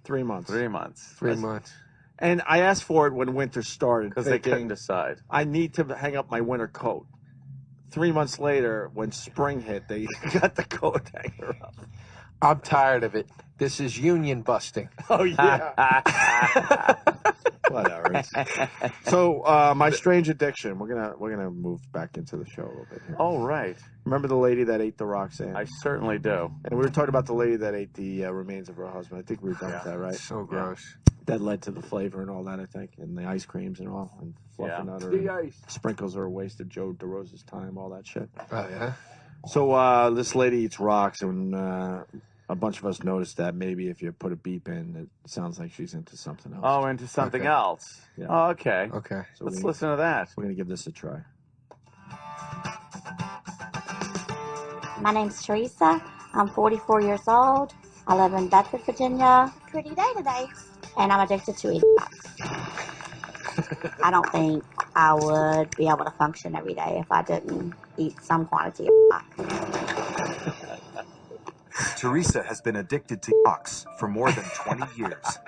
3 months. 3 months. 3 months. And I asked for it when winter started. Because they couldn't decide. I need to hang up my winter coat. 3 months later, when spring hit, they got the coat hanger up. I'm tired of it. This is union busting. Oh, yeah. Whatever. So, my strange addiction. We're gonna move back into the show a little bit here. Oh, right. Remember the lady that ate the Roxanne? I certainly do. And we were talking about the lady that ate the remains of her husband. I think we were done with that, right? So gross. That led to the flavor and all that, I think, and the ice creams and all, and Fluffernutter. The and ice. Sprinkles are a waste of Joe DeRosa's time, all that shit. Oh, yeah? So this lady eats rocks, and a bunch of us noticed that maybe if you put a beep in, it sounds like she's into something else. Oh, into something Okay. else. Yeah. Oh, okay. Okay. So Let's listen to that. We're going to give this a try. My name's Teresa. I'm 44 years old. I live in Bedford, Virginia. Pretty day today. And I'm addicted to eating rocks. I don't think I would be able to function every day if I didn't eat some quantity of rocks. Teresa has been addicted to rocks for more than 20 years.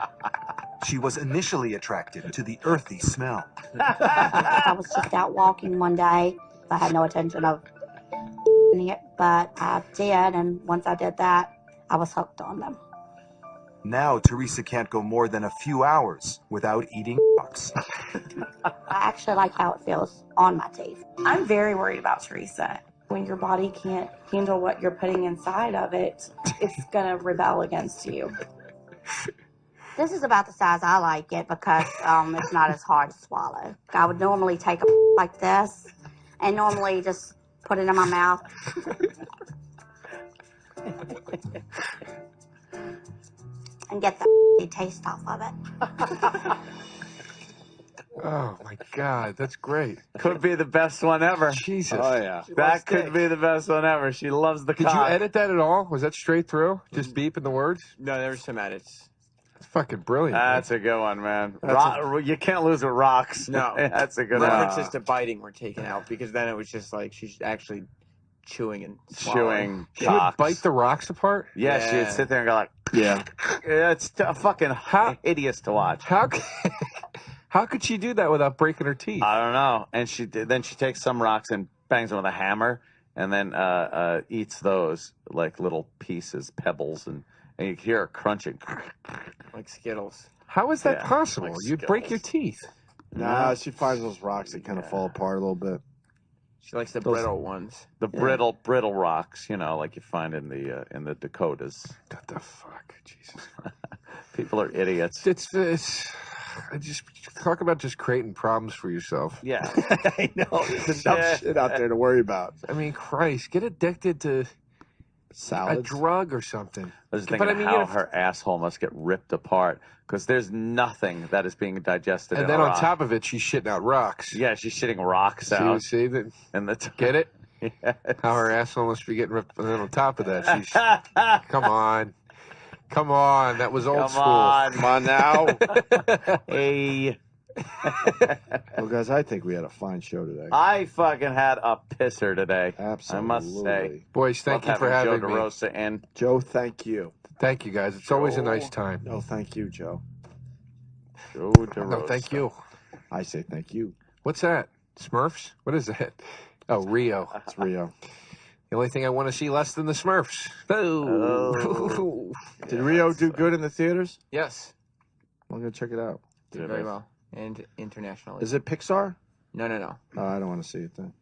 She was initially attracted to the earthy smell. I was just out walking one day. I had no intention of eating it, but I did, and once I did that, I was hooked on them. Now Teresa can't go more than a few hours without eating rocks. I actually like how it feels on my teeth. I'm very worried about Teresa. When your body can't handle what you're putting inside of it, it's going to rebel against you. This is about the size I like it because it's not as hard to swallow. I would normally take a like this and normally just put it in my mouth. And get the taste off of it. Oh my God, that's great. Could be the best one ever. Jesus. Oh yeah. That could be the best one ever. She loves the Did cock. you edit that at all? Was that straight through? Just beeping the words? No, there were some edits. That's fucking brilliant. That's a good one, man. That's you can't lose with rocks. No. That's a good one. References to biting were taken out because then it was just like she's actually chewing and swallowing. She would bite the rocks apart? Yeah, she would sit there and go like, yeah. It's fucking hideous to watch. How could she do that without breaking her teeth? I don't know. And then she takes some rocks and bangs them with a hammer, and then eats those like little pieces, pebbles, and you hear her crunching, like Skittles. How is that Yeah, possible? like You'd break your teeth. Nah, she finds those rocks that kind of fall apart a little bit. She likes the brittle ones. The brittle rocks, like you find in the Dakotas. What the fuck, Jesus! People are idiots. It's I just talk about just creating problems for yourself. Yeah, I know. There's enough shit out there to worry about. I mean, Christ, get addicted to salads, a drug or something. I was thinking how her asshole must get ripped apart because there's nothing that is being digested. And in then a on rock. top of it, she's shitting out rocks. Yeah, she's shitting rocks out. See that? And Get it? Yes. How her asshole must be getting ripped. And then on top of that, she's come on. Come on, that was old school. Come on now. Hey. Well, guys, I think we had a fine show today. I fucking had a pisser today. Absolutely. I must say. Boys, thank you for having Joe me. DeRosa and Joe, thank you. Thank you, guys. It's always a nice time. No, thank you, Joe. Joe DeRosa. No, thank you. I say thank you. What's that? Smurfs? What is that? Oh, Rio. It's Rio. The only thing I want to see less than the Smurfs. Oh. Did Rio do good in the theaters? Yes. I'm going to check it out. Did very well. And internationally. Is it Pixar? No. Oh, I don't want to see it then.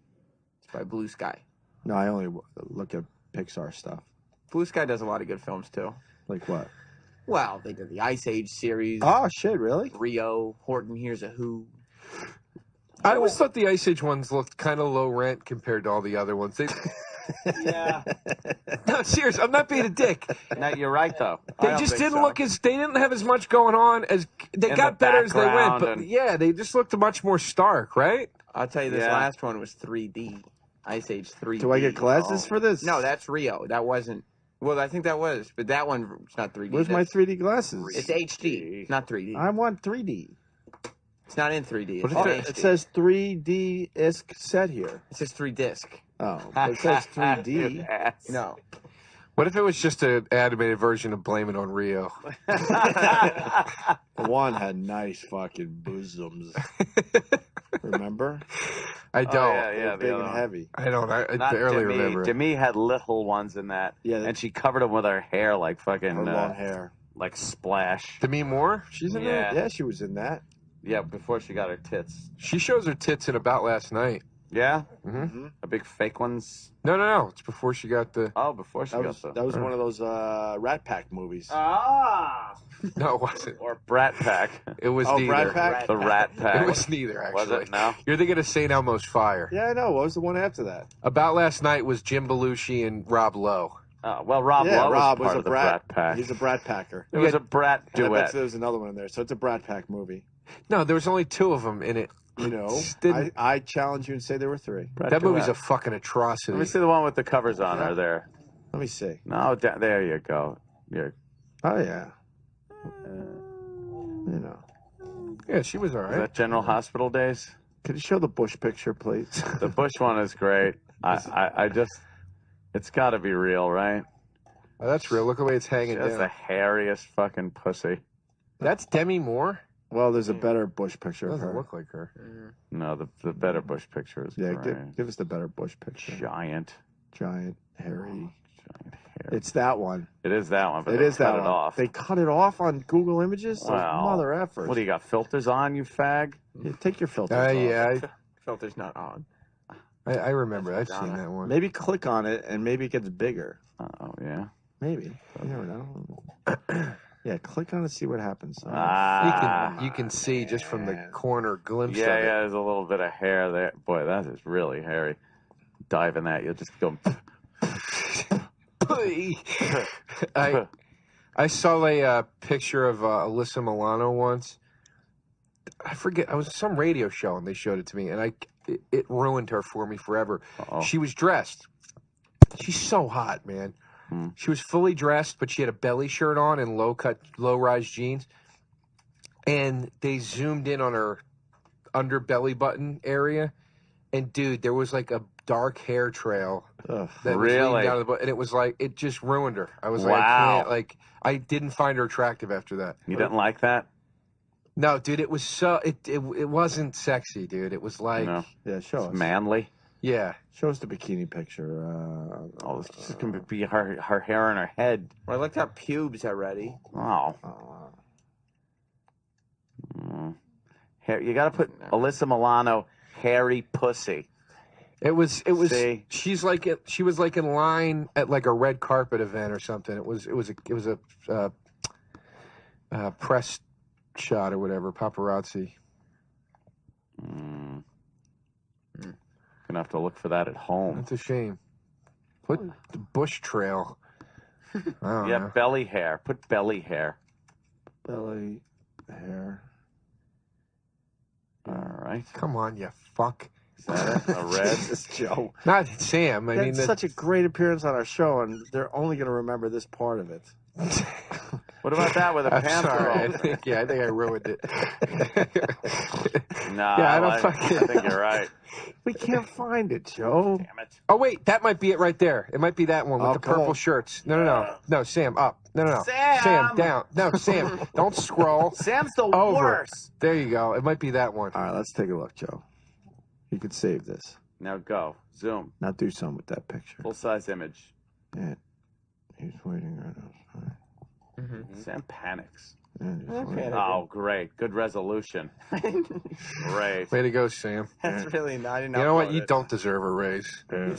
It's by Blue Sky. No, I only look at Pixar stuff. Blue Sky does a lot of good films, too. Like what? Well, they did the Ice Age series. Oh, shit, really? Rio, Horton Hears a Who. I always thought the Ice Age ones looked kind of low rent compared to all the other ones. Yeah. No, serious. I'm not being a dick. No, you're right though. They just didn't look as. They didn't have as much going on as. They In got the better as they went, background but and- yeah, they just looked much more stark, right? I'll tell you, this Yeah. last one was 3D. Ice Age 3D. Do I get glasses for this? No, that's Rio. That wasn't. Well, I think that was, but that one's not 3D. Where's my 3D glasses? It's HD. It's not 3D. I want 3D. It's not in 3D. It's Oh, in it HD. says 3D ISK set here. It says 3 disc. Oh, but it says 3D. No. What if it was just an animated version of Blame It on Rio? The one had nice fucking bosoms. Remember? I don't. yeah, Big and heavy. I don't. I Not barely Demi. remember. Demi had little ones in that. Yeah, and she covered them with her hair like fucking Her long hair. like Splash. Demi Moore? She's in Yeah. that? Yeah, she was in that. Yeah, before she got her tits. She shows her tits in About Last Night. Yeah, Mm-hmm. a big fake ones. No. It's before she got the. Oh, before she That got was, the. that was one of those Rat Pack movies. Ah. No, it wasn't. Or Brat Pack. It was Oh, neither. Brat Pack? The Rat Pack. It was neither, actually. Was it? No. You're thinking of St. Elmo's Fire. Yeah, I know. What was the one after that? About Last Night was Jim Belushi and Rob Lowe. Well, Rob Yeah, Lowe Rob was part was a of the brat. Brat Pack. He's a Brat Packer. It was a Brat And I bet duet. there's another one in there. So it's a Brat Pack movie. No, there was only 2 of them in it. You know, Didn't- I challenge you and say there were 3. Brat That movie's a duet. fucking atrocity. Let me see the one with the covers on her there. Let me see. No, there you go. You're, Oh, yeah. You know. Yeah, she was all is right. that General Hospital days? Could you show the Bush picture, please? The Bush one is great. I just, it's got to be real, right? Oh, that's real. Look the way it's hanging That's down. the hairiest fucking pussy. That's Demi Moore? Well, there's a better Bush picture of Doesn't her. look like her. No, the better Bush picture is Yeah, great. give us the better Bush picture. Giant Hairy. hair. It's that one. It is that one, but It they is cut that it one. off. They cut it off on Google Images? Those Wow. mother effers. What do you got? Filters on, you fag? Yeah, take your filters off. Yeah, Filter's not on. I remember. I've seen that one. Maybe click on it and maybe it gets bigger. Oh yeah. Maybe. You never know. Yeah, click on it, see what happens. You can see just from the corner glimpse of it. Yeah, there's a little bit of hair there. Boy, that is really hairy. Dive in that, you'll just go. I saw a picture of Alyssa Milano once. I forget. I was some radio show and they showed it to me, and it ruined her for me forever. She was dressed. She's so hot, man. She was fully dressed, but she had a belly shirt on and low-rise jeans. And they zoomed in on her underbelly button area, and dude, there was like a dark hair trail that was leading down to the butt, and it was like it just ruined her. I was like, I didn't find her attractive after that. You didn't like that? No, dude, it was so it wasn't sexy, dude. It was like yeah, show us. Manly. Yeah, show us the bikini picture. It's just gonna be her hair on her head. Well, I looked up pubes already. Oh. Hair. You got to put Alyssa Milano hairy pussy. It was. See? She was like in line at like a red carpet event or something. It was a press shot or whatever, paparazzi. Gonna have to look for that at home. That's a shame. Put the bush trail. Yeah, belly hair. Put belly hair. Belly hair. All right. Come on, you fuck. Is that it? A red? This is Joe. Not Sam. I mean, that's such a great appearance on our show, and they're only going to remember this part of it. What about that with a panther? Sorry, I think I ruined it. No, yeah, I think you're right. We can't find it, Joe. Damn it. Oh wait, that might be it right there. It might be that one with the purple on. shirts. No, Sam, up. No. Sam down. No, Sam, don't scroll. Sam's the Over. worst. There you go. It might be that one. All right, let's take a look, Joe. You could save this. Now go. Zoom. Now do something with that picture. Full size image. Yeah. He's waiting right outside. Sam panics. Yeah, Oh, great. Good resolution. Great. Way to go, Sam. That's really not enough. You know what? You don't deserve a raise. Yeah.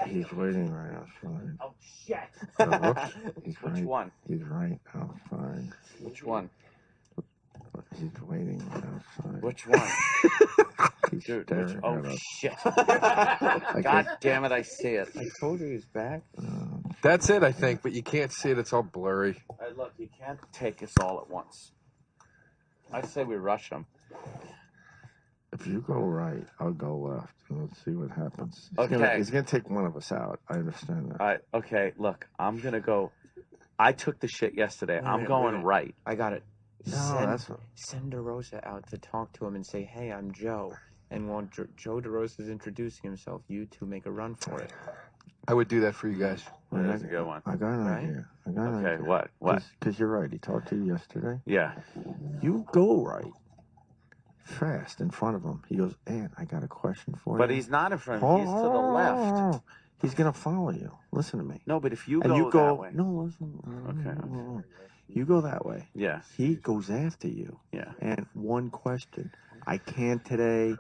He's waiting right outside. Oh, shit. He's Which right. one? He's right outside. Which one? He's waiting right outside. Which one? He's Dude, staring oh, at us. shit. God damn it, I see it. I told you he was back. That's it, I think, but you can't see it. It's all blurry. Look, you can't take us all at once. I say we rush them. If you go right, I'll go left. Let's see what happens. Okay. He's gonna take one of us out. I understand that. All right, okay, look, I'm going to go. I took the shit yesterday. I'm going right. I got it. No, Send DeRosa out to talk to him and say, hey, I'm Joe. And while Joe DeRosa is introducing himself, you two make a run for it. I would do that for you guys. Yeah, that's a good one. I got an idea. I got an idea. What? Because you're right. He talked to you yesterday. Yeah. You go right. Fast in front of him. He goes, Aunt, I got a question for you. But he's not in front of me. He's to the left. He's going to follow you. Listen to me. No, but if you And go you go that way. No, listen. You go that way. Yeah. He goes after you. Yeah. And one question. I can't today.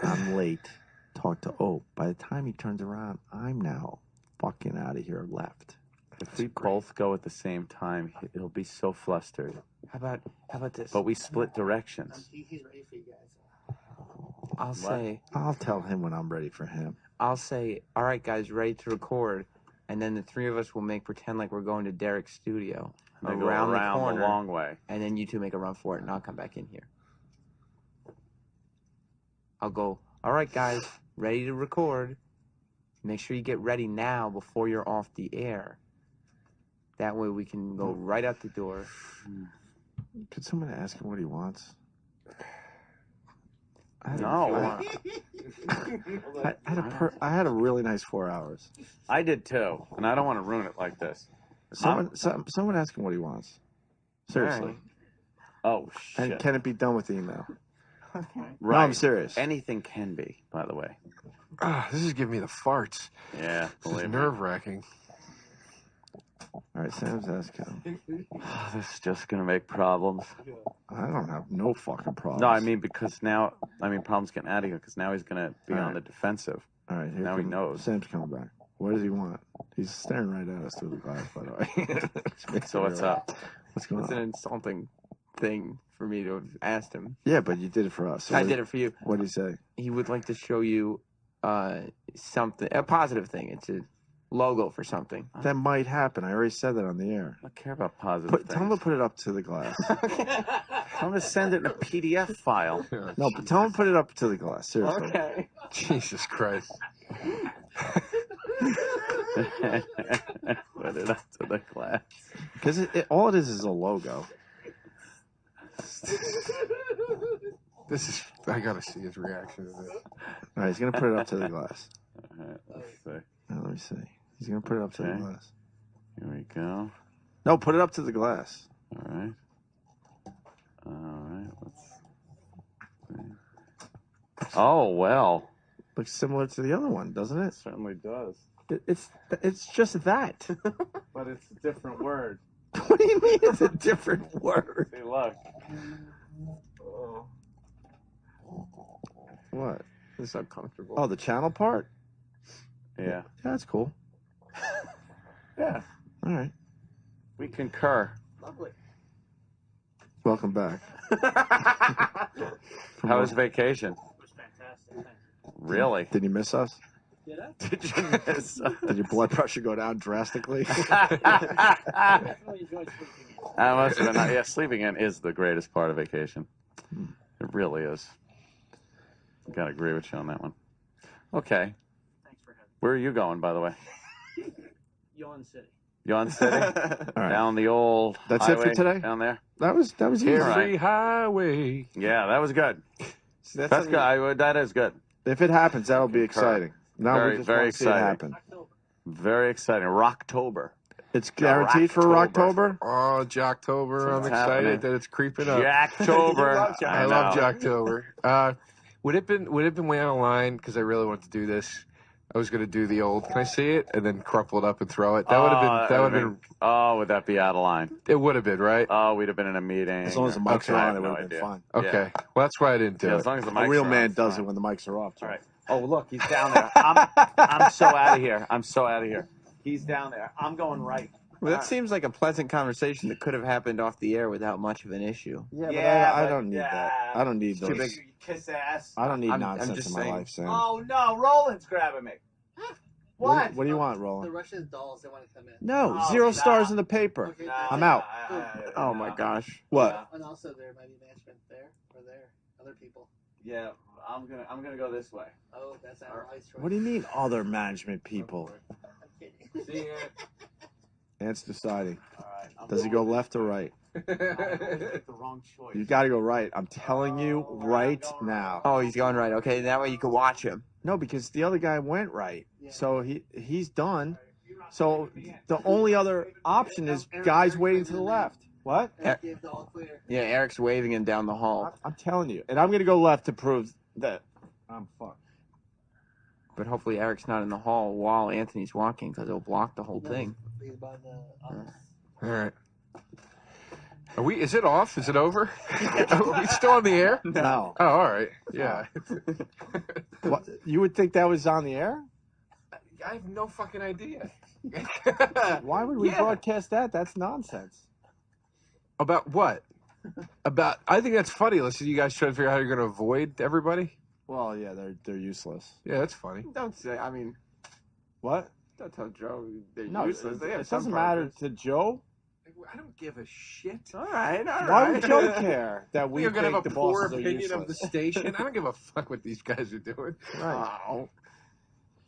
I'm late. Talk to Opie. By the time he turns around, I'm now fucking out of here left. If we both go at the same time, he'll be so flustered. How about this? But we split directions. He's ready for you guys. I'll tell him when I'm ready for him. I'll say, all right, guys, ready to record. And then the three of us will pretend like we're going to Derek's studio. They go around the corner. the long way. And then you two make a run for it, and I'll come back in here. I'll go, all right, guys, ready to record. Make sure you get ready now before you're off the air. That way we can go right out the door. Could someone ask him what he wants? No. I had a really nice 4 hours. I did too, and I don't want to ruin it like this. Someone ask him what he wants. Seriously. Right. Oh, shit. And can it be done with email? Right. No, I'm serious. Anything can be, by the way. This is giving me the farts. Yeah, This is believe me. nerve-wracking. All right, Sam's asking. This is just going to make problems. I don't have no fucking problems. No, I mean, because now, problems getting out of here, because now he's going to be All on right. the defensive. All right, now he knows. Sam's coming back. What does he want? He's staring right at us through the glass, by the way. So what's up? What's going It's on? an insulting thing for me to have asked him. Yeah, but you did it for us. So I did it for you. What did he say? He would like to show you something, a positive thing. It's a logo for something. That might happen. I already said that on the air. I don't care about positive Tell him to put it up to the glass. Tell him to send it in a PDF file. No, but tell him to put it up to the glass. Seriously. Okay. Jesus Christ. Put it up to the glass. Because all it is a logo. This is. I gotta see his reaction to this. All right, he's gonna put it up to the glass. All right, let's see. Now, let me see. He's gonna put it up to the glass. Here we go. No, put it up to the glass. All right. All right. Let's see. Oh well. Looks similar to the other one, doesn't it? Certainly does. It's just that. But it's a different word. What do you mean it's a different word? See, look. What? This is uncomfortable. Oh, the channel part? Yeah. Yeah, that's cool. Yeah. All right. We concur. Lovely. Welcome back. How was vacation? It was fantastic. Thanks. Really? Did you miss us? Did I? Did you miss us? Did your blood pressure go down drastically? I definitely enjoyed sleeping in. I must have been. Yeah, sleeping in is the greatest part of vacation. It really is. I gotta agree with you on that one. Okay. Thanks for having Where are you going, by the way? me. Yawn City. Yawn City? All right. Down the old That's it for highway today? Down there? That was easy. Here, right. Free highway. Yeah, that was good. See, That's good. That is good. If it happens, that'll be exciting. Now Very, we just very want to see it exciting. happen. Very exciting. Rocktober. It's guaranteed for Rocktober? Oh, Jocktober. I'm It's excited happening. that it's creeping up. Jacktober. I love Jocktober. Would it been way out of line because I really wanted to do this? I was going to do the old. Can I see it? And then crumple it up and throw it. That would have been. That would have been. Oh, would that be out of line? It would have been right. Oh, we'd have been in a meeting. As long as the mics Okay. are I on, have it no would have been idea. fine. Okay. Well, that's why I didn't do Yeah, it. as long as the A mics real are on, man it's does fine. it when the mics are off. Joe. All right. Oh, look, he's down there. I'm so out of here. I'm so out of here. He's down there. I'm going right. Well, that seems like a pleasant conversation that could have happened off the air without much of an issue. Yeah, but I don't need that. I don't need Too those. big. You kiss ass. I don't need I'm nonsense just in my saying. life, Sam. Oh no, Roland's grabbing me. What? What do you want, The Roland? Russian dolls, they want to come in. No, Oh, 0 nah. stars in the paper. Okay, No, I'm out. Oh my gosh. What? And also, there might be management there or there. Other people. Yeah, I'm gonna go this way. Oh, that's our ice choice. What do you mean, other management people? I'm kidding. See ya. Ant's deciding. All right. Does he go left or right? I make the wrong choice. You got to go right. I'm telling you right now. Oh, he's going right. Okay, that way you can watch him. No, because the other guy went right. So he's done. So the only other option is guys waiting to the left. What? Give the all clear. Yeah, Eric's waving him down the hall. I'm telling you. And I'm going to go left to prove that I'm fucked. But hopefully Eric's not in the hall while Anthony's walking because it'll block the whole thing. He's by the office. All right. Are we? Is it off? Is it over? Are we still on the air? No. Oh, all right. Yeah. What, you would think that was on the air? I have no fucking idea. Why would we Yeah. broadcast that? That's nonsense. About what? About? I think that's funny. Listen, you guys trying to figure out how you're going to avoid everybody. Well, yeah, they're useless. Yeah, that's funny. Don't say. I mean, What? don't tell Joe they're No, useless. They have it some doesn't matter purpose. to Joe. I don't give a shit. All right, all right. Why would Joe care that we You're gonna think have the a poor bosses are opinion of the useless? station. I don't give a fuck what these guys are doing. Right. Oh.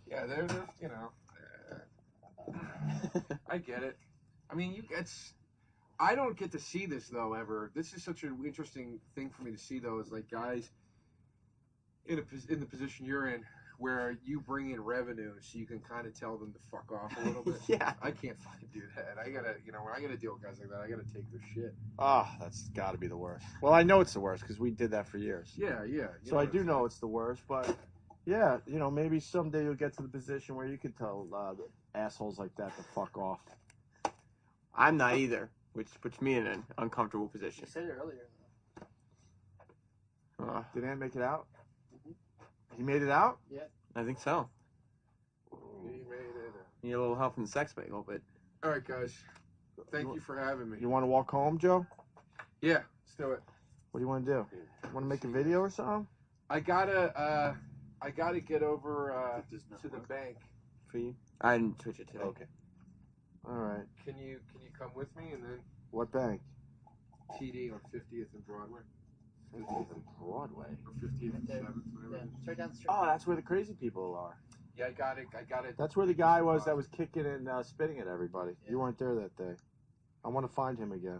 Yeah, they're you know. I get it. I mean, I don't get to see this though ever. This is such an interesting thing for me to see though. Is like guys in the position you're in, where you bring in revenue, so you can kind of tell them to fuck off a little bit. Yeah. I can't fucking do that. I gotta, when I gotta deal with guys like that, I gotta take their shit. Oh, that's got to be the worst. Well, I know it's the worst because we did that for years. Yeah, yeah. So I do know it's the worst, but yeah, maybe someday you'll get to the position where you can tell the assholes like that to fuck off. I'm not either, which puts me in an uncomfortable position. You said it earlier. Did Ant make it out? He made it out? Yeah. I think so. He made it. You need a little help from the sex bagel, but. All right, guys. Thank you for having me. You want to walk home, Joe? Yeah, let's do it. What do you want to do? Want to make a video or something? I gotta get over to the bank. For you? I didn't twitch it today. Okay. All right. Can you come with me and then What bank? TD on 50th and Broadway? 50th and Broadway. Or 50th and 7th, whatever it is. Straight down the street. Oh, that's where the crazy people are. Yeah, I got it. That's where the guy was that was kicking and spitting at everybody. You weren't there that day. I want to find him again.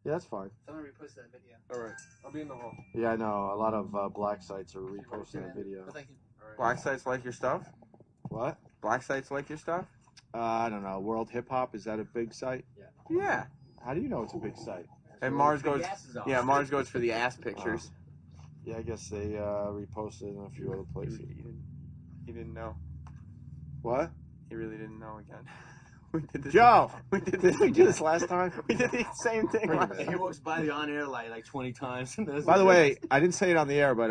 Yeah, that's fine. Someone reposted that video. All right, I'll be in the hall. Yeah, I know. A lot of black sites are reposting that video. Oh, thank you. Black sites like your stuff? What? Black sites like your stuff? I don't know. World Hip Hop, is that a big site? Yeah. How do you know it's a big site? And Mars goes. Yeah, Mars goes for the ass pictures. Yeah, I guess they reposted in a few other places. He didn't know. What? He really didn't know again. We did this. Joe! We did Did we do this last time? We did the same thing. Wait a last minute. He walks by the on-air light like 20 times. And By the way, I didn't say it on the air, but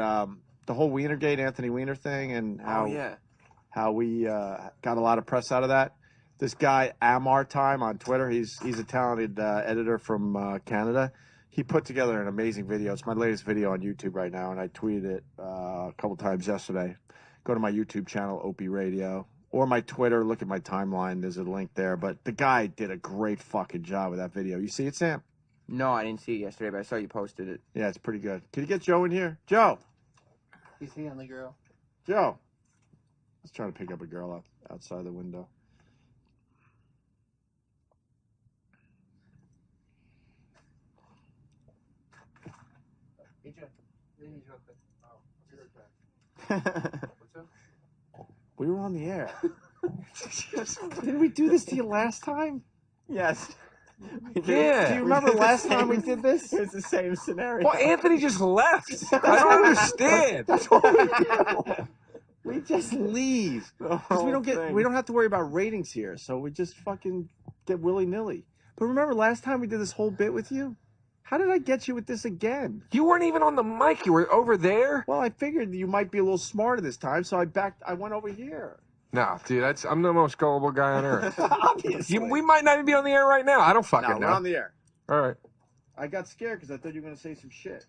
the whole Wienergate, Anthony Weiner thing, and how we got a lot of press out of that. This guy, Amar Time on Twitter, he's a talented editor from Canada. He put together an amazing video. It's my latest video on YouTube right now, and I tweeted it a couple times yesterday. Go to my YouTube channel, Opie Radio, or my Twitter. Look at my timeline. There's a link there. But the guy did a great fucking job with that video. You see it, Sam? No, I didn't see it yesterday, but I saw you posted it. Yeah, it's pretty good. Can you get Joe in here? Joe! He's here on the girl. Joe! Let's try to pick up a girl outside the window. Hey, Joe. We were on the air. Didn't we do this to you last time? Yes. Yeah. Do you remember last time we did this? It was the same scenario. Well, Anthony just left. I don't understand. That's what we do. We just leave. 'Cause we don't have to worry about ratings here, so we just fucking get willy-nilly. But remember last time we did this whole bit with you? How did I get you with this again? You weren't even on the mic. You were over there. Well, I figured you might be a little smarter this time, so I went over here. No, dude, I'm the most gullible guy on earth. Obviously. We might not even be on the air right now. I don't fucking know. We're on the air. All right. I got scared because I thought you were going to say some shit.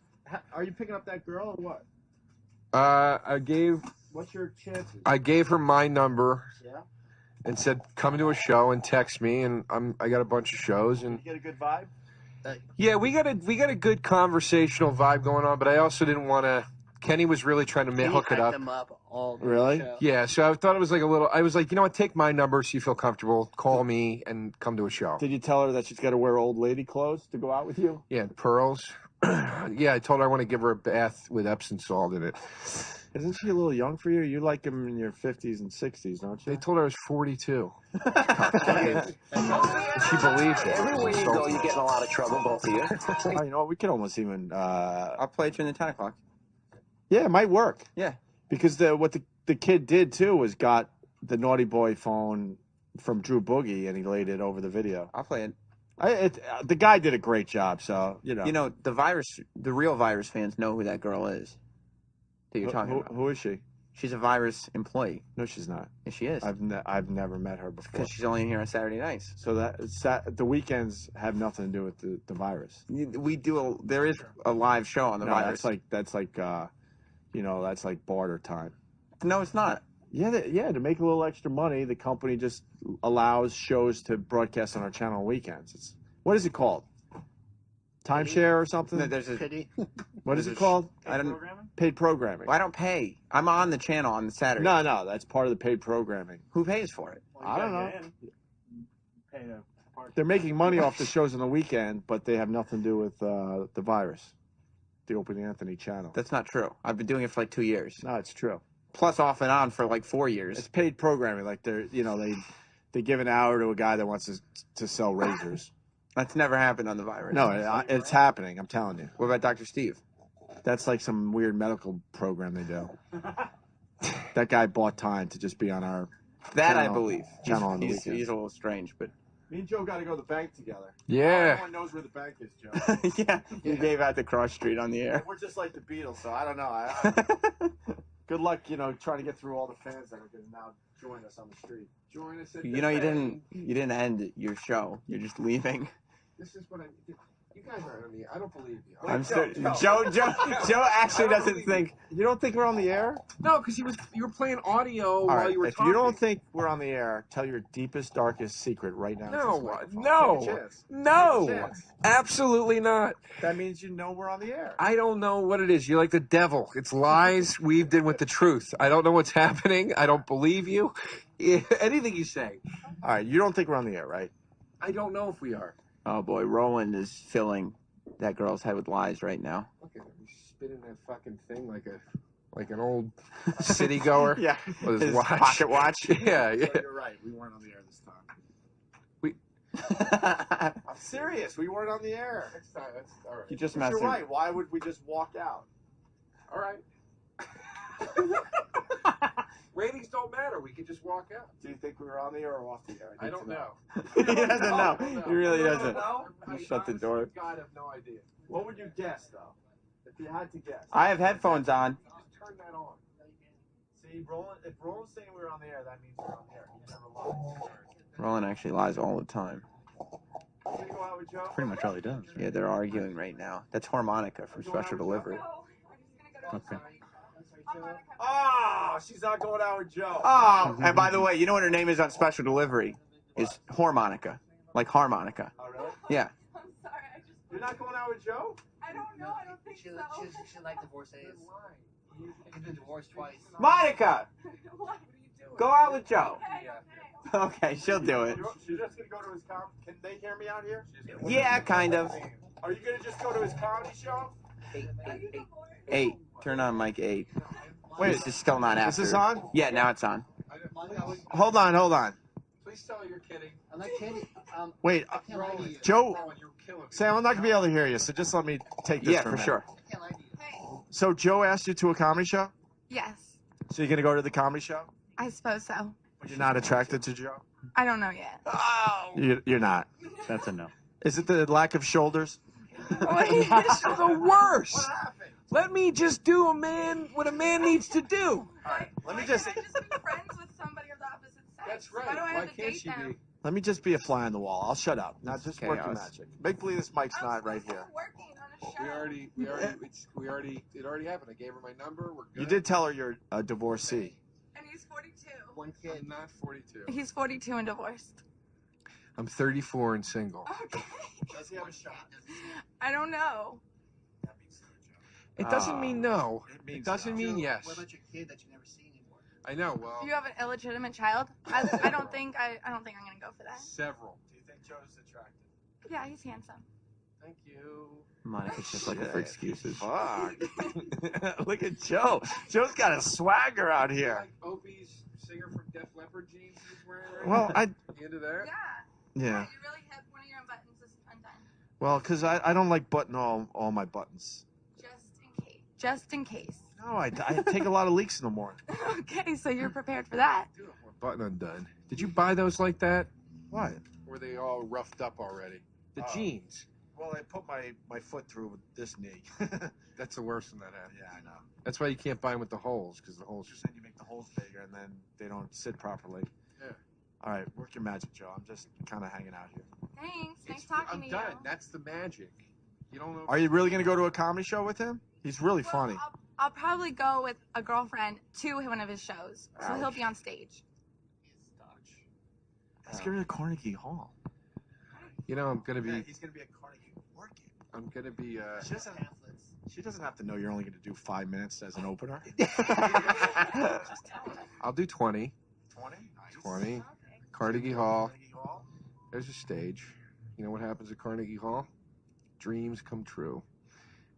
Are you picking up that girl or what? What's your chances? I gave her my number. Yeah. And said, come to a show and text me, and I got a bunch of shows. And you get a good vibe? yeah, we got a good conversational vibe going on, but I also didn't want to. Kenny was really trying to hook it up. Them up all the Really? show. Yeah, so I thought it was like a little. I was like, you know what? Take my number so you feel comfortable. Call me and come to a show. Did you tell her that she's got to wear old lady clothes to go out with you? Yeah, pearls. Yeah, I told her I want to give her a bath with Epsom salt in it. Isn't she a little young for you? You like them in your 50s and 60s, don't you? They told her I was 42. She believed it. Everywhere you go, you get in a lot of trouble, both of you. Oh, you know what? We could almost even. I'll play it during the 10 o'clock. Yeah, it might work. Yeah. Because what the kid did too was got the Naughty Boy phone from Drew Boogie and he laid it over the video. I'll play it. The guy did a great job, so you know. You know, the real virus fans know who that girl is. That you're talking about. Who is she? She's a virus employee. No, she's not. Yes, she is. I've never met her before. Because she's only in here on Saturday nights. So the weekends have nothing to do with the virus. We do there is a live show on the virus. That's like barter time. No, it's not. Yeah, to make a little extra money, the company just allows shows to broadcast on our channel on weekends. What is it called? Timeshare or something? No, there's a Pity. What is it called? Paid programming. Well, I don't pay. I'm on the channel on Saturday. No, that's part of the paid programming. Who pays for it? I don't know. They're making money off the shows on the weekend, but they have nothing to do with the virus. The Opie and Anthony channel. That's not true. I've been doing it for like 2 years. No, it's true. Plus off and on for like 4 years. It's paid programming. Like they give an hour to a guy that wants to sell razors. That's never happened on the virus. No, it's happening. I'm telling you. What about Dr. Steve? That's like some weird medical program they do. That guy bought time to just be on our That channel, I believe. Channel on the He's weekends. a little strange, but Me and Joe got to go to the bank together. Yeah. Everyone knows where the bank is, Joe. yeah, you gave out the cross street on the air. We're just like the Beatles, so I don't know. Good luck, trying to get through all the fans that are going to now join us on the street. Join us at You didn't end your show. You're just leaving. This is what I. You guys aren't on the. I don't believe you. Joe actually doesn't think. You don't think we're on the air? No, because you were playing audio All while right, you were if talking. you don't think we're on the air, tell your deepest, darkest secret right now. No, absolutely not. That means you know we're on the air. I don't know what it is. You're like the devil. It's lies weaved in with the truth. I don't know what's happening. I don't believe you. Anything you say. All right, you don't think we're on the air, right? I don't know if we are. Oh boy, Roland is filling that girl's head with lies right now. Look at him. He's spinning that fucking thing like an old city goer. Yeah. With his watch. Pocket watch. Yeah. You're right. We weren't on the air this time. I'm serious. We weren't on the air. That's all right. You just But messed you're it. right. Why would we just walk out? All right. Ratings don't matter. We could just walk out. Do you think we were on the air or off the air? I don't know. He doesn't know. He really doesn't. You shut the door. God, I have no idea. What would you guess, though? If you had to guess. I have headphones on. Just turn that on. See, if Roland's saying we were on the air, that means we're on the air. He never lies. Roland actually lies all the time. You gonna go out with Joe? Pretty much all he does. Yeah, they're arguing right now. That's harmonica for special delivery. Okay. Oh, she's not going out with Joe. Oh, and by the way, you know what her name is on special delivery? Is harmonica, like harmonica. Oh, really? Yeah. I'm sorry, I just. You're not going out with Joe? I don't know. I don't think so. She like divorcees. He's been divorced twice. Monica, What? go out with Joe. Okay, okay. Okay, she'll do it. She's just gonna go to his comedy. Can they hear me out here? Yeah, kind of. Are you gonna just go to his comedy show? 8. Turn on mic 8. Wait, this is still not after. Is this on? Yeah, now it's on. Hold on. Please tell her you're kidding. I'm not kidding. Wait, I can't lie to you. Joe, You're killing me. Sam, I'm not gonna be able to hear you, so just let me take this Yeah, for a for minute. sure. I can't lie to you. So Joe asked you to a comedy show? Yes, So you're gonna go to the comedy show? I suppose so. But you're not attracted to Joe? I don't know yet. You're not. That's a no. Is it the lack of shoulders? This is the worst. Let me just do what a man needs to do. Let me just be friends with somebody of the opposite sex. That's right. Why do I have Why to can't date she them? be? Let me just be a fly on the wall. I'll shut up. Now just work your chaos. magic. Make believe this mic's not right here. Working on a show. It already happened. I gave her my number. We're good. You did tell her you're a divorcee. And he's 42. One kid. I'm not 42. He's 42 and divorced. I'm 34 and single. Okay. Does he have a shot? I don't know. It doesn't mean no. means It doesn't mean yes. What about your kid that you never see anymore? I know. Well, You have an illegitimate child? I don't think I'm gonna go for that. several. Do you think Joe's attractive? Yeah, he's handsome. Thank you. Monica's just looking for excuses. Fuck. Look at Joe. Joe's got a swagger out here. Like Opie's singer from Def Leppard jeans he's wearing right Well, now? I You into that? Yeah. yeah. You really have one of your own buttons is undone. Well, because I don't like button all my buttons. Just in case. Just in case. No, I take a lot of leaks in the morning. Okay, so you're prepared for that. Do have one button undone. Did you buy those like that? What? Or were they all roughed up already? The Oh. jeans. Well, I put my foot through with this knee. That's the worst when that happens. Yeah, I know. That's why you can't buy them with the holes, because the holes just. Then you make the holes bigger, and then they don't sit properly. Yeah. All right, work your magic, Joe. I'm just kind of hanging out here. Thanks. Nice talking I'm to done. you. That's the magic. You don't know. Are you really gonna go to a comedy show with him? He's really funny. I'll probably go with a girlfriend to one of his shows, so he'll be on stage. Let's get rid of Carnegie Hall. You know, I'm gonna be. Yeah, he's gonna be at Carnegie working. I'm gonna be. She doesn't have to know you're only gonna do 5 minutes as an opener. I'll do 20. 20. 20. Carnegie Hall. There's a stage. You know what happens at Carnegie Hall? Dreams come true.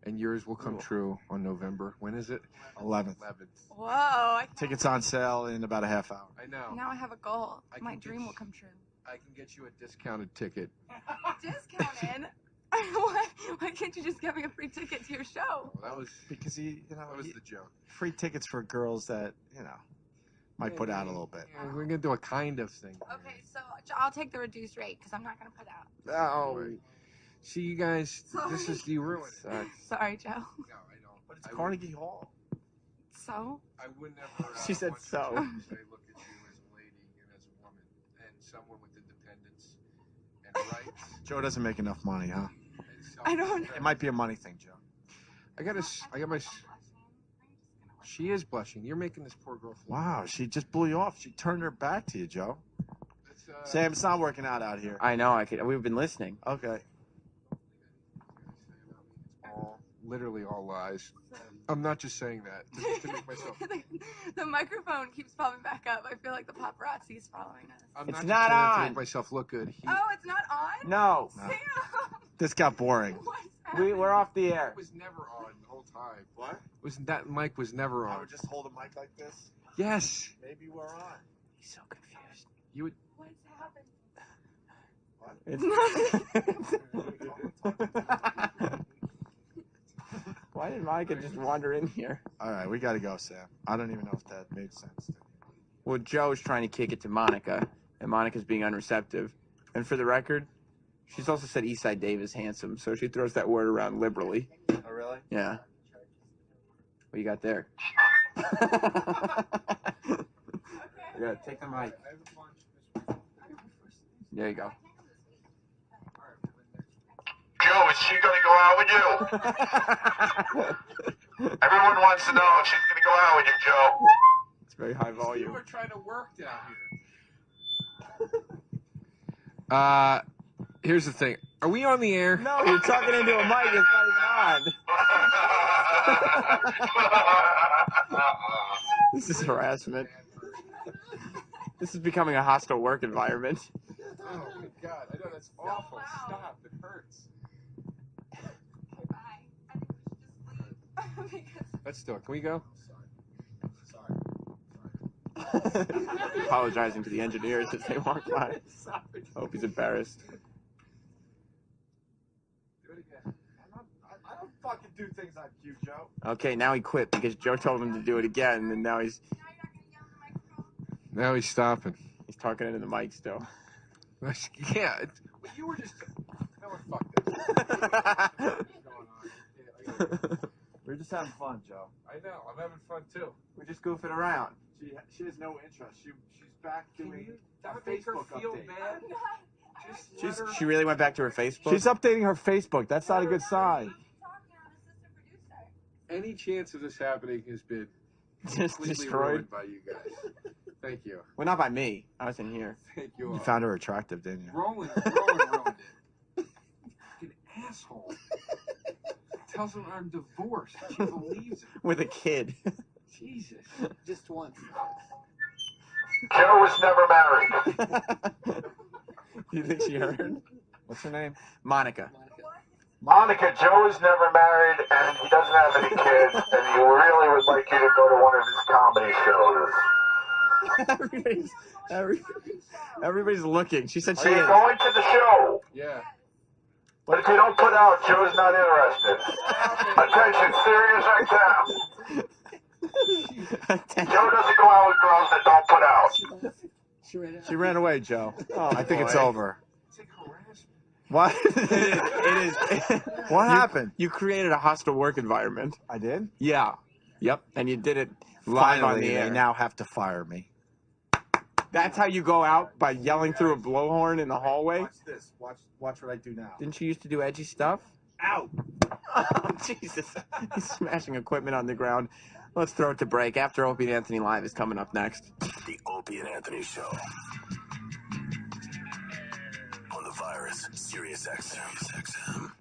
And yours will come true on November. When is it? 11th. 11th. Whoa. Tickets on sale in about a half hour. I know. Now I have a goal. I My can dream get will come true. I can get you a discounted ticket. Discounted? Why can't you just get me a free ticket to your show? Well, that was because that was the joke. Free tickets for girls that might put out a little bit. Yeah, we're gonna do a kind of thing. Okay, so I'll take the reduced rate because I'm not going to put out. Oh. See, you guys, this is you ruined it. Sorry, Joe. No, I don't. But it's Carnegie Hall. So? I would never. She said so. I look at you as a lady and as a woman and someone with independence and rights. Joe doesn't make enough money, huh? I don't. It might be a money thing, Joe. I got my. She is blushing. You're making this poor girl feel. Wow, she just blew you off. She turned her back to you, Joe. Sam, it's not working out here. I know. We've been listening. Okay. Literally all lies. I'm not just saying that to make myself. The microphone keeps popping back up. I feel like the paparazzi is following us. I'm It's not not just saying that to on. make myself look good. Oh, it's not on? No. Sam! This got boring. We're off the air. It was never on the whole time. What? That mic was never I on. would just hold a mic like this. Yes. Maybe we're on. He's so confused. You would. What's happened? Why did Monica just wander in here? All right, we got to go, Sam. I don't even know if that made sense to you. Well, Joe's trying to kick it to Monica, and Monica's being unreceptive. And for the record, she's also said Eastside Dave is handsome, so she throws that word around liberally. Oh, really? Yeah. What you got there? You gotta take the mic. There you go. Joe, is she going to go out with you? Everyone wants to know if she's going to go out with you, Joe. It's very high volume. We're trying to work down here. Here's the thing. Are we on the air? No, you're talking into a mic. It's not even on. This is harassment. This is becoming a hostile work environment. Oh my God! I know that's awful. Stop! It hurts. Let's do it. Can we go? Apologizing to the engineers as they walk by. Hope he's embarrassed. Do it again. I don't fucking do things on cue, Joe. Okay, now he quit because Joe told him to do it again, and now he's stopping. He's talking into the mic still. Yeah, you were just. No, fuck this. We're just having fun, Joe. I know. I'm having fun too. We're just goofing around. She has no interest. She's back doing a Make her Facebook feel update. bad. Just let her. She really went back to her Facebook? She's updating her Facebook. That's not a good sign. Any chance of this happening has been Just completely destroyed. ruined by you guys. Thank you. Well, not by me. I was in here. Thank you. You found her attractive, didn't you? Roland ruined it. Fucking asshole. Tells him I'm divorced. She believes it. With a kid. Jesus. Just once. Joe was never married. You think she heard? What's her name? Monica. Monica, Joe is never married, and he doesn't have any kids, and he really would like you to go to one of his comedy shows. Everybody's looking. She said she Are you is. going to the show? Yeah. But if you don't put out, Joe's not interested. Attention, Sirius XM. Joe doesn't go out with girls that don't put out. She ran away, Joe. Oh, I think it's boy. over. It's like harassment. What? It is. What happened? You created a hostile work environment. I did? Yeah. Yep. And you did it live on Finally, the air. they now have to fire me. That's how you go out, by yelling through a blowhorn in the hallway? Watch this. Watch what I do now. Didn't you used to do edgy stuff? Ow! Oh, Jesus. He's smashing equipment on the ground. Let's throw it to break. After Opie and Anthony Live is coming up next. The Opie and Anthony Show. On the virus, Sirius XM.